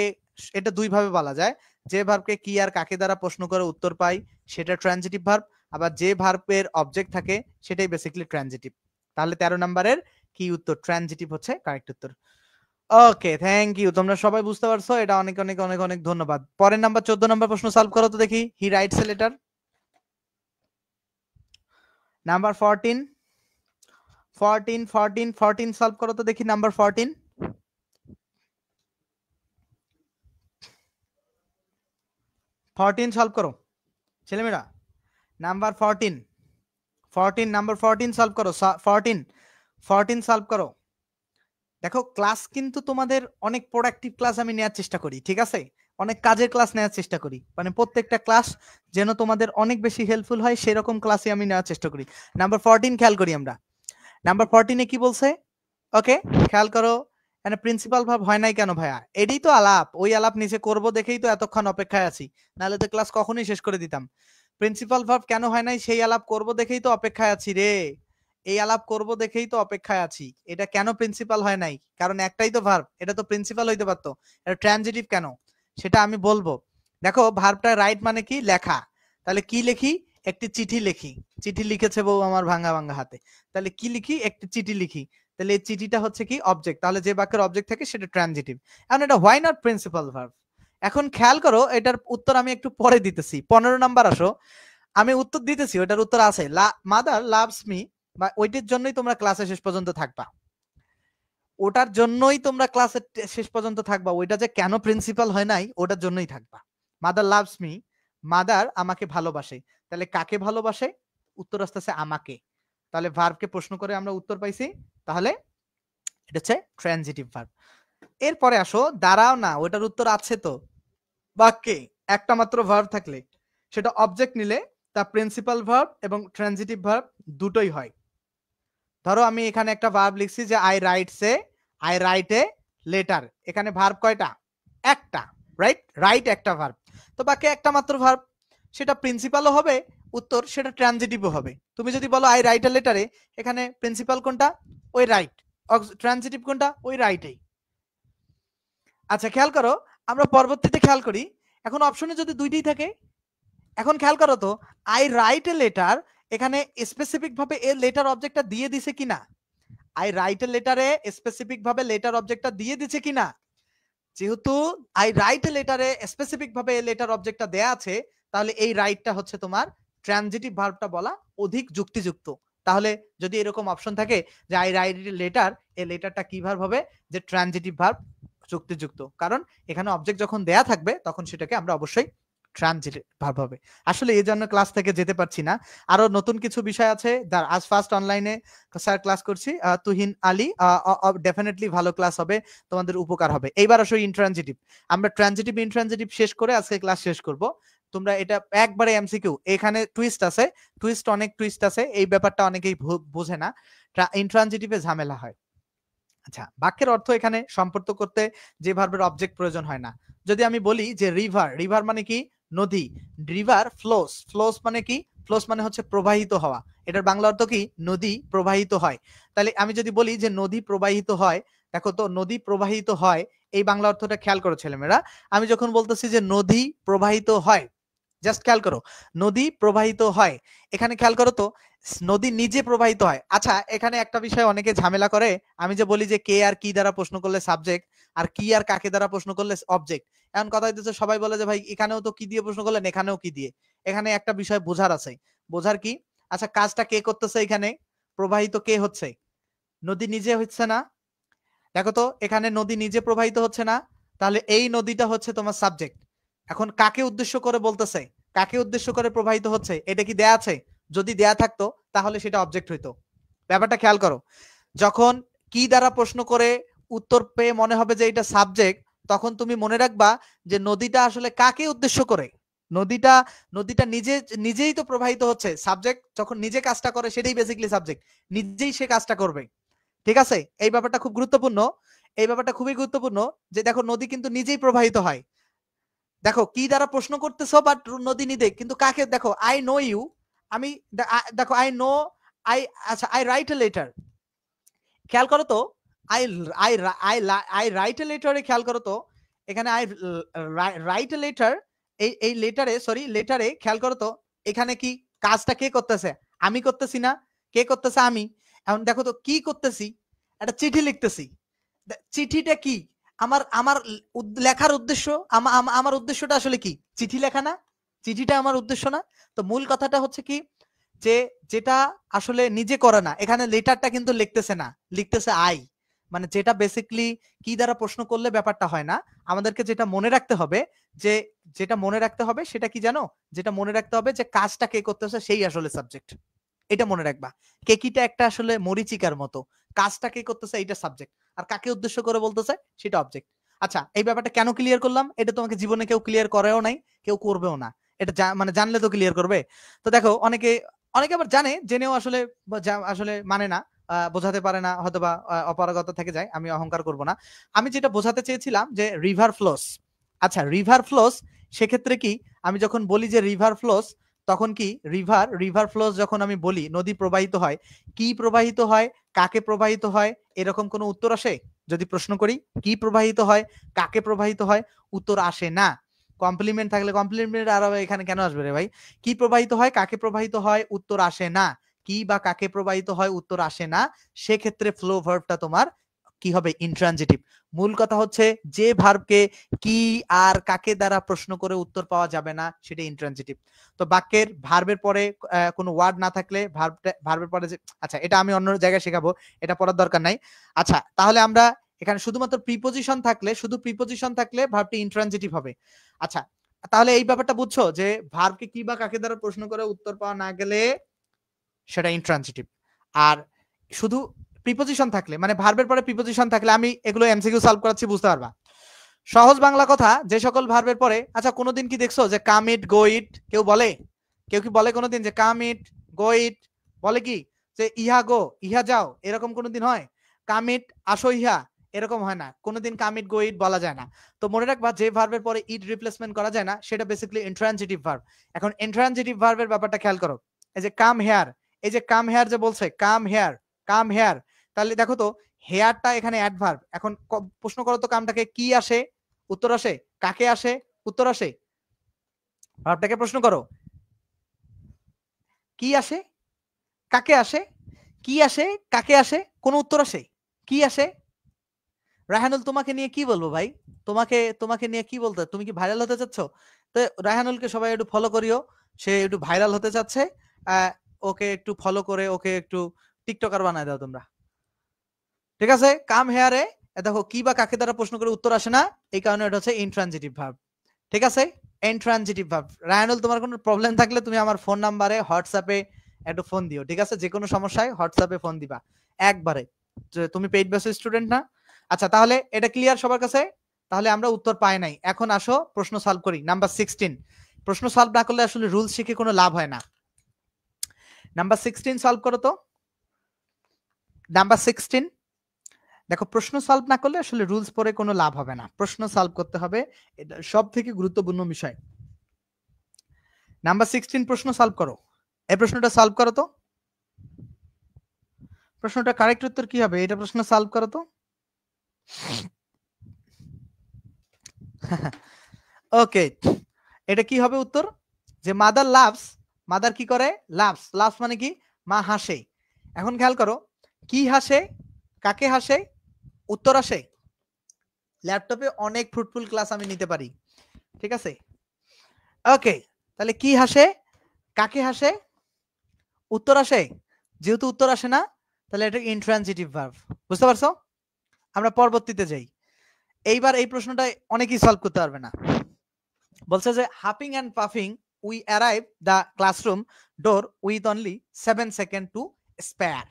এটা দুই ভাবে বলা যায়। যে ভার্বকে কি আর কাকে দ্বারা প্রশ্ন করে উত্তর পাই সেটা ট্রানজিটিভ ভার্ব, আবার যে ভার্বের অবজেক্ট থাকে সেটাই বেসিক্যালি ট্রানজিটিভ। তাহলে 13 নম্বরের কি উত্তর? ট্রানজিটিভ হচ্ছে কারেক্ট উত্তর। ওকে থ্যাংক ইউ, তোমরা সবাই বুঝতে পারছো, এটা অনেক অনেক অনেক অনেক ধন্যবাদ। পরের নাম্বার 14 নাম্বার প্রশ্ন সলভ করো তো দেখি। He writes a letter. Number 14 14 14 14 solve করো তো দেখি। নাম্বার 14 14 সলভ করো ছেলেমেয়েরা। নাম্বার 14 14 নাম্বার 14 সলভ করো। 14 14 সলভ করো। দেখো ক্লাস কিন্তু তোমাদের অনেক প্রোডাক্টিভ ক্লাস আমি নেওয়ার চেষ্টা করি, ঠিক আছে? অনেক কাজের ক্লাস নেওয়ার চেষ্টা করি, মানে প্রত্যেকটা ক্লাস যেন তোমাদের অনেক বেশি হেল্পফুল হয় সেরকম ক্লাসে আমি নেওয়ার চেষ্টা করি। নাম্বার 14 খেয়াল করি আমরা। নাম্বার 14 এ কি বলছে? ওকে খেয়াল করো। মানে প্রিন্সিপাল ভাব হয় নাই কেন ভাইয়া? এটাই তো আলাপ, ওই আলাপ নিচে করব দেখেই তো এতক্ষণ অপেক্ষায় আছি, নাহলে তো ক্লাস কখনোই শেষ করে দিতাম। প্রিন্সিপাল ভাব কেন হয় নাই সেই আলাপ করব দেখেই তো অপেক্ষায় আছি রে। এই আলাপ করব দেখেই তো অপেক্ষায় আছি। এটা কেন প্রিন্সিপাল হয় নাই? কারণ একটাই তো ভার্ব, এটা তো প্রিন্সিপাল হইতে পারতো। এটা ট্রানজিটিভ কেন সেটা আমি বলবো। দেখো ভার্বটা রাইট মানে কি? লেখা। তাহলে কি লিখি? একটি চিঠি লিখি। চিঠি লিখেছে বউ আমার ভাঙা ভাঙা হাতে। তাহলে কি লিখি? একটি চিঠি লিখি। তাহলে এই চিঠিটা হচ্ছে কি? অবজেক্ট। তাহলে যে বাক্যের অবজেক্ট থাকে সেটা ট্রানজিটিভ। এখন এটা হোয়াই নট প্রিন্সিপাল ভার্ব। এখন খেয়াল করো, এটার উত্তর আমি একটু পরে দিতেছি। 15 নাম্বার আসো, আমি উত্তর দিতেছি, ওটার উত্তর আছে। মাদার লাভস মি, বা ওইটার জন্যই তোমরা ক্লাসে শেষ পর্যন্ত থাকবা। ওটার জন্যই তোমরা ক্লাসে শেষ পর্যন্ত থাকবা। ওইটা যে কেন প্রিন্সিপাল হয় নাই ওটার জন্যই থাকবা। মাদার লাভস মি, মাদার আমাকে ভালোবাসে। তাহলে কাকে ভালোবাসে? উত্তর আসতেছে আমাকে। তাহলে ভার্বকে প্রশ্ন করে আমরা উত্তর পাইছি। তাহলে এটা হচ্ছে ট্রানজিটিভ ভার্ব। এরপরে আসো, দাঁড়াও না, ওটার উত্তর আছে তো। বাক্যে একটা মাত্র ভার্ব থাকলে সেটা অবজেক্ট নিলে তা প্রিন্সিপাল ভার্ব এবং ট্রানজিটিভ ভার্ব দুটোই হয়। ধরো আমি এখানে একটা ভার্ব লিখছি যে আই রাইট এ লেটার। এখানে ভার্ব কয়টা? একটা। রাইট, রাইট একটা ভার্ব। তো বাকি একটা মাত্র ভার্ব, সেটা প্রিন্সিপালও হবে উত্তর, সেটা ট্রানজিটিভও হবে। তুমি যদি বলো আই রাইট এ লেটারে, এখানে প্রিন্সিপাল কোনটা? ওই রাইট। ট্রানজিটিভ কোনটা? ওই রাইটেই। আচ্ছা খেয়াল করো, আমরা পরবর্তীতে খেয়াল করি। এখন অপশনে যদি দুইটাই থাকে, এখন খেয়াল করো তো, আই রাইট এ লেটার, এখানে স্পেসিফিক ভাবে এ লেটার অবজেক্টটা দিয়ে দিছে কিনা? আই রাইট এ লেটারে স্পেসিফিক ভাবে লেটার অবজেক্টটা দিয়ে দিছে কিনা? যেহেতু আই রাইট এ লেটারে স্পেসিফিক ভাবে লেটার অবজেক্টটা দেয়া আছে, তাহলে এই রাইটটা হচ্ছে তোমার ট্রানজিটিভ ভার্বটা বলা অধিক যুক্তিযুক্ত। তাহলে যদি এরকম অপশন থাকে যে আই রাইট এ লেটার, এই লেটারটা কি ভার্ব হবে? যে ট্রানজিটিভ ভার্ব যুক্তিযুক্ত, কারণ এখানে অবজেক্ট যখন দেয়া থাকবে তখন সেটাকে আমরা অবশ্যই ট্রানজিটিভ ভার্ব হবে। আসলে এই জন্য ক্লাস থেকে যেতে পারছি না, আরো নতুন কিছু বিষয় আছে। আজ ফার্স্ট অনলাইনে স্যার ক্লাস করছি, তুহিন আলী, ডেফিনেটলি ভালো ক্লাস হবে, তোমাদের উপকার হবে। এইবার আসলে ইন্ট্রানজিটিভ, আমরা ট্রানজিটিভ ইন্ট্রানজিটিভ শেষ করে আজকে ক্লাস শেষ করব। তোমরা এটা একবারে এমসিকিউ, এখানে টুইস্ট আছে, অনেক টুইস্ট আছে, এই ব্যাপারটা অনেকেই বোঝে না, ইন্ট্রানজিটিভে ঝামেলা হয়। আচ্ছা, বাক্যের অর্থ এখানে সম্পর্ক করতে যে ভার্বের অবজেক্ট প্রয়োজন হয় না। যদি আমি বলি যে রিভার, রিভার মানে কি? নদী। রিভার ফ্লোস, ফ্লোস মানে কি? ফ্লোস মানে হচ্ছে প্রবাহিত হওয়া। এটার বাংলা অর্থ কি? নদী প্রবাহিত হয়। তাহলে আমি যদি বলি যে নদী প্রবাহিত হয়, দেখো তো নদী প্রবাহিত হয়, এই বাংলা অর্থটা খেয়াল করো ছেলেমেয়েরা। আমি যখন বলতেছি যে নদী প্রবাহিত হয়, জাস্ট খেয়াল করো, নদী প্রবাহিত হয়, এখানে খেয়াল করো তো নদী নিজে প্রবাহিত হয়। আচ্ছা, এখানে একটা বিষয় অনেকে ঝামেলা করে, আমি যে বলি যে কে আর কি দ্বারা প্রশ্ন করলে সাবজেক্ট, আর কি আর কাকে দ্বারা প্রশ্ন করলে অবজেক্ট, এখন কথা হইতেছে সবাই বলে যে ভাই এখানেও তো কি দিয়ে প্রশ্ন করলেন, এখানেও কি দিয়ে। এখানে একটা বিষয় বোঝার আছে। বোঝার কি? আচ্ছা, কাজটা কে করতেছে? এখানে প্রবাহিত কে হচ্ছে? নদী নিজে হচ্ছে না। দেখো তো এখানে নদী নিজে প্রবাহিত হচ্ছে না, তাহলে এই নদীটা হচ্ছে তোমার সাবজেক্ট। এখন কাকে উদ্দেশ্য করে বলতেছে, কাকে উদ্দেশ্য করে প্রবাহিত হচ্ছে, এটা কি দেয়া আছে? যদি দেয়া থাকতো তাহলে সেটা অবজেক্ট হইতো। ব্যাপারটা খেয়াল করো, যখন কি দ্বারা প্রশ্ন করে উত্তর পেয়ে মনে হবে যে এটা সাবজেক্ট, তখন তুমি মনে রাখবা যে নদীটা আসলে কাকে উদ্দেশ্য করে। নদীটা নদীটা নিজেই তো প্রবাহিত হচ্ছে। সাবজেক্ট যখন নিজে কাজটা করে সেটাই বেসিক্যালি সাবজেক্ট, নিজেই সে কাজটা করবে। ঠিক আছে, এই ব্যাপারটা খুব গুরুত্বপূর্ণ, এই ব্যাপারটা খুবই গুরুত্বপূর্ণ যে দেখো নদী কিন্তু নিজেই প্রবাহিত হয়। দেখো কি দ্বারা প্রশ্ন করতেছো, বাট নদী নিজে কিন্তু কাকে, দেখো আই নো ইউ, আমি দেখো আই নো, আই, আচ্ছা আই রাইট এ লেটার, খেয়াল করো তো, I I I I write a লেটারে খেয়াল করো তো, এখানে আই রাইট এ লেটার, এই লেটারে, সরি লেটারে খেয়াল করো তো, এখানে কি কাজটা কে করতেছে? আমি করতেছি না, কে করতেছে? আমি। এখন দেখো তো কি করতেছি, একটা চিঠি লিখতেছি। চিঠিটা কি? আমার আমার লেখার উদ্দেশ্য, আমার উদ্দেশ্যটা আসলে কি? চিঠি লেখা না? চিঠিটা আমার উদ্দেশ্য না? তো মূল কথাটা হচ্ছে কি, যে যেটা আসলে নিজে করে না, এখানে লেটারটা কিন্তু লিখতেছে না, লিখতেছে আই, মানে যেটা বেসিক্যালি কি দ্বারা প্রশ্ন করলে ব্যাপারটা হয় না। আমাদেরকে যেটা মনে রাখতে হবে, যে যেটা মনে রাখতে হবে সেটা কি জানো? যেটা মনে রাখতে হবে যে কাজটা কে করতেছে সেই আসলে সাবজেক্ট। এটা মনে রাখবা। কেকিটা একটা আসলে মরিচিকার মতো, কাজটা কে করতেছে এইটা সাবজেক্ট, আর কাকে উদ্দেশ্য করে বলতেছে সেটা অবজেক্ট। আচ্ছা, এই ব্যাপারটা কেন ক্লিয়ার করলাম? এটা তোমাকে জীবনে কেউ ক্লিয়ার করেও নাই, কেউ করবেও না। এটা মানে জানলে তো ক্লিয়ার করবে। তো দেখো অনেকে অনেকে আবার জানে, জেনেও আসলে আসলে মানে না, বোঝাতে পারে না, হয়তোবা অপারগতা থেকে যায়। আমি অহংকার করব না। আমি যেটা বোঝাতে চেয়েছিলাম যে রিভার ফ্লোস। আচ্ছা, রিভার ফ্লোস, সেক্ষেত্রে কি আমি যখন বলি যে রিভার ফ্লোস, তখন কি রিভার ফ্লোস যখন আমি বলি নদী প্রবাহিত হয়, কি প্রবাহিত হয়, কাকে প্রবাহিত হয়, এরকম কোনো উত্তর আসে? যদি প্রশ্ন করি কি প্রবাহিত হয়, কাকে প্রবাহিত হয়, উত্তর আসে না। কমপ্লিমেন্ট থাকলে, কমপ্লিমেন্ট আর এখানে কেন আসবে রে ভাই? কি প্রবাহিত হয়, কাকে প্রবাহিত হয়, উত্তর আসে না। কি বা কাকে প্রবাহিত হয়, উত্তর আসে না, সেক্ষেত্রে ফ্লো ভার্বটা তোমার কি হবে? ইন্ট্রানজিটিভ। মূল কথা হচ্ছে যে ভার্বকে কি আর কাকে দ্বারা প্রশ্ন করে উত্তর পাওয়া যাবে না সেটা ইন্ট্রানজিটিভ। তো বাক্যের ভার্বের পরে কোনো ওয়ার্ড না থাকলে, ভার্বের পরে যে, আচ্ছা এটা আমি অন্য জায়গায় শেখাবো, এটা পড়ার দরকার নাই। আচ্ছা, তাহলে আমরা এখানে শুধুমাত্র প্রিপোজিশন থাকলে, শুধু প্রিপোজিশন থাকলে ভার্বটি ইন্ট্রানজিটিভ হবে। আচ্ছা, তাহলে এই ব্যাপারটা বুঝছো যে ভার্বকে কি বা কাকে দ্বারা প্রশ্ন করে উত্তর পাওয়া না গেলে সেটা ইন্ট্রানজিটিভ। আর শুধু প্রিপোজিশন থাকলে, মানে ভার্বের পরে প্রিপোজিশন থাকলে, আমি এগুলো এমসিকিউ সলভ করাচ্ছি, বুঝতে পারবা। সহজ বাংলা কথা, যে সকল ভার্বের পরে, আচ্ছা কোনোদিন কি দেখছো যে কাম ইট, গো ইট কেউ বলে? কেউ কি বলে কোনোদিন যে কাম ইট, গো ইট? বলে কি যে ইহা গো, ইহা যাও, এরকম কোনোদিন হয়? কাম ইট, আসো ইহা, এরকম হয় না কোনোদিন। কাম ইট, গো ইট বলা যায় না। তো মনে রাখবা, যে ভার্বের পরে ইট রিপ্লেসমেন্ট করা যায় না সেটা বেসিক্যালি ইন্ট্রানজিটিভ ভার্ব। এখন ইন্ট্রানজিটিভ ভার্বের ব্যাপারটা খেয়াল করো। এই যে কাম হেয়ার, এই যে কাম হেয়ার যে বলছে, কাম হেয়ার, কাম হেয়ার, তাহলে দেখো তো হেয়ারটা এখানে অ্যাডভার্ব। এখন প্রশ্ন করো তো কামটাকে কি আসে, উত্তর আসে, কাকে আসে, উত্তর আসে। ভার্বটাকে প্রশ্ন করো, কি আসে, কাকে আসে, কি আসে, কাকে আসে, কোন উত্তর আসে? কি আসে? রায়হানুল, তোমাকে নিয়ে কি বলবো ভাই? তোমাকে তোমাকে নিয়ে কি বলতে, তুমি কি ভাইরাল হতে চাচ্ছ? তো রায়হানুলকে সবাই একটু ফলো করিও, সে একটু ভাইরাল হতে চাচ্ছে। ওকে একটু ফলো করে ওকে একটু টিকটকার বানায় দাও তোমরা, ঠিক আছে? কাম হেয়ারে দেখো কি বা কাকে দ্বারা প্রশ্ন করে উত্তর আসে না, এই কারণে এটা হচ্ছে ইনট্রানজিটিভ ভার্ব, ঠিক আছে? Intransitive verb. রায়ানুল, তোমার কোনো প্রবলেম থাকলে তুমি আমার ফোন নাম্বারে হোয়াটসঅ্যাপে একটু ফোন দিও, ঠিক আছে? যে কোনো সমস্যায় হোয়াটসঅ্যাপে ফোন দিবা একবারে। তুমি পেইড বেসিস স্টুডেন্ট না? আচ্ছা, তাহলে এটা ক্লিয়ার সবার কাছে? তাহলে আমরা উত্তর পাই নাই, এখন আসো প্রশ্ন সলভ করি। নাম্বার 16, প্রশ্ন সলভ না করলে আসলে রুলস শিখে কোনো লাভ হয় না। নাম্বার 16 সলভ করো তো। নাম্বার 16 দেখো, প্রশ্ন সলভ না করলে আসলে রুলস পড়ে কোনো লাভ হবে না, প্রশ্ন সলভ করতে হবে, এটা সব থেকে গুরুত্বপূর্ণ বিষয়। নাম্বার 16 প্রশ্ন সলভ করো। এই প্রশ্নটা সলভ করো তো। প্রশ্নটা কারেক্ট উত্তর কি হবে? এটা প্রশ্ন সলভ করো তো। ওকে, এটা কি হবে উত্তর? যে মাদার লাভস, মাদার কি করে? লাভস। লাভস মানে কি? মা হাসে। এখন খেয়াল করো, কি হাসে, কাকে হাসে, উত্তর আসে। ল্যাপটপে অনেক ফ্রুটফুল ক্লাস আমি নিতে পারি, ঠিক আছে? ওকে, তাহলে কি হাসে, কাকে হাসে, উত্তর আসে। যেহেতু উত্তর আসে না, তাহলে এটা ইনট্রানজিটিভ ভার্ব। বুঝতে পারছো? আমরা পরবর্তীতে যাই। এইবার এই প্রশ্নটা অনেকেই সলভ করতে পারবে না। বলছে যে huffing and puffing we arrive the classroom door with only 7 second to spare.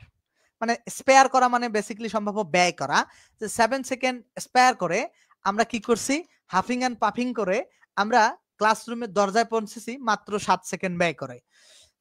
মানে স্পেয়ার করা মানে বেসিক্যালি সম্ভব ব্যয় করা। যে 7 সেকেন্ড স্পেয়ার করে আমরা কি করছি? হাফিং এন্ড পাফিং করে আমরা ক্লাসরুমের দরজায় পৌঁছেছি মাত্র 7 সেকেন্ড ব্যয় করে।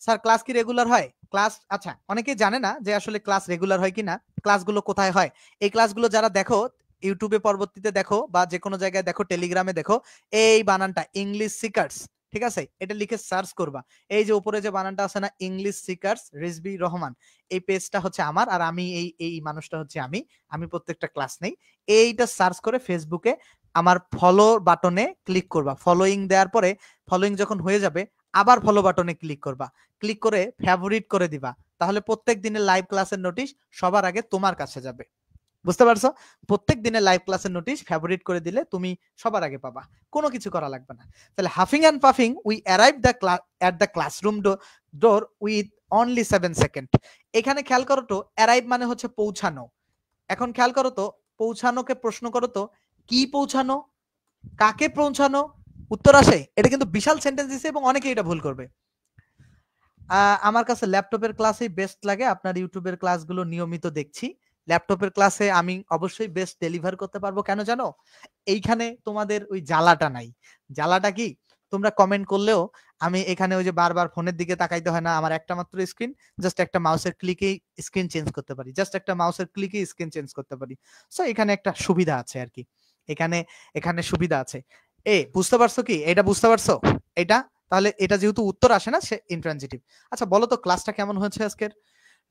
স্যার ক্লাস কি রেগুলার হয়? ক্লাস, আচ্ছা, অনেকেই জানে না যে আসলে ক্লাস রেগুলার হয় কিনা, ক্লাসগুলো কোথায় হয়। এই ক্লাসগুলো যারা দেখো ইউটিউবে পরবর্তীতে দেখো বা যে কোনো জায়গায় দেখো, টেলিগ্রামে দেখো, এই বানানটা ইংলিশ সিকার্স, ঠিক আছে? এটা লিখে সার্চ করবা। এই যে উপরে যে বানানটা আছে না, ইংলিশ সিকার্স রিজভী রহমান, এই পেজটা হচ্ছে আমার, আর আমি এই মানুষটা হচ্ছে আমি প্রত্যেকটা ক্লাস নেই। এইটা সার্চ করে ফেসবুকে আমার ফলো বাটনে ক্লিক করবা। ফলোইং দেওয়ার পরে, ফলোইং যখন হয়ে যাবে, আবার ফলো বাটনে ক্লিক করবা, ক্লিক করে ফেভারিট করে দিবা। তাহলে প্রত্যেক দিনের লাইভ ক্লাসের নোটিশ সবার আগে তোমার কাছে যাবে। বুঝতে পারছো? প্রত্যেক দিনের লাইভ ক্লাসের নোটিশ ফেভারিট করে দিলে তুমি সবার আগে পাবা, কোনো কিছু করা লাগবে না। তাহলে huffing and puffing we arrive the at the classroom door with only 7 second. এখানে খেয়াল করো তো, অ্যারাইভ মানে হচ্ছে পৌঁছানো। এখন খেয়াল করো তো, পৌঁছানোকে প্রশ্ন করো তো, কি পৌঁছানো, কাকে পৌঁছানো, উত্তর আসে। এটা কিন্তু বিশাল সেন্টেন্স দিছে এবং অনেকেই এটা ভুল করবে। আমার কাছে ল্যাপটপের ক্লাসই বেস্ট লাগে, আপনার ইউটিউবের ক্লাসগুলো নিয়মিত দেখছি। ল্যাপটপের ক্লাসে আমি অবশ্যই বেস্ট ডেলিভার করতে পারবো, কেন জানো? এইখানে তোমাদের ওই জ্বালাটা নাই। জ্বালাটা কি? তোমরা কমেন্ট করলেও আমি এখানে ওই যে বারবার ফোনের দিকে তাকাইতে হয় না, আমার একটা মাত্র স্ক্রিন, জাস্ট একটা মাউসের ক্লিকেই স্ক্রিন চেঞ্জ করতে পারি, জাস্ট একটা মাউসের ক্লিকেই স্ক্রিন চেঞ্জ করতে পারি। সো এখানে একটা সুবিধা আছে আর কি, এখানে এখানে সুবিধা আছে। বুঝতে পারছো কি? এটা বুঝতে পারছো? এটা, তাহলে এটা যেহেতু উত্তর আসে না, সে ইন্ট্রানজিটিভ। আচ্ছা বলো তো, ক্লাসটা কেমন হয়েছে আজকের?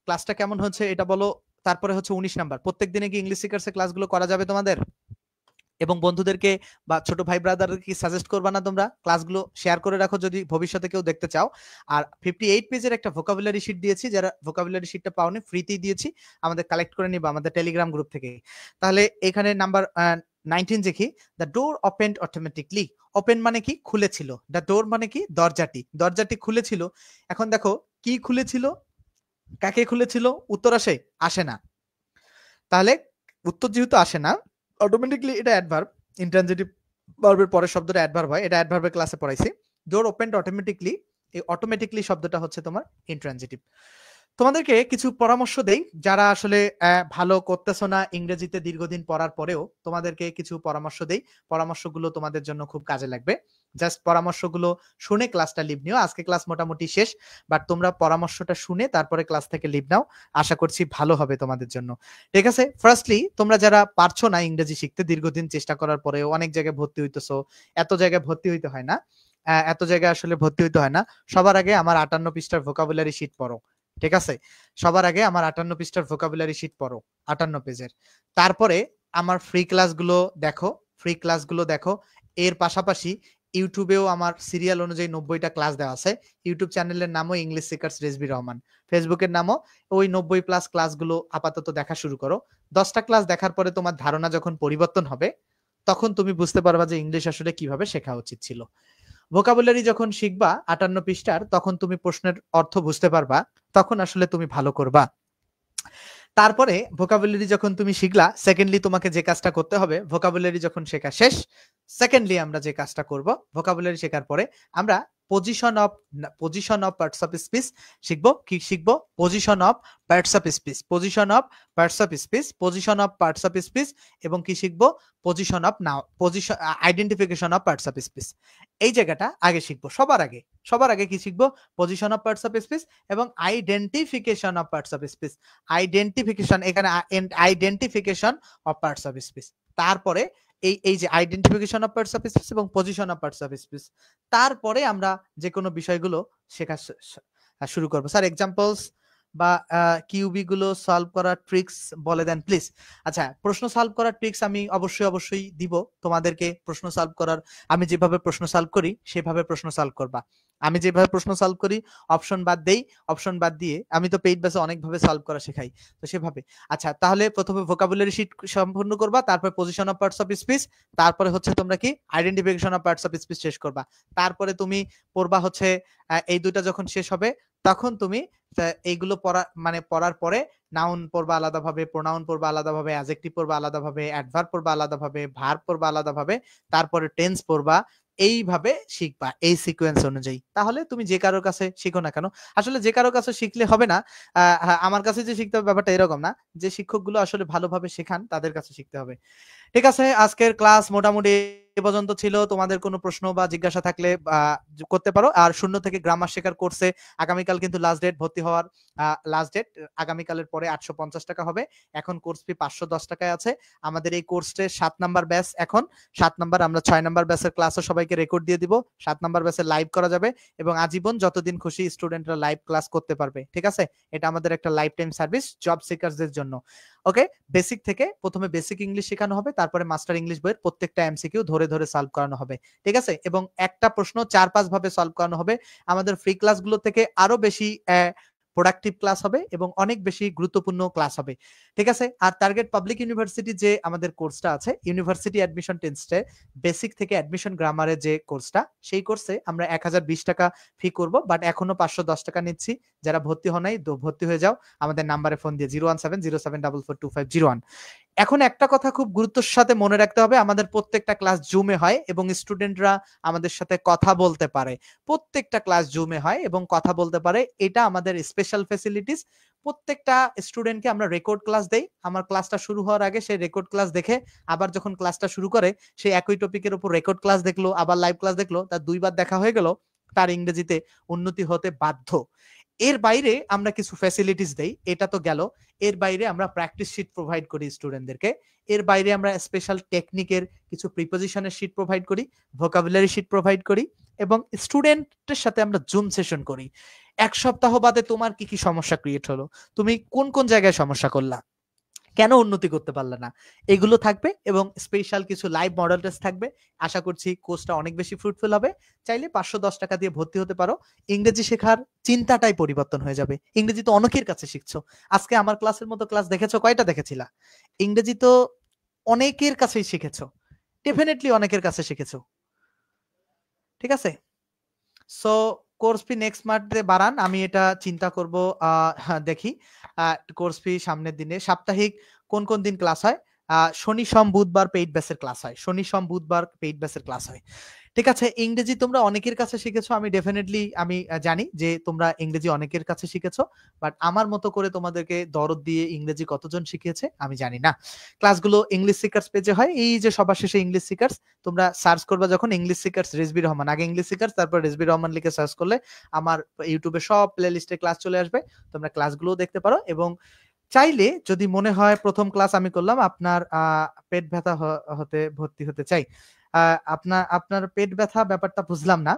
ক্লাসটা কেমন হচ্ছে এটা বলো। তারপরে হচ্ছে 19 নাম্বার, প্রত্যেক দিনে কি ইংলিশ সিকার্সের ক্লাসগুলো করা যাবে তোমাদের? এবং বন্ধুদেরকে বা ছোট ভাই ব্রাদারকে কি সাজেস্ট করবা না তোমরা? ক্লাসগুলো শেয়ার করে রাখো যদি ভবিষ্যতে কেউ দেখতে চাও। আর 58 পেজের একটা ভোকাবুলারি শিট দিয়েছি, যারা ভোকাবুলারি শিটটা পাওনি ফ্রিতেই দিয়েছি, আমাদের কালেক্ট করে নিবা আমাদের টেলিগ্রাম গ্রুপ থেকে। তাহলে এখানে নাম্বার 19 দেখি, the door opened automatically. Open মানে কি? খুলেছিল। দ্য ডোর মানে কি? দরজাটি, দরজাটি খুলেছিল। এখন দেখো, কি খুলেছিল, কাকে খুলেছিল, উত্তর আসে? আসে না। তাহলে উত্তর যেহেতু আসে না, অটোমেটিকলি এটা অ্যাডভার্ব। ইন্ট্রানজিটিভ ভার্বের পরের শব্দটা অ্যাডভার্ব হয়, এটা অ্যাডভার্বের ক্লাসে পড়াইছি। ডোর ওপেন্ড অটোমেটিকলি, এই অটোমেটিকলি শব্দটা হচ্ছে তোমার ইন্ট্রানজিটিভ। তোমাদেরকে কিছু পরামর্শ দেই, যারা আসলে ভালো করতেছো না ইংরেজিতে দীর্ঘদিন পড়ার পরেও, তোমাদেরকে কিছু পরামর্শ দেই। পরামর্শগুলো তোমাদের জন্য খুব কাজে লাগবে। জাস্ট পরামর্শগুলো শুনে ক্লাসটা লিভ নিও। আজকে ক্লাস মোটামুটি শেষ, বাট তোমরা পরামর্শটা শুনে তারপরে ক্লাস থেকে লিভ নাও, আশা করছি ভালো হবে তোমাদের জন্য। ঠিক আছে? ফার্স্টলি, তোমরা যারা পারছো না ইংরেজি শিখতে, দীর্ঘদিন চেষ্টা করার পরেও অনেক জায়গায় ভর্তি হইতেছো, এত জায়গায় ভর্তি হইতে হয় না, এত জায়গায় আসলে ভর্তি হইতে হয় না। সবার আগে আমার 58 পৃষ্ঠার ভোকাবুলারি শিট পড়ো, ঠিক আছে? সবার আগে আমার 58 পৃষ্ঠার ভোকাবুলারি শিট পড়ো, 58 পেজের। তারপরে আমার ফ্রি ক্লাসগুলো দেখো, ফ্রি ক্লাসগুলো দেখো। এর পাশাপাশি ইউটিউবেও আমার সিরিয়াল অনুযায়ী 90টা ক্লাস দেওয়া আছে। ইউটিউব চ্যানেলের নামও ইংলিশ সিকার্স রিজভী রহমান, ফেসবুকের নামও ওই 90 প্লাস ক্লাসগুলো আপাতত দেখা শুরু করো। 10টা ক্লাস দেখার পরে তোমার ধারণা যখন পরিবর্তন হবে, তখন তুমি বুঝতে পারবা যে ইংলিশ আসলে কিভাবে শেখা উচিত ছিল। ভোকাবুলারি যখন শিখবা 58 পৃষ্ঠার, তখন তুমি প্রশ্নের অর্থ বুঝতে পারবা, তখন আসলে তুমি ভালো করবা। তারপরে ভোকাবুলারি যখন তুমি শিখলা, সেকেন্ডলি তোমাকে যে কাজটা করতে হবে, ভোকাবুলারি যখন শেখা শেষ, সেকেন্ডলি আমরা যে কাজটা করব, ভোকাবুলারি শেখার পরে আমরা position of parts of speech শিখবো। কি শিখবো? Position of parts of speech, position of parts of speech, position of parts of speech, এবং কি শিখবো? Position of now, position identification of parts of speech. এই জায়গাটা আগে শিখবো। সবার আগে কি শিখবো? Position of parts of speech এবং identification of parts of speech. Identification, এখানে identification of parts of speech. তারপরে এই যে identification of parts of speech এবং position of parts of speech, তারপরে আমরা যে কোনো বিষয়গুলো শেখা শুরু করবো। স্যার এক্সাম্পলস বা কিউবি গুলো সলভ করার ট্রিক্স বলে দেন প্লিজ। আচ্ছা, প্রশ্ন সলভ করার ট্রিক্স আমি অবশ্যই দিব তোমাদেরকে। প্রশ্ন সলভ করার, আমি যেভাবে প্রশ্ন সলভ করি সেভাবে প্রশ্ন সলভ করবা। আমি যেভাবে প্রশ্ন সলভ করি, অপশন বাদ দেই, অপশন বাদ দিয়ে আমি তো পেইড বেসে অনেকভাবে সলভ করা শেখাই, তো সেভাবে। আচ্ছা, তাহলে প্রথমে ভোকাবুলারি শিট সম্পূর্ণ করবা, তারপর position of parts of speech, তারপরে হচ্ছে তোমরা কি identification of parts of speech শেষ করবা। তারপরে তুমি পড়বা হচ্ছে এই দুইটা যখন শেষ হবে, তখন তুমি এইগুলো পড়ার পরে নাউন পড়বা আলাদাভাবে, প্রোনাউন পড়বা আলাদাভাবে, অ্যাডজেক্টিভ পড়বা আলাদাভাবে, অ্যাডভার্ব পড়বা আলাদাভাবে, ভার্ব পড়বা আলাদাভাবে, তারপরে টেন্স পড়বা। এইভাবে শিখবা এই সিকোয়েন্স অনুযায়ী। তাহলে তুমি যে কারোর কাছে শিখো না কেন, আসলে যে কারোর কাছে শিখলে হবে না। আমার কাছে যে শিখতে হবে ব্যাপারটা এরকম না, যে শিক্ষকগুলো আসলে ভালোভাবে শেখান তাদের কাছে শিখতে হবে। ঠিক আছে, আজকের ক্লাস মোটামুটি এ পর্যন্ত ছিল। তোমাদের কোনো প্রশ্ন বা জিজ্ঞাসা থাকলে করতে পারো। আর 0 থেকে গ্রামার শেখার কোর্সে আগামীকাল কিন্তু লাস্ট ডেট, ভর্তি হওয়ার লাস্ট ডেট আগামীকালের পরে 850 টাকা হবে। এখন কোর্স ফি 510 টাকায় আছে। আমাদের এই কোর্সের 7 নাম্বার ব্যাচ, এখন 7 নাম্বার, আমরা 6 নাম্বার ব্যাচের ক্লাসও সবাইকে রেকর্ড দিয়ে দিব। 7 নাম্বার ব্যাচে লাইভ করা যাবে এবং আজীবন যতদিন খুশি স্টুডেন্টরা লাইভ ক্লাস করতে পারবে। ঠিক আছে, এটা আমাদের একটা লাইফ টাইম সার্ভিস জব সিকারদের জন্য। ওকে, বেসিক থেকে প্রথমে বেসিক ইংলিশ শেখানো হবে, তারপরে মাস্টার ইংলিশ বইয়ের প্রত্যেকটা এমসিকিউ ধরে সলভ করানো হবে। ঠিক আছে, এবং একটা প্রশ্ন 4-5 ভাবে সলভ করানো হবে। আমাদের ফ্রি ক্লাসগুলো থেকে আরো বেশি প্রোডাক্টিভ ক্লাস হবে এবং অনেক বেশি গুরুত্বপূর্ণ ক্লাস হবে। ঠিক আছে, আর টার্গেট পাবলিক ইউনিভার্সিটি যে আমাদের কোর্সটা আছে, ইউনিভার্সিটি অ্যাডমিশন টেস্টে বেসিক থেকে অ্যাডমিশন গ্রামারের যে কোর্সটা, সেই কোর্সে আমরা 1020 টাকা ফি করব, বাট এখনো 510 টাকা নিচ্ছি। যারা ভর্তি হও নাই, ভর্তি হয়ে যাও আমাদের নাম্বারে ফোন দিয়ে 01707442501। এখন একটা কথা খুব গুরুত্বের সাথে মনে রাখতে হবে, আমাদের প্রত্যেকটা ক্লাস জুমে হয় এবং স্টুডেন্টরা আমাদের সাথে কথা বলতে পারে। প্রত্যেকটা ক্লাস জুমে হয় এবং কথা বলতে পারে, এটা আমাদের স্পেশাল ফ্যাসিলিটিস। প্রত্যেকটা স্টুডেন্টকে আমরা রেকর্ড ক্লাস দেই। আমার ক্লাসটা শুরু হওয়ার আগে সেই রেকর্ড ক্লাস দেখে আবার যখন ক্লাসটা শুরু করে, সেই একই টপিকের উপর রেকর্ড ক্লাস দেখলো, আবার লাইভ ক্লাস দেখলো, তার 2 বার দেখা হয়ে গেল, তার ইংরেজিতে উন্নতি হতে বাধ্য। এর বাইরে আমরা কিছু ফ্যাসিলিটিস দেই, এটা তো গেল। এর বাইরে আমরা প্র্যাকটিস শিট প্রোভাইড করি স্টুডেন্টদেরকে। এর বাইরে আমরা স্পেশাল টেকনিকের কিছু প্রিপোজিশনের শিট প্রোভাইড করি, ভোকাবুলারি শিট প্রোভাইড করি, এবং স্টুডেন্টের সাথে আমরা জুম সেশন করি। 1 সপ্তাহ বাদে তোমার কি সমস্যা ক্রিয়েট হলো, তুমি কোন জায়গায় সমস্যা করলা, কেন উন্নতি করতে পারলে না, এগুলো থাকবে এবং স্পেশাল কিছু লাইভ মডেল টেস্ট থাকবে। আশা করছি কোর্সটা অনেক বেশি ফ্রুটফুল হবে। চাইলে 510 টাকা দিয়ে ভর্তি হতে পারো। ইংরেজি শেখার চিন্তাটাই পরিবর্তন হয়ে যাবে। ইংরেজি তো অনেকের কাছে শিখছো, আজকে আমার ক্লাসের মতো ক্লাস দেখেছো, কয়টা দেখেছিলা? ইংরেজি তো অনেকের কাছেই শিখেছো, ডেফিনেটলি অনেকের কাছে শিখেছো। ঠিক আছে, সো কোর্স ফি নেক্সট মান্থে বাড়ান, আমি এটা চিন্তা করব। দেখি কোর্স ফি সামনের দিনে। সাপ্তাহিক কোন দিন ক্লাস হয়? শনি সোম বুধবার পেইড ব্যাচের ক্লাস হয়, শনি সোম বুধবার পেইড ব্যাচের ক্লাস হয়। ঠিক আছে, ইংরেজি তোমরা অনেকের কাছে শিখেছো, আমি ডেফিনেটলি আমি জানি যে তোমরা ইংরেজি অনেকের কাছে শিখেছো, বাট আমার মতো করে তোমাদেরকে দরদ দিয়ে ইংরেজি কতজন শিখিয়েছে আমি জানি না। ক্লাসগুলো ইংলিশ সিকার্স পেজে হয়, এই যে সবার শেষে ইংলিশ সিকার্স, তোমরা সার্চ করবা যখন ইংলিশ সিকার্স রেজবি রহমান, আগে ইংলিশ সিকার্স তারপর রেজবি রহমান লিখে সার্চ করলে আমার ইউটিউবে সব প্লে লিস্টে ক্লাস চলে আসবে। তোমরা ক্লাসগুলোও দেখতে পারো এবং চাইলে যদি মনে হয় প্রথম ক্লাস আমি করলাম, আপনার পেট ব্যথা হতে ভর্তি হতে চাই, আপনার পেট ব্যথা ব্যাপারটা বুঝলাম না।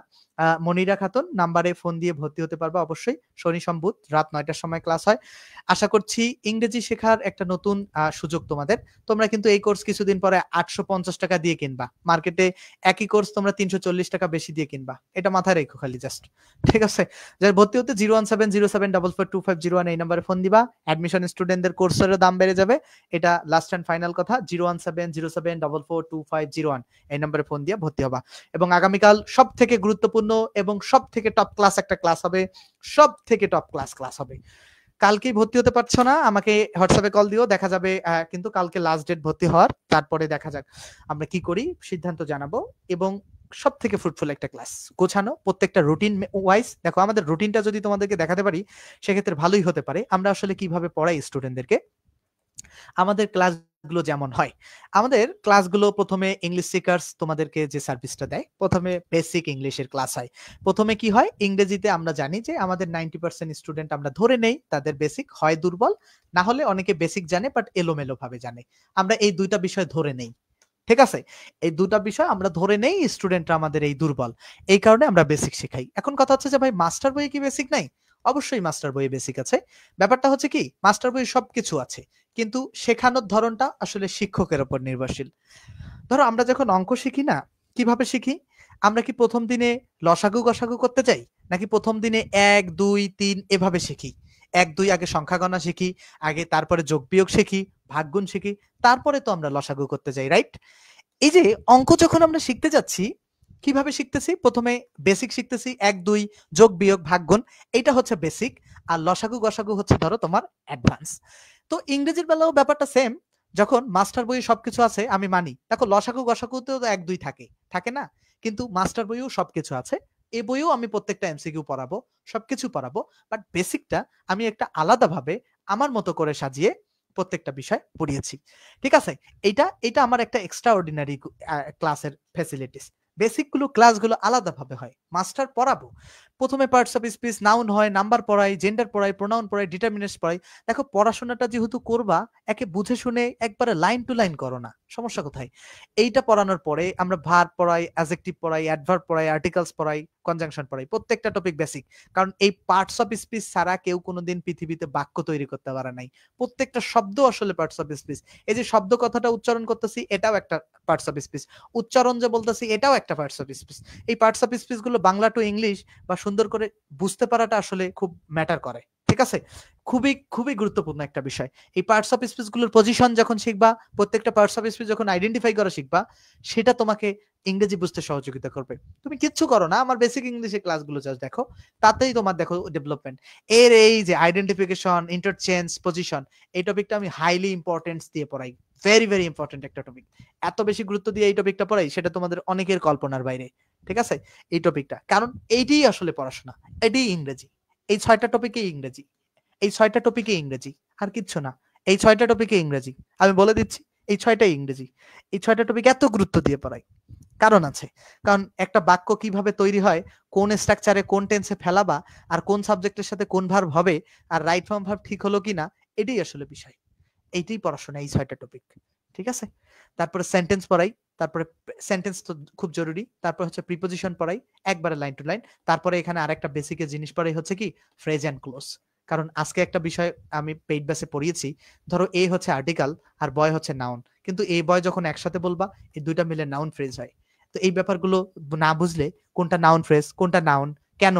মনিরা খাতুন নাম্বারে ফোন দিয়ে ভর্তি হতে পারবে অবশ্যই। শনি সোম বুধ রাত 9টার সময় ক্লাস হয়। আশা করছি ইংরেজি শেখার একটা নতুন সুযোগ তোমাদের। তোমরা কিন্তু এই কোর্স কিছুদিন পরে 850 টাকা দিয়ে কিনবা, মার্কেটে একই কোর্স তোমরা 340 টাকা বেশি দিয়ে কিনবা, এটা মাথায় রেখো খালি জাস্ট। ঠিক আছে, যারা ভর্তি হতে 01707442501 এই নাম্বারে ফোন দিবা। অ্যাডমিশন স্টুডেন্টদের কোর্সেরও দাম বেড়ে যাবে, এটা লাস্ট এন্ড ফাইনাল কথা। 01707442501 এই নম্বরে ফোন দিয়ে ভর্তি হবা। এবং আগামীকাল সব থেকে গুরুত্বপূর্ণ এবং সব থেকে টপ ক্লাস একটা ক্লাস হবে, সব থেকে টপ ক্লাস হবে। কালকেই ভর্তি হতে পারছো না, আমাকে হোয়াটসঅ্যাপে কল দিও, দেখা যাবে। কিন্তু কালকে লাস্ট ডেট ভর্তি হওয়ার, তারপরে দেখা যাক আমরা কি করি, সিদ্ধান্ত জানাবো। এবং সব থেকে ফ্রুটফুল একটা ক্লাস, গোছানো, প্রত্যেকটা রুটিন ওয়াইজ। দেখো আমাদের রুটিনটা যদি তোমাদেরকে দেখাতে পারি সেক্ষেত্রে ভালোই হতে পারে। আমরা আসলে কিভাবে পড়াই স্টুডেন্টদেরকে, আমাদের ক্লাসগুলো যেমন হয়, আমাদের ক্লাসগুলো প্রথমে ইংলিশ সিকার্স তোমাদেরকে যে সার্ভিসটা দেয়, প্রথমে বেসিক ইংলিশের ক্লাস হয়। প্রথমে কি হয়, ইংরেজিতে আমরা জানি যে আমাদের 90% স্টুডেন্ট আমরা ধরে নেই তাদের বেসিক হয় দুর্বল, না হলে অনেকে বেসিক জানে বাট এলোমেলো ভাবে জানে। আমরা এই দুইটা বিষয় ধরে নেই, ঠিক আছে? এই দুটা বিষয় আমরা ধরে নেই স্টুডেন্টরা আমাদের এই দুর্বল, এই কারণে আমরা বেসিক শেখাই। এখন কথা হচ্ছে যে ভাই মাস্টার বইয়ে কি বেসিক নাই? অবশ্যই মাস্টার বইয়ে বেসিক আছে। ব্যাপারটা হচ্ছে কি, মাস্টার বইয়ে সবকিছু আছে, কিন্তু শেখানোর ধরনটা আসলে শিক্ষকের উপর নির্ভরশীল। ধরো আমরা যখন অঙ্ক শিখি না, কিভাবে শিখি? আমরা কি প্রথম দিনে লসাগু গসাগু করতে যাই, নাকি প্রথম দিনে 1 2 3 এভাবে শিখি? 1 2 আগে সংখ্যা গণনা শিখি, আগে তারপরে যোগ বিয়োগ শিখি, ভাগগুণ শিখি, তারপরে তো আমরা লসাগু করতে যাই, রাইট? এই যে অঙ্ক যখন আমরা শিখতে যাচ্ছি, কিভাবে শিখতেছি? প্রথমে বেসিক শিখতেছি, 1 2 যোগ বিয়োগ ভাগগুণ, এটা হচ্ছে বেসিক। আর লসাগু গসাগু হচ্ছে ধরো তোমার অ্যাডভান্স। তো ইংরেজির বেলাও ব্যাপারটা সেম। যখন মাস্টার বইয়ে সবকিছু আছে আমি মানি, দেখো লসাগু গসাগুতেও তো 1 2 থাকে, থাকে না? কিন্তু মাস্টার বইয়েও সবকিছু আছে। এই বইয়েও আমি প্রত্যেকটা এমসিকিউ পড়াবো, সবকিছু পড়াবো, বাট বেসিকটা আমি একটা আলাদাভাবে আমার মতো করে সাজিয়ে প্রত্যেকটা বিষয় পড়িয়েছি, ঠিক আছে? এটা এটা আমার একটা এক্সট্রা অর্ডিনারি ক্লাসের ফ্যাসিলিটিস। বেসিক গুলো ক্লাসগুলো আলাদাভাবে হয়, মাস্টার পড়াবো। প্রথমে পার্টস অফ স্পিচ, নাউন হয়, নাম্বার পড়াই, জেন্ডার পড়াই, প্রোনাউন পড়াই, ডিটারমিনেন্টস পড়াই। দেখো পড়াশোনাটা যেহেতু করবা, একে বুঝে শুনে একবারে লাইন টু লাইন করো না, সমস্যা কোথায়? এইটা পড়ানোর পরে আমরা ভার্ব পড়াই, অ্যাডজেক্টিভ পড়াই, অ্যাডভার্ব পড়াই, আর্টিকেলস পড়াই, কনজাংশন পড়াই, প্রত্যেকটা টপিক বেসিক। কারণ এই পার্টস অফ স্পিচ ছাড়া কেউ কোনোদিন পৃথিবীতে বাক্য তৈরি করতে পারে নাই। প্রত্যেকটা শব্দ আসলে পার্টস অফ স্পিচ। এই যে শব্দ কথাটা উচ্চারণ করতেছি, এটাও একটা পার্টস অফ স্পিচ। উচ্চারণ যে বলতেছি, এটাও একটা পার্টস অফ স্পিচ। এই পার্টস অফ স্পিচ গুলো বাংলা টু ইংলিশ বা সুন্দর করে বুঝতে পারাটা আসলে খুব ম্যাটার করে, ঠিক আছে? খুবই খুবই গুরুত্বপূর্ণ একটা বিষয়। এই পার্টস অফ স্পিচ গুলোর পজিশন যখন শিখবা, প্রত্যেকটা পার্টস অফ স্পিচ যখন আইডেন্টিফাই করা শিখবা, সেটা তোমাকে ইংরেজি বুঝতে সহযোগিতা করবে। তুমি কিচ্ছু করো না, আমার বেসিক ইংলিশের ক্লাসগুলো জাস্ট দেখো, তাতেই তোমার দেখো ডেভেলপমেন্ট। এর এই যে আইডেন্টিফিকেশন, ইন্টারচেঞ্জ, পজিশন, এই টপিকটা আমি হাইলি ইম্পর্টেন্স দিয়ে পড়াই। ভেরি ভেরি ইম্পর্টেন্ট একটা টপিক। এত বেশি গুরুত্ব দিয়ে এই টপিকটা পড়াই, সেটা তোমাদের অনেকের কল্পনার বাইরে, ঠিক আছে? এই টপিকটা, কারণ এইটাই আসলে পড়াশোনা, এটাই ইংরেজি। এই 6টা টপিকে ইংরেজি, এই 6টা টপিকে ইংরেজি, আর কিচ্ছু না। এই 6টা টপিকে ইংরেজি, আমি বলে দিচ্ছি, এই 6টাই ইংরেজি। এই 6টা টপিক এত গুরুত্ব দিয়ে পড়াই, কারণ আছে। কারণ একটা বাক্য কিভাবে তৈরি হয়, কোন স্ট্রাকচারে কোন টেন্সে ফেলাবা, আর কোন সাবজেক্টের সাথে কোন ভার্ব হবে, আর রাইট ফর্ম ভার্ব ঠিক হলো কিনা, এটাই আসলে বিষয়। এইটাই পড়াশোনা, এই 6টা টপিক, ঠিক আছে? তারপরে সেন্টেন্স পড়াই, তারপরে সেন্টেন্স তো খুব জরুরি, তারপর হচ্ছে প্রিপোজিশন পড়াই, একবারে লাইন টু লাইন। তারপরে এখানে আরেকটা বেসিকের জিনিস পড়াই হচ্ছে কি, ফ্রেজ এন্ড ক্লোজ। কারণ আজকে একটা বিষয় আমি পেইড ব্যাচে পড়িয়েছি, ধরো এ হচ্ছে আর্টিকেল আর বয় হচ্ছে নাউন, কিন্তু এই বয় যখন একসাথে বলবা, এই দুইটা মিলে নাউন ফ্রেজ হয়। তো এই ব্যাপারগুলো না বুঝলে কোনটা নাউন ফ্রেজ, কোনটা নাউন, কেন,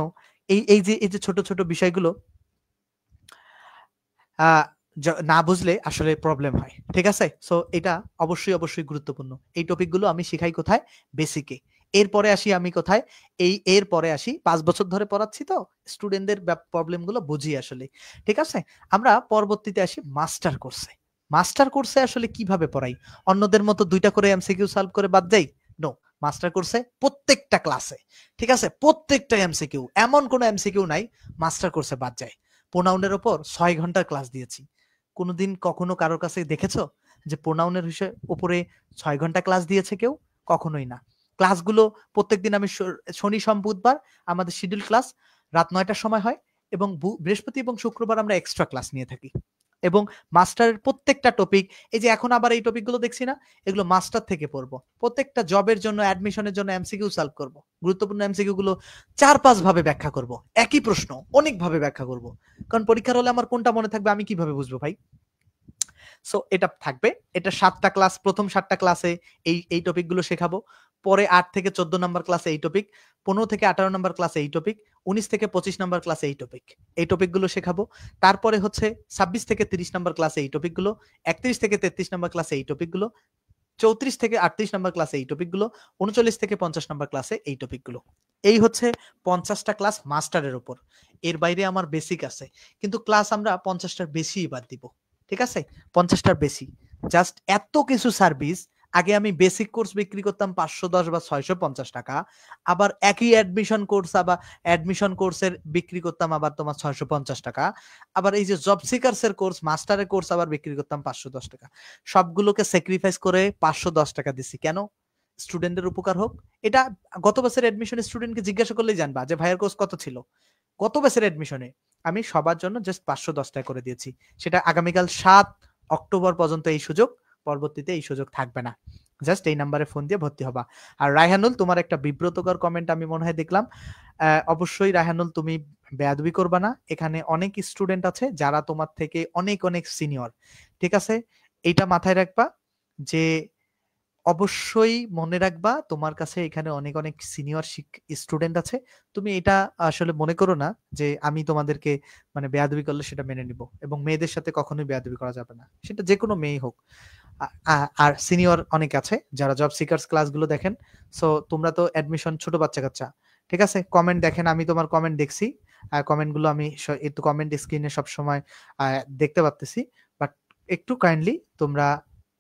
এই যে ছোট ছোট বিষয়গুলো না বুঝলে আসলে প্রবলেম হয়, ঠিক আছে? সো এটা অবশ্যই অবশ্যই গুরুত্বপূর্ণ। এই টপিকগুলো আমি শিখাই কোথায়? বেসিকে। এরপরে আসি আমি কোথায়? এরপরে আসি 5 বছর ধরে পড়াচ্ছি তো, স্টুডেন্টদের প্রবলেমগুলো বুঝি আসলে, ঠিক আছে? আমরা পরবর্তীতে আসি মাস্টার কোর্সে। মাস্টার কোর্সে আসলে কিভাবে পড়াই? অন্যদের মতো 2টা করে এমসিকিউ সলভ করে বাদ যাই? নো। মাস্টার কোর্সে প্রত্যেকটা ক্লাসে, ঠিক আছে, প্রত্যেকটা এমসিকিউ, এমন কোনো এমসিকিউ নাই মাস্টার কোর্সে বাদ যায়। প্রোনাউনের উপর 6 ঘন্টার ক্লাস দিয়েছি। কোনোদিন কখনো কারোর কাছে দেখেছো যে প্রোনাউনের উপরে 6 ঘন্টা ক্লাস দিয়েছে কেউ? কখনোই না। ক্লাসগুলো প্রত্যেকদিন আমি শনি সোম বুধবার আমাদের শিডিউল ক্লাস রাত 9টার সময় হয়, এবং বৃহস্পতি এবং শুক্রবার আমরা এক্সট্রা ক্লাস নিয়ে থাকি। এবং মাস্টারের প্রত্যেকটা টপিক, এই যে এখন আবার এই টপিকগুলো দেখছি না, এগুলো মাস্টার থেকে পড়বো। প্রত্যেকটা জবের জন্য, অ্যাডমিশনের জন্য এমসিকিউ সলভ করব। গুরুত্বপূর্ণ এমসিকিউ গুলো 4-5 ভাবে ব্যাখ্যা করব। একই প্রশ্ন অনেক ভাবে ব্যাখ্যা করব। কারণ পরীক্ষার হলে আমার কোনটা মনে থাকবে, আমি কিভাবে বুঝবো ভাই? সো এটা থাকবে। এটা 7টা ক্লাস, প্রথম 7টা ক্লাসে এই টপিকগুলো শেখাবো। পরে 8 থেকে 14 নাম্বার ক্লাসে এই টপিক, 15 থেকে 18 নাম্বার ক্লাসে এই টপিক, 19 থেকে 25 নাম্বার ক্লাসে এই টপিক। এই টপিকগুলো শেখাবো। তারপরে হচ্ছে 26 থেকে 30 নাম্বার ক্লাসে এই টপিকগুলো, 31 থেকে 33 নাম্বার ক্লাসে এই টপিকগুলো, 34 থেকে 38 নাম্বার ক্লাসে এই টপিকগুলো, 39 থেকে 50 নাম্বার ক্লাসে এই টপিকগুলো। এই হচ্ছে 50টা ক্লাস মাস্টারের উপর। এর বাইরে আমার বেসিক আছে। কিন্তু ক্লাস আমরা 50টার বেশি এবার দিব। ঠিক আছে? 50টার বেশি। জাস্ট এত কিছু সার্ভিস। আগে আমি বেসিক কোর্স বিক্রি করতাম 510 বা 650 টাকা। আবার একই অ্যাডমিশন কোর্সের বিক্রি করতাম আবার তোমার 650 টাকা। আবার এই যে জব সিকার্স এর কোর্স, মাস্টারের কোর্স আবার বিক্রি করতাম 510 টাকা। সবগুলোকে স্যাক্রিফাইস করে 510 টাকা দিছি। কেন? স্টুডেন্টের উপকার হোক। এটা গত বছরের অ্যাডমিশন স্টুডেন্টকে জিজ্ঞাসা করলেই জানবা যে ভাইয়ের কোর্স কত ছিল। গত বছরের অ্যাডমিশনে আমি সবার জন্য জাস্ট 510 টাকা করে দিয়েছি। সেটা আগামীকাল 7 অক্টোবর পর্যন্ত এই সুযোগ, পরবর্তীতে এই সুযোগ থাকবে না। জাস্ট এই নাম্বারে ফোন দিয়ে ভর্তি হবা। আর রায়হানুল, তোমার একটা বিব্রতকর কমেন্ট আমি মনে হয় দেখলাম। অবশ্যই রায়হানুল, তুমি বেয়াদবি করবা না। এখানে অনেক স্টুডেন্ট আছে যারা তোমার থেকে অনেক, অনেক সিনিয়র। ঠিক আছে? এইটা মাথায় রাখবা যে অবশ্যই মনে রাখবা তোমার কাছে এখানে অনেক, অনেক সিনিয়র স্টুডেন্ট আছে। তুমি এটা আসলে মনে করো না যে আমি তোমাদেরকে মানে বেয়াদবি করলে সেটা মেনে নিব। এবং মেয়েদের সাথে কখনোই বেয়াদবি করা যাবে না। সেটা যেকোনো মেয়েই হোক। আর সিনিয়র অনেক আছে যারা জব সিকার্স ক্লাসগুলো দেখেন। সো তোমরা তো অ্যাডমিশন ছোট বাচ্চা-কাচ্চা। ঠিক আছে? কমেন্ট দেখেন, আমি তোমার কমেন্ট দেখছি। কমেন্টগুলো আমি একটু কমেন্ট স্ক্রিনে সবসময় আ দেখতে পারতেছি। বাট একটু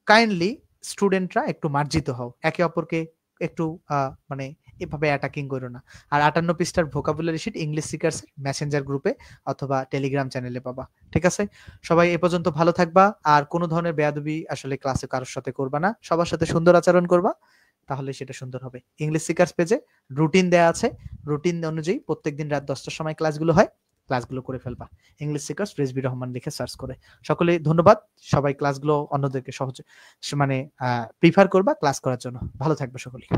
কাইন্ডলি স্টুডেন্টরা একটু মার্জিত হও। একে অপরকে একটু আ মানে এভাবে অ্যাটাকিং করো না। আর 58 পৃষ্ঠার ভোকাবুলারি শিট ইংলিশ সিকার্স এর মেসেঞ্জার গ্রুপে অথবা টেলিগ্রাম চ্যানেলে পাবা। ঠিক আছে? সবাই এ পর্যন্ত ভালো থাকবা। আর কোনো ধরনের বেয়াদবি আসলে ক্লাসে কারোর সাথে করবা না। সবার সাথে সুন্দর আচরণ করবা। তাহলে সেটা সুন্দর হবে। ইংলিশ সিকার্স পেজে রুটিন দেয়া আছে। রুটিন অনুযায়ী প্রত্যেকদিন রাত 10 টার সময় ক্লাসগুলো হয়। ক্লাসগুলো করে ফেলবা। ইংলিশ সিকার্স রেজবি রহমান লিখে সার্চ করে। সকলে ধন্যবাদ। সবাই ক্লাসগুলো অন্যদেরকে সহজে মানে প্রিফার করবা ক্লাস করার জন্য। ভালো থাকবে সকলেই।